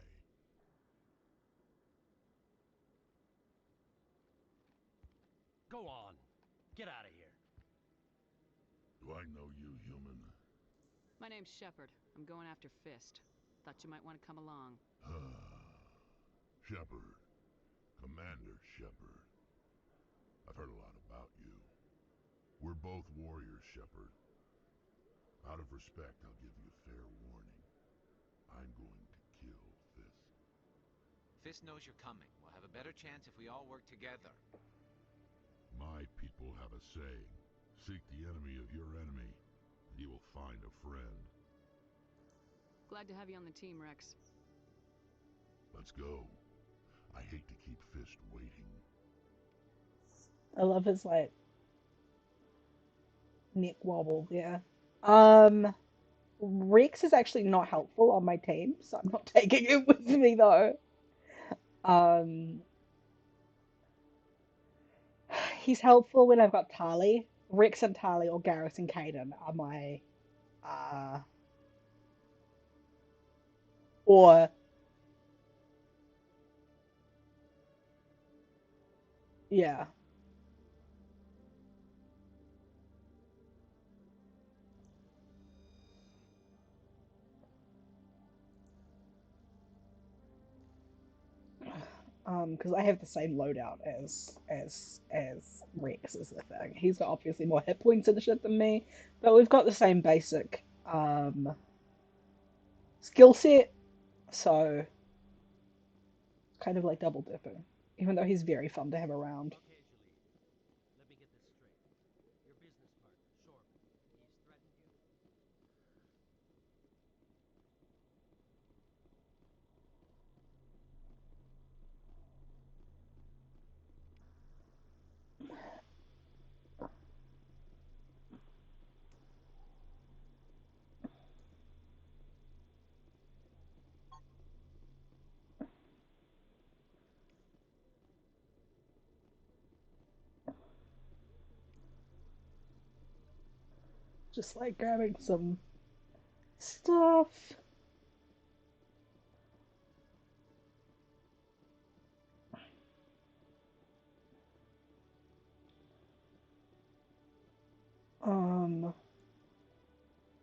Go on. Get out of here. Do I know you, human? My name's Shepard. I'm going after Fist. Thought you might want to come along. Shepard, Commander Shepard. I've heard a lot about you. We're both warriors, Shepard. Out of respect, I'll give you fair warning. I'm going to kill Fisk. Fisk knows you're coming. We'll have a better chance if we all work together. My people have a saying. Seek the enemy of your enemy, and you will find a friend. Glad to have you on the team, Rex. Let's go. I hate to keep Fisk waiting. I love his like neck wobble, yeah. Rex is actually not helpful on my team, so I'm not taking it with me though. Um, he's helpful when I've got Tali. Rex and Tali or Garrus and Kaden are my or yeah. Because I have the same loadout as Rex is the thing. He's got obviously more hit points and shit than me, but we've got the same basic skill set, so kind of like double dipping. Even though he's very fun to have around. Okay, Julie. Let me get this straight. Your business partner, Shorb, he's threatened you? Just like grabbing some stuff.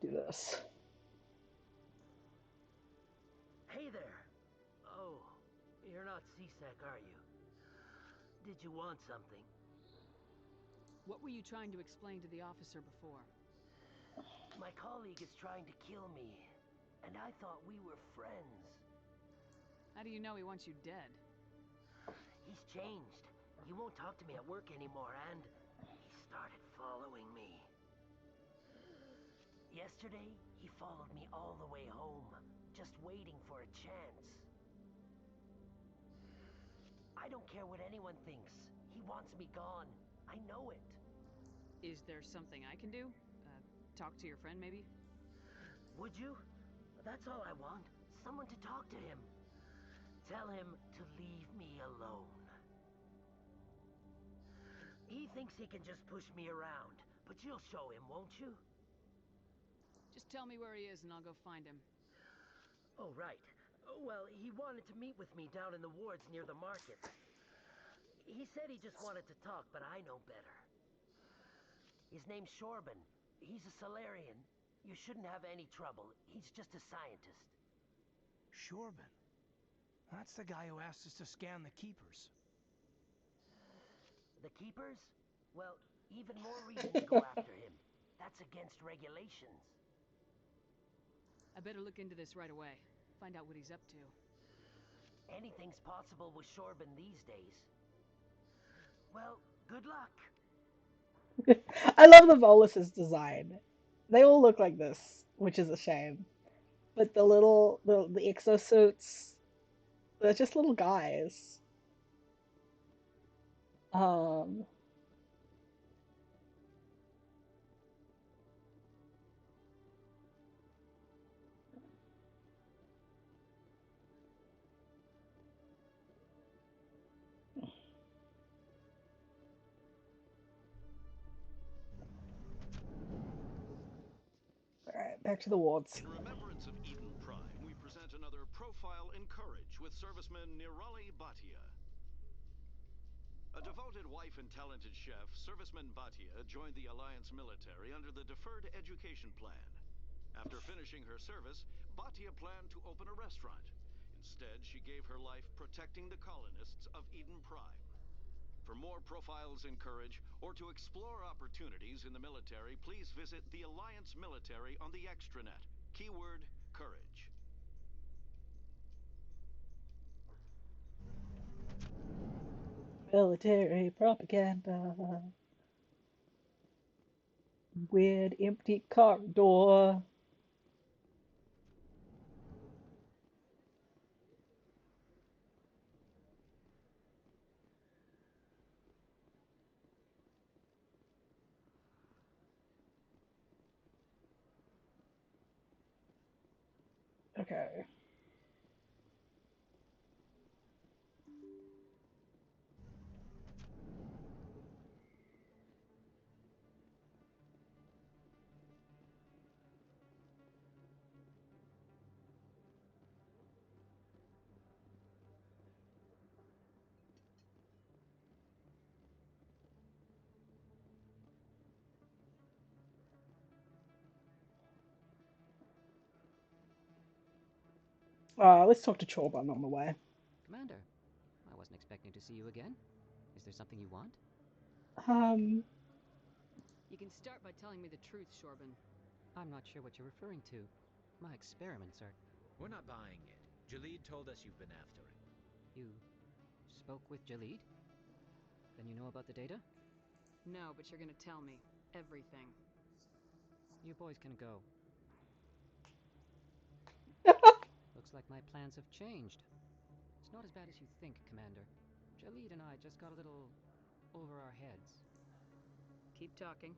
Do this. Hey there! Oh, you're not C-Sec, are you? Did you want something? What were you trying to explain to the officer before? My colleague is trying to kill me, and I thought we were friends. How do you know he wants you dead? He's changed. He won't talk to me at work anymore, and he started following me. Yesterday, he followed me all the way home, just waiting for a chance. I don't care what anyone thinks. He wants me gone. I know it. Is there something I can do? Talk to your friend, maybe? Would you? That's all I want. Someone to talk to him. Tell him to leave me alone. He thinks he can just push me around, but you'll show him, won't you? Just tell me where he is and I'll go find him. Oh, right. Well, he wanted to meet with me down in the wards near the market. He said he just wanted to talk, but I know better. His name's Shorban. He's a Solarian. You shouldn't have any trouble. He's just a scientist. Shorban? That's the guy who asked us to scan the Keepers. The Keepers? Well, even more reason to go after him. That's against regulations. I better look into this right away. Find out what he's up to. Anything's possible with Shorban these days. Well, good luck. I love the Volus's design. They all look like this, which is a shame. But the exosuits, they're just little guys. Um, Alright, back to the wards. In remembrance of Eden Prime, we present another Profile in Courage with serviceman Nirali Bhatia. A devoted wife and talented chef, serviceman Bhatia joined the Alliance military under the Deferred Education Plan. After finishing her service, Bhatia planned to open a restaurant. Instead Instead, she gave her life protecting the colonists of Eden Prime. For more profiles in courage, or to explore opportunities in the military, please visit the Alliance Military on the extranet. Keyword, courage. Military propaganda. Weird empty corridor. Okay. Let's talk to Chorbon on the way. Commander, I wasn't expecting to see you again. Is there something you want? You can start by telling me the truth, Shorban. I'm not sure what you're referring to. My experiments are... We're not buying it. Jalid told us you've been after him. You spoke with Jalid? Then you know about the data? No, but you're gonna tell me. Everything. You boys can go. Looks like my plans have changed. It's not as bad as you think, Commander. Jalid and I just got a little over our heads. Keep talking.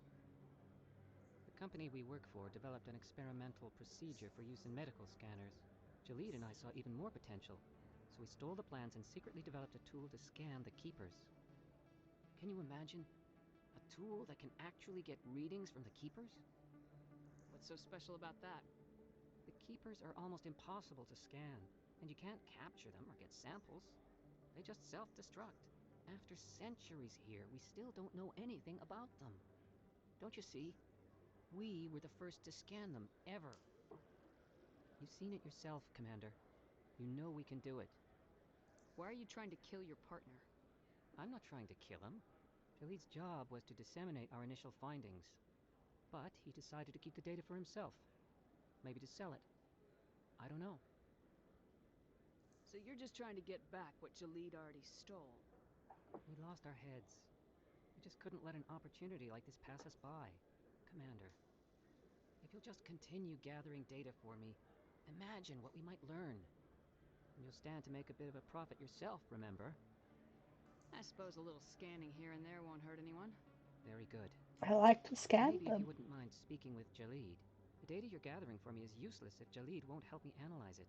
The company we work for developed an experimental procedure for use in medical scanners. Jalid and I saw even more potential, so we stole the plans and secretly developed a tool to scan the Keepers. Can you imagine? A tool that can actually get readings from the Keepers? What's so special about that? The Keepers are almost impossible to scan, and you can't capture them or get samples. They just self-destruct. After centuries here, we still don't know anything about them. Don't you see? We were the first to scan them, ever. You've seen it yourself, Commander. You know we can do it. Why are you trying to kill your partner? I'm not trying to kill him. Jalid's job was to disseminate our initial findings. But he decided to keep the data for himself. Maybe to sell it. I don't know. So you're just trying to get back what Jalid already stole? We lost our heads. We just couldn't let an opportunity like this pass us by. Commander, if you'll just continue gathering data for me, imagine what we might learn. And you'll stand to make a bit of a profit yourself, remember? I suppose a little scanning here and there won't hurt anyone. Very good. I like to scan Maybe them. if you wouldn't mind speaking with Jalid. The data you're gathering for me is useless if Jalid won't help me analyze it.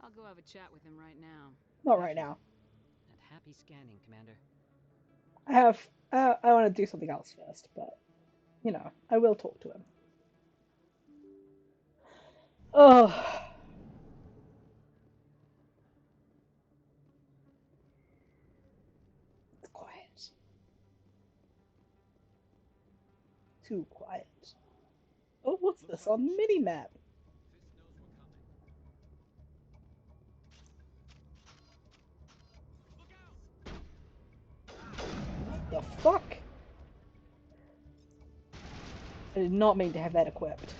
I'll go have a chat with him right now. Not right now. And happy scanning, Commander. I want to do something else first, but, you know, I will talk to him. Oh. It's quiet. Too quiet. Oh, what's this on the mini-map? What the fuck? I did not mean to have that equipped.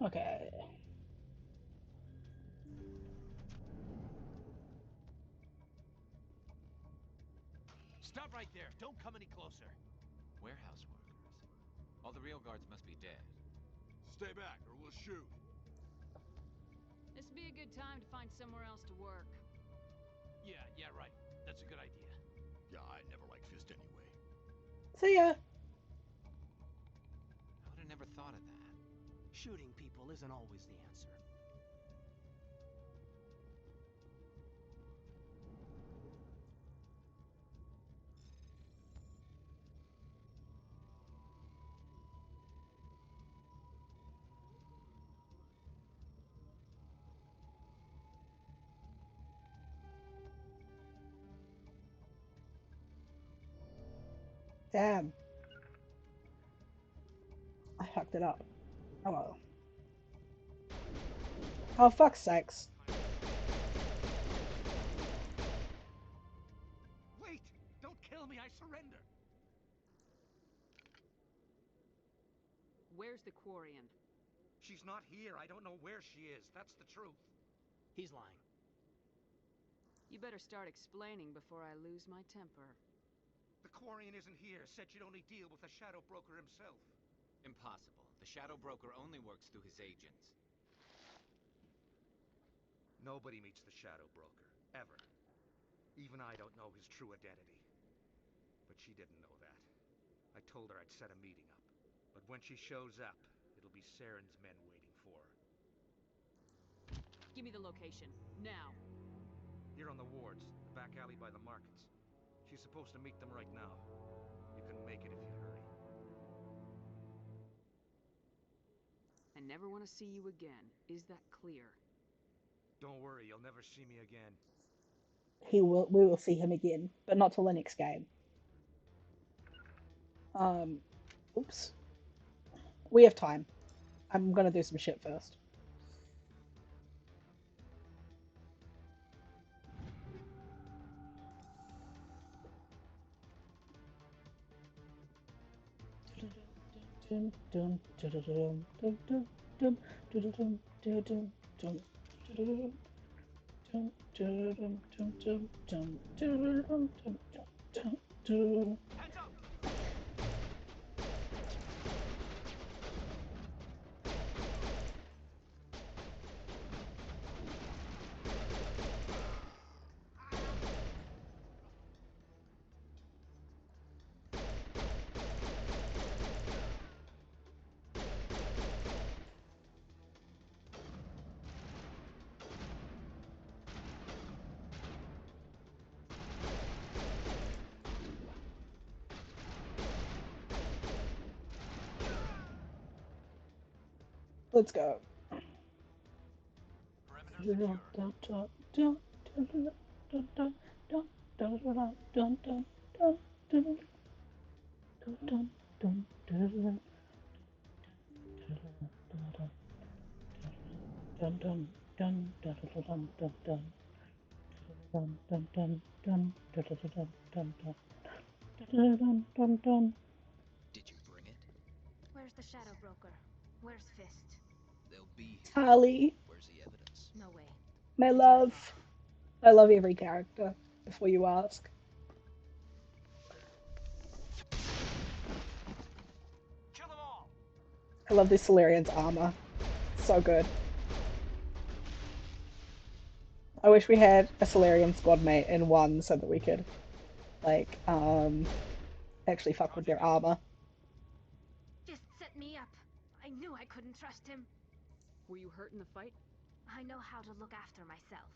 Okay. Stop right there. Don't come any closer. Warehouse workers. All the real guards must be dead. Stay back, or we'll shoot. This would be a good time to find somewhere else to work. Yeah, right. That's a good idea. Yeah, I never liked Fist anyway. See ya. I would have never thought of that. Shooting people isn't always the answer. Damn. I fucked it up. Oh well. Oh, fuck's sakes. Wait! Don't kill me, I surrender! Where's the Quarian? She's not here. I don't know where she is. That's the truth. He's lying. You better start explaining before I lose my temper. The Quarian isn't here. Said she'd only deal with the Shadow Broker himself. Impossible. The Shadow Broker only works through his agents. Nobody meets the Shadow Broker. Ever. Even I don't know his true identity. But she didn't know that. I told her I'd set a meeting up. But when she shows up, it'll be Saren's men waiting for her. Give me the location. Now. Here on the wards, the back alley by the markets. She's supposed to meet them right now. You can make it if you hurry. I never want to see you again. Is that clear? Don't worry, you'll never see me again. We will see him again, but not till the next game. Oops. We have time. I'm gonna do some shit first. Hands up! Let's go. Perimeter Did you bring it? Where's the Shadow Broker? Where's Fist? They'll be here. Tali, Where's the evidence? No way. my Did you love. attack? I love every character, before you ask. Kill them all! I love this Solarian's armor. So good. I wish we had a Solarian squad mate in one so that we could, like, actually fuck with their armor. Just set me up. I knew I couldn't trust him. Were you hurt in the fight? I know how to look after myself.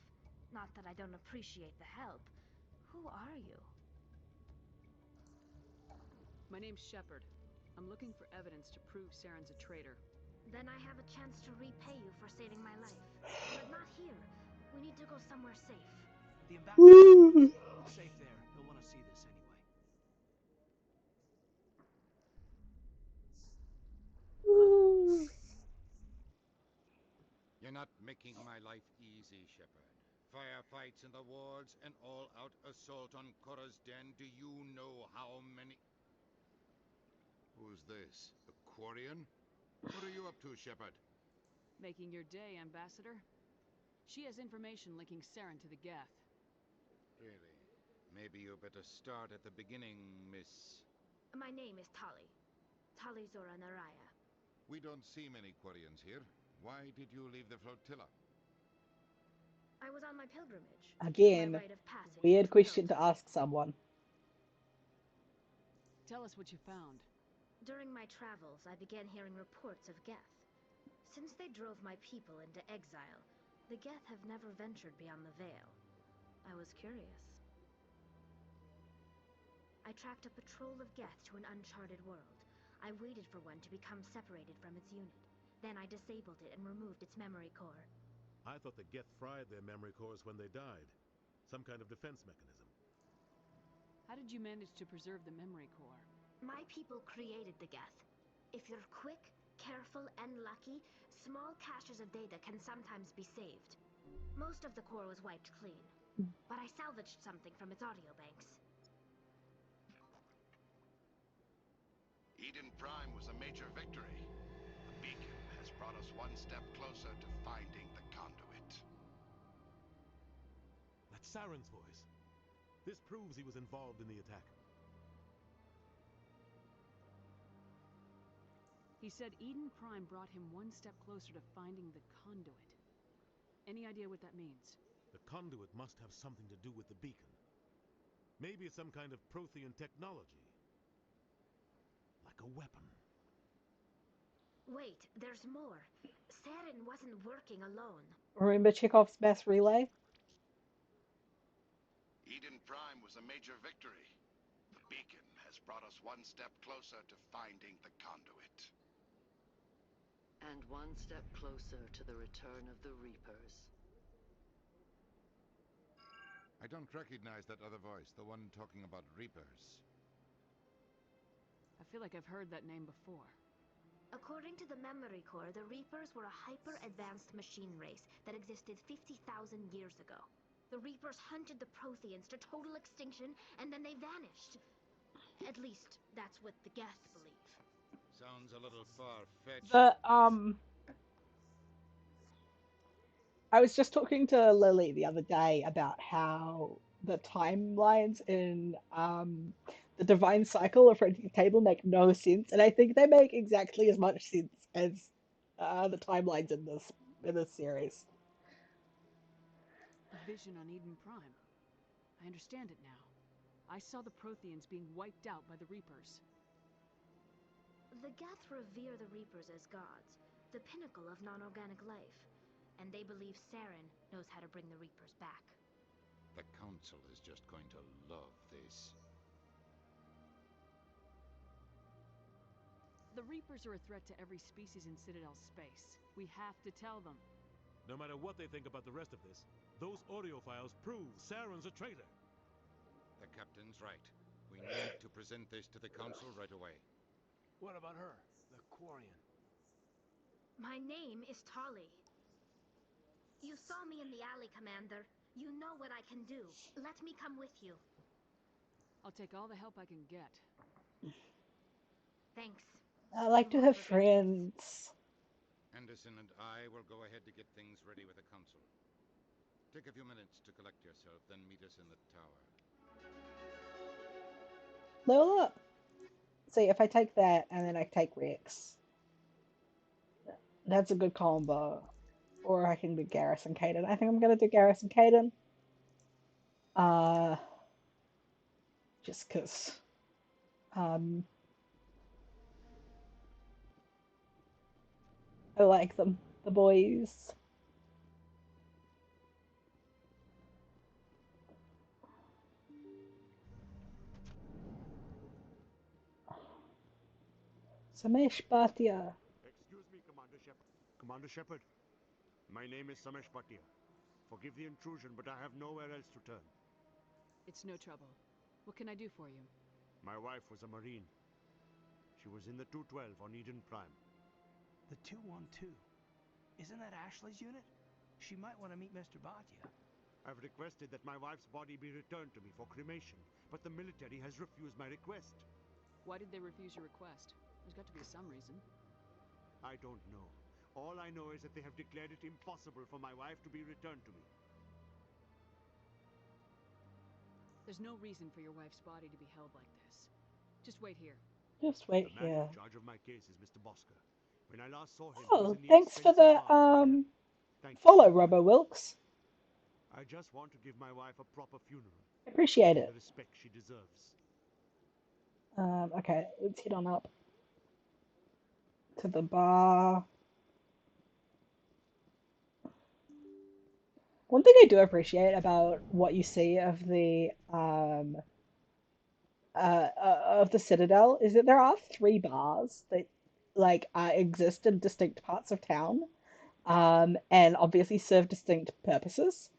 Not that I don't appreciate the help. Who are you? My name's Shepard. I'm looking for evidence to prove Saren's a traitor. Then I have a chance to repay you for saving my life. But not here. We need to go somewhere safe. The ambassador's It's safe there. He'll want to see this anyway. You're not making my life easy, Shepard. Firefights in the wards, an all-out assault on Korra's den. Do you know how many... Who's this? The Quarian? What are you up to, Shepard? Making your day, Ambassador. She has information linking Saren to the Geth. Really? Maybe you better start at the beginning, Miss... My name is Tali. Tali Zora Naraya. We don't see many Quarians here. Why did you leave the flotilla? I was on my pilgrimage. Again, my rite of passage weird through question to Beltane. ask someone. Tell us what you found. During my travels, I began hearing reports of Geth. Since they drove my people into exile, the Geth have never ventured beyond the Veil. I was curious. I tracked a patrol of Geth to an uncharted world. I waited for one to become separated from its unit. Then I disabled it and removed its memory core. I thought the Geth fried their memory cores when they died. Some kind of defense mechanism. How did you manage to preserve the memory core? My people created the Geth. If you're quick, careful, and lucky, small caches of data can sometimes be saved. Most of the core was wiped clean, but I salvaged something from its audio banks. Eden Prime was a major victory. The beacon has brought us one step closer to finding the conduit. That's Saren's voice. This proves he was involved in the attack. He said Eden Prime brought him one step closer to finding the conduit. Any idea what that means? The conduit must have something to do with the beacon. Maybe it's some kind of Prothean technology. Like a weapon. Wait, there's more. Saren wasn't working alone. Remember Chekhov's mass relay? Eden Prime was a major victory. The beacon has brought us one step closer to finding the conduit. And one step closer to the return of the Reapers. I don't recognize that other voice, the one talking about Reapers. I feel like I've heard that name before. According to the memory core, the Reapers were a hyper-advanced machine race that existed 50,000 years ago. The Reapers hunted the Protheans to total extinction, and then they vanished. At least, that's what the Geth believe. Sounds a little far-fetched. I was just talking to Lily the other day about how the timelines in the Divine Cycle of French's Table make no sense, and I think they make exactly as much sense as the timelines in this series. A vision on Eden Prime. I understand it now. I saw the Protheans being wiped out by the Reapers. The Geth revere the Reapers as gods, the pinnacle of non-organic life. And they believe Saren knows how to bring the Reapers back. The Council is just going to love this. The Reapers are a threat to every species in Citadel space. We have to tell them. No matter what they think about the rest of this, those audio files prove Saren's a traitor. The captain's right. We need to present this to the Council right away. What about her, the Quarian? My name is Tali. You saw me in the alley, Commander. You know what I can do. Let me come with you. I'll take all the help I can get. Thanks. I like to have friends. Anderson and I will go ahead to get things ready with the Council. Take a few minutes to collect yourself, then meet us in the tower. Level up. See, if I take that and then I take Rex, that's a good combo. Or I can do Garrus and Kaden. I think I'm gonna do Garrus and Kaden. Just because. I like them, the boys. Samesh Bhatia. Excuse me, Commander Shepard. Commander Shepard, my name is Samesh Bhatia. Forgive the intrusion, but I have nowhere else to turn. It's no trouble. What can I do for you? My wife was a Marine. She was in the 212 on Eden Prime. The 212? Isn't that Ashley's unit? She might want to meet Mr. Bhatia. I've requested that my wife's body be returned to me for cremation, but the military has refused my request. Why did they refuse your request? There's got to be some reason. I don't know. All I know is that they have declared it impossible for my wife to be returned to me. There's no reason for your wife's body to be held like this. Just wait here. Just wait The man here. in charge of my case is Mr. Bosker. When I last saw him, he was Oh, in the thanks for expensive the bar in here. Thank you, follow, Shepard. Robo Wilkes. I just want to give my wife a proper funeral. Appreciate it. The respect she deserves. Okay, let's head on up to the bar. One thing I do appreciate about what you see of the Citadel is that there are 3 bars that exist in distinct parts of town, and obviously serve distinct purposes.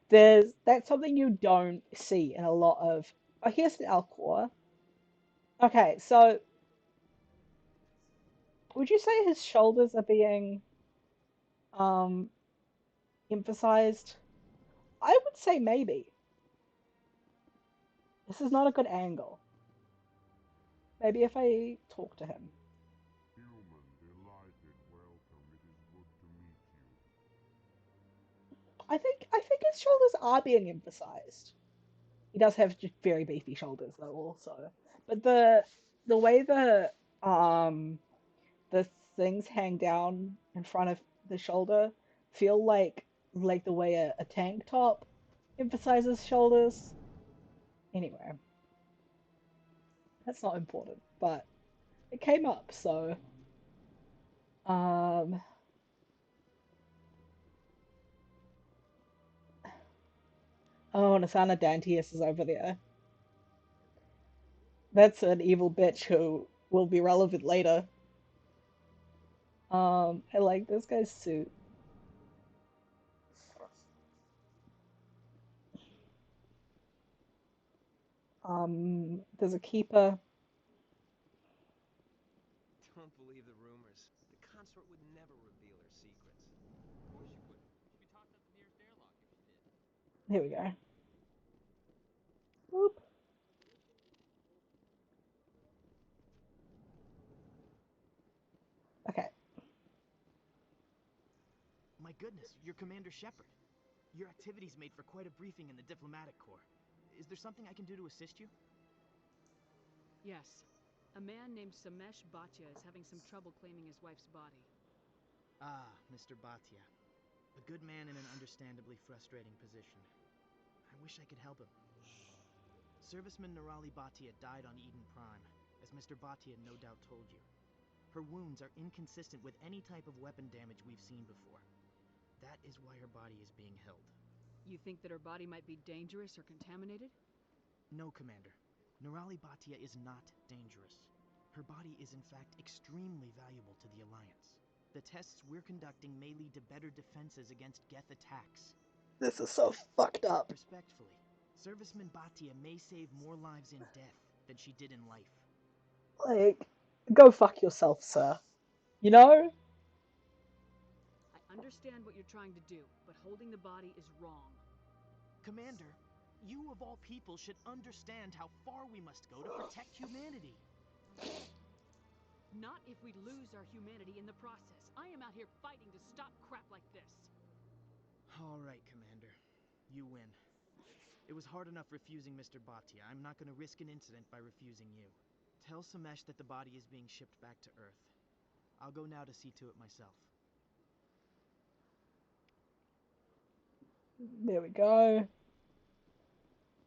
That's something you don't see in a lot of. Oh, here's the Alcor. Okay, so would you say his shoulders are being um emphasized? I would say maybe. This is not a good angle. Maybe if I talk to him. Human, delighted, welcome. It is good to meet you. I think his shoulders are being emphasized. He does have just very beefy shoulders though also. But the way um the things hang down in front of the shoulder feel like the way a tank top emphasizes shoulders. Anyway, that's not important, but it came up, so um oh, Nasana Dantius is over there. That's an evil bitch who will be relevant later. I like this guy's suit. There's a keeper. Don't believe the rumors. The consort would never reveal her secrets. Of course she wouldn't. She'd be tossed out the nearest airlock if she did. Here we go. Whoop. Okay. My goodness, you're Commander Shepard. Your activities made for quite a briefing in the diplomatic corps. Is there something I can do to assist you? Yes. A man named Samesh Bhatia is having some trouble claiming his wife's body. Ah, Mr. Bhatia. A good man in an understandably frustrating position. I wish I could help him. Serviceman Nirali Bhatia died on Eden Prime, as Mr. Bhatia no doubt told you. Her wounds are inconsistent with any type of weapon damage we've seen before. That is why her body is being held. You think that her body might be dangerous or contaminated? No, Commander. Nirali Bhatia is not dangerous. Her body is in fact extremely valuable to the Alliance. The tests we're conducting may lead to better defenses against Geth attacks. This is so fucked up. Respectfully, Serviceman Bhatia may save more lives in death than she did in life. Like, go fuck yourself, sir. You know? I understand what you're trying to do, but holding the body is wrong. Commander, you of all people should understand how far we must go to protect humanity. Not if we lose our humanity in the process. I am out here fighting to stop crap like this. All right, Commander. You win. It was hard enough refusing Mr. Bhatia. I'm not going to risk an incident by refusing you. Tell Samesh that the body is being shipped back to Earth. I'll go now to see to it myself. There we go.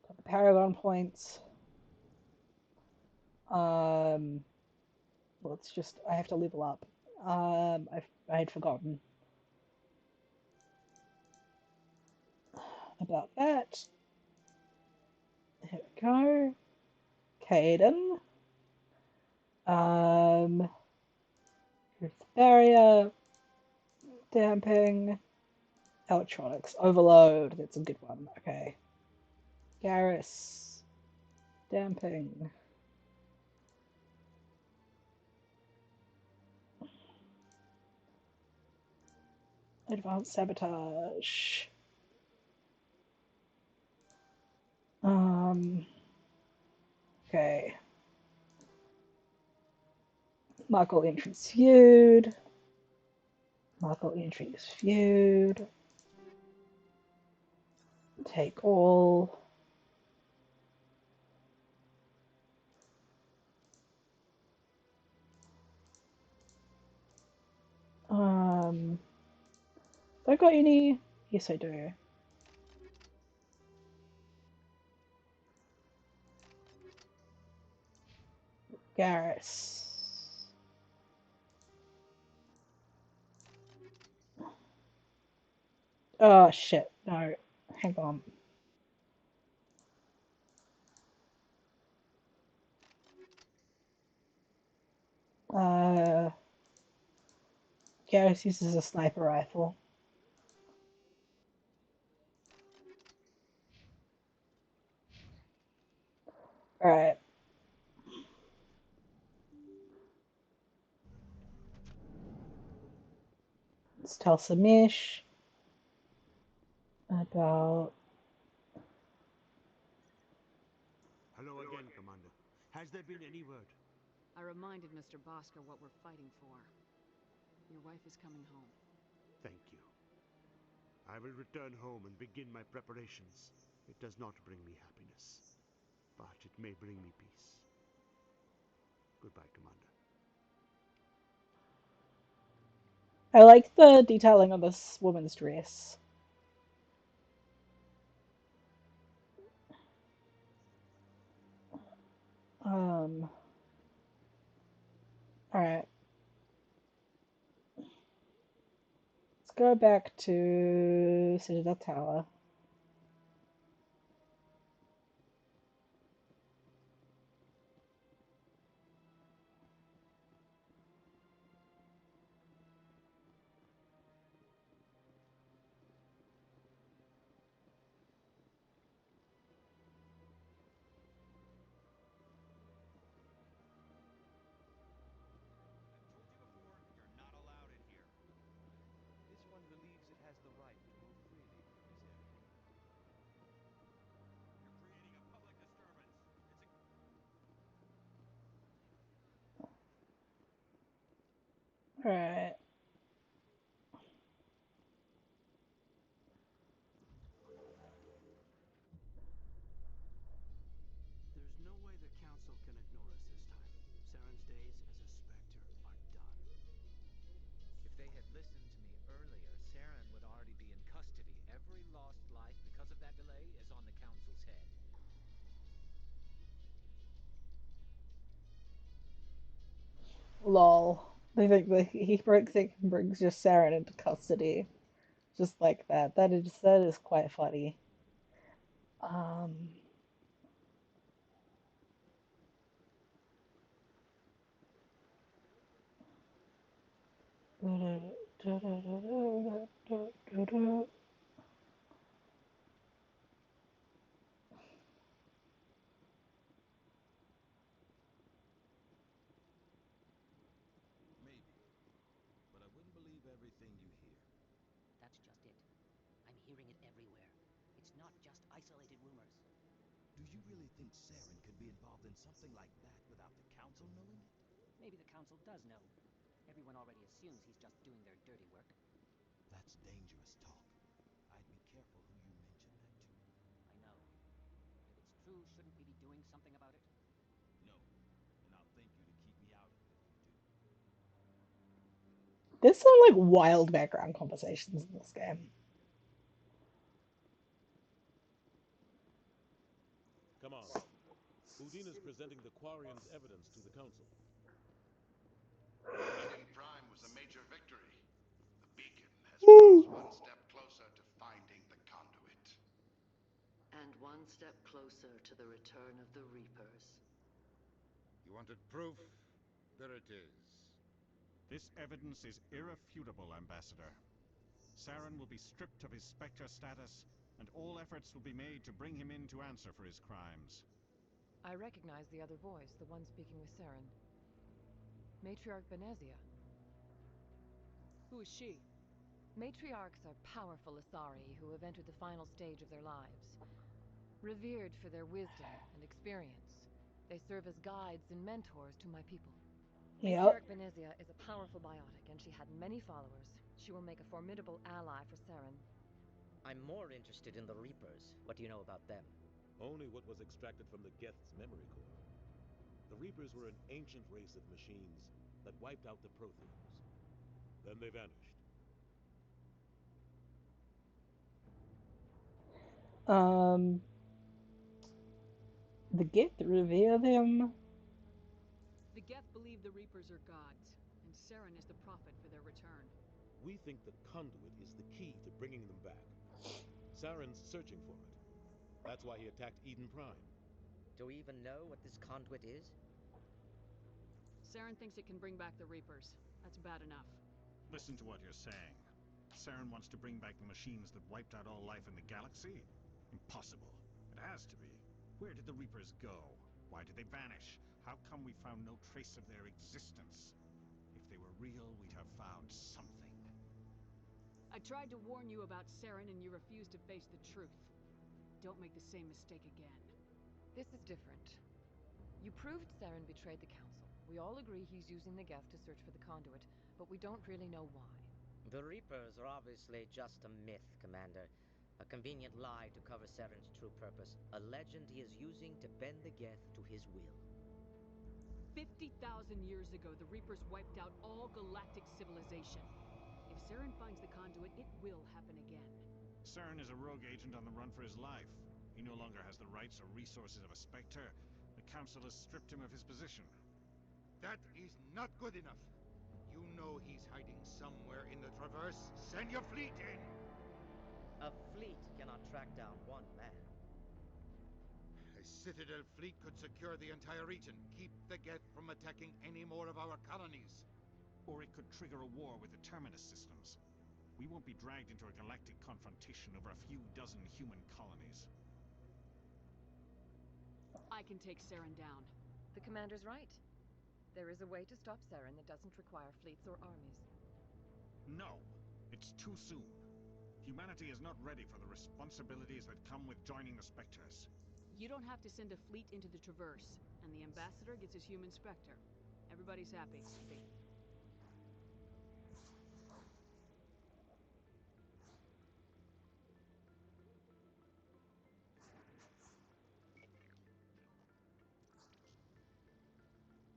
Got the Paragon points. Let's just, I have to level up. I had forgotten about that. Here we go. Caden. Here's the barrier. Damping. Electronics. Overload. That's a good one. Okay. Garrus. Damping. Advanced sabotage. Okay. Mark all entrance viewed. Marco entry is viewed. Take all. Have I got any? Yes, I do. Garrus. Oh shit, no. Hang on. Garrus uses a sniper rifle. Alright. Let's tell Samish about. Hello again, Commander. Has there been any word? I reminded Mr. Bosker what we're fighting for. Your wife is coming home. Thank you. I will return home and begin my preparations. It does not bring me happiness, but it may bring me peace. Goodbye, Commander. I like the detailing on this woman's dress. Alright. Let's go back to Citadel Tower. This one believes it has the right to move freely through this area. You're creating a public disturbance. Alright. There's no way the Council can ignore us this time. Saren's days as a Spectre are done. If they had listened to me earlier, Saren would already be in custody. Every lost life because of that delay is on the Council's head. Lol. They think that he brings just Saren into custody. Just like that. That is quite funny. Um Maybe. But I wouldn't believe everything you hear. That's just it. I'm hearing it everywhere. It's not just isolated rumors. Do you really think Saren could be involved in something like that without the Council knowing? Maybe the Council does know. Everyone already assumes he's just doing their dirty work. That's dangerous talk. I'd be careful who you mention that to. I know. If it's true, shouldn't we be doing something about it? No. And I'll thank you to keep me out of it if you do. There's some like wild background conversations in this game. Come on. Udine is presenting the Quarian's evidence to the Council. Eden Prime was a major victory. The beacon has brought us one step closer to finding the conduit. And one step closer to the return of the Reapers. You wanted proof? There it is. This evidence is irrefutable, Ambassador. Saren will be stripped of his Spectre status, and all efforts will be made to bring him in to answer for his crimes. I recognize the other voice, the one speaking with Saren. Matriarch Benezia. Who is she? Matriarchs are powerful Asari who have entered the final stage of their lives. Revered for their wisdom and experience, they serve as guides and mentors to my people. Yep. Matriarch Benezia is a powerful biotic, and she had many followers. She will make a formidable ally for Saren. I'm more interested in the Reapers. What do you know about them? Only what was extracted from the Geth's memory core. The Reapers were an ancient race of machines that wiped out the Protheans. Then they vanished. The Geth revere them. The Geth believe the Reapers are gods, and Saren is the prophet for their return. We think the conduit is the key to bringing them back. Saren's searching for it. That's why he attacked Eden Prime. Do we even know what this conduit is? Saren thinks it can bring back the Reapers. That's bad enough. Listen to what you're saying. Saren wants to bring back the machines that wiped out all life in the galaxy? Impossible. It has to be. Where did the Reapers go? Why did they vanish? How come we found no trace of their existence? If they were real, we'd have found something. I tried to warn you about Saren and you refused to face the truth. Don't make the same mistake again. This is different. You proved Saren betrayed the Council. We all agree he's using the Geth to search for the conduit, but we don't really know why. The Reapers are obviously just a myth, Commander. A convenient lie to cover Saren's true purpose. A legend he is using to bend the Geth to his will. 50,000 years ago, the Reapers wiped out all galactic civilization. If Saren finds the conduit, it will happen again. Saren is a rogue agent on the run for his life. He no longer has the rights or resources of a Spectre. The Council has stripped him of his position. That is not good enough. You know he's hiding somewhere in the Traverse. Send your fleet in! A fleet cannot track down one man. A Citadel fleet could secure the entire region, keep the Geth from attacking any more of our colonies. Or it could trigger a war with the Terminus systems. We won't be dragged into a galactic confrontation over a few dozen human colonies. I can take Saren down. The Commander's right. There is a way to stop Saren that doesn't require fleets or armies. No! It's too soon. Humanity is not ready for the responsibilities that come with joining the Spectres. You don't have to send a fleet into the Traverse, and the Ambassador gets his human Spectre. Everybody's happy.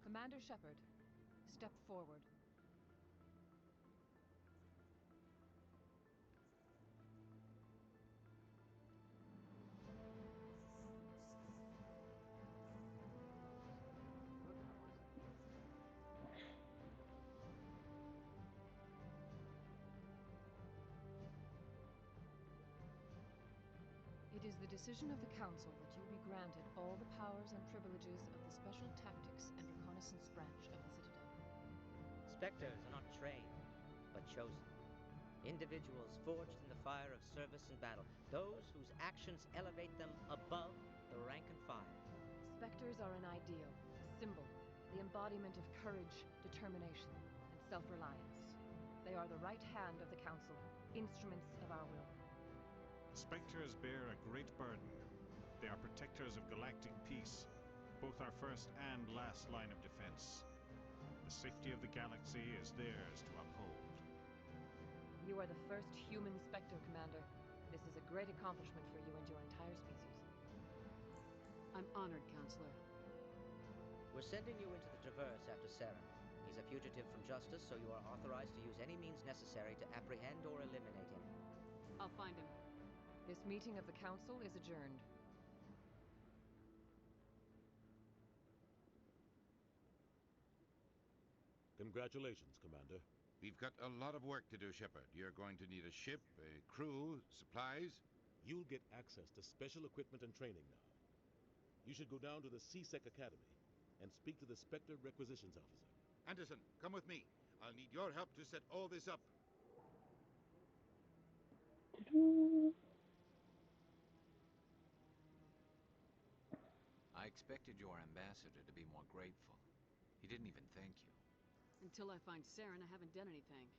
Commander Shepard, step forward. It is the decision of the Council that you be granted all the powers and privileges of the Special Tactics and Reconnaissance branch of the Citadel. Spectres are not trained, but chosen. Individuals forged in the fire of service and battle. Those whose actions elevate them above the rank and file. Spectres are an ideal, a symbol, the embodiment of courage, determination, and self-reliance. They are the right hand of the Council, instruments of our will. Spectres bear a great burden. They are protectors of galactic peace, both our first and last line of defense. The safety of the galaxy is theirs to uphold. You are the first human Spectre, Commander. This is a great accomplishment for you and your entire species. I'm honored, Counselor. We're sending you into the Traverse after Saren. He's a fugitive from justice, so you are authorized to use any means necessary to apprehend or eliminate him. I'll find him. This meeting of the Council is adjourned. Congratulations, Commander. We've got a lot of work to do, Shepard. You're going to need a ship, a crew, supplies. You'll get access to special equipment and training now. You should go down to the C-Sec Academy and speak to the Spectre Requisitions Officer. Anderson, come with me. I'll need your help to set all this up. I expected your ambassador to be more grateful. He didn't even thank you. Until I find Saren, I haven't done anything.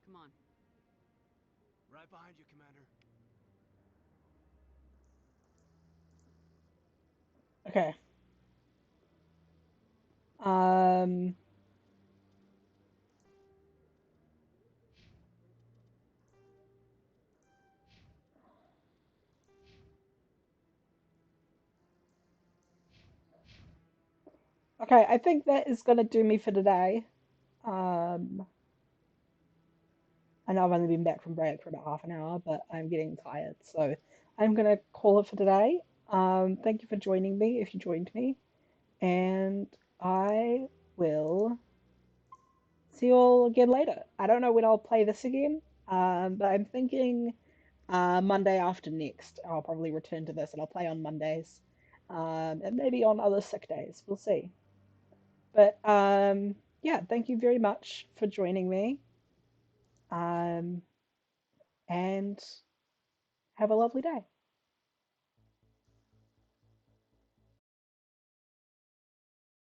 Come on. Right behind you, Commander. Okay. Okay, I think that is going to do me for today. Um, I know I've only been back from break for about half an hour, but I'm getting tired, so I'm going to call it for today. Thank you for joining me if you joined me, and I will see you all again later. I don't know when I'll play this again, but I'm thinking Monday after next. I'll probably return to this and I'll play on Mondays, and maybe on other sick days. We'll see. But yeah, thank you very much for joining me, um, and have a lovely day.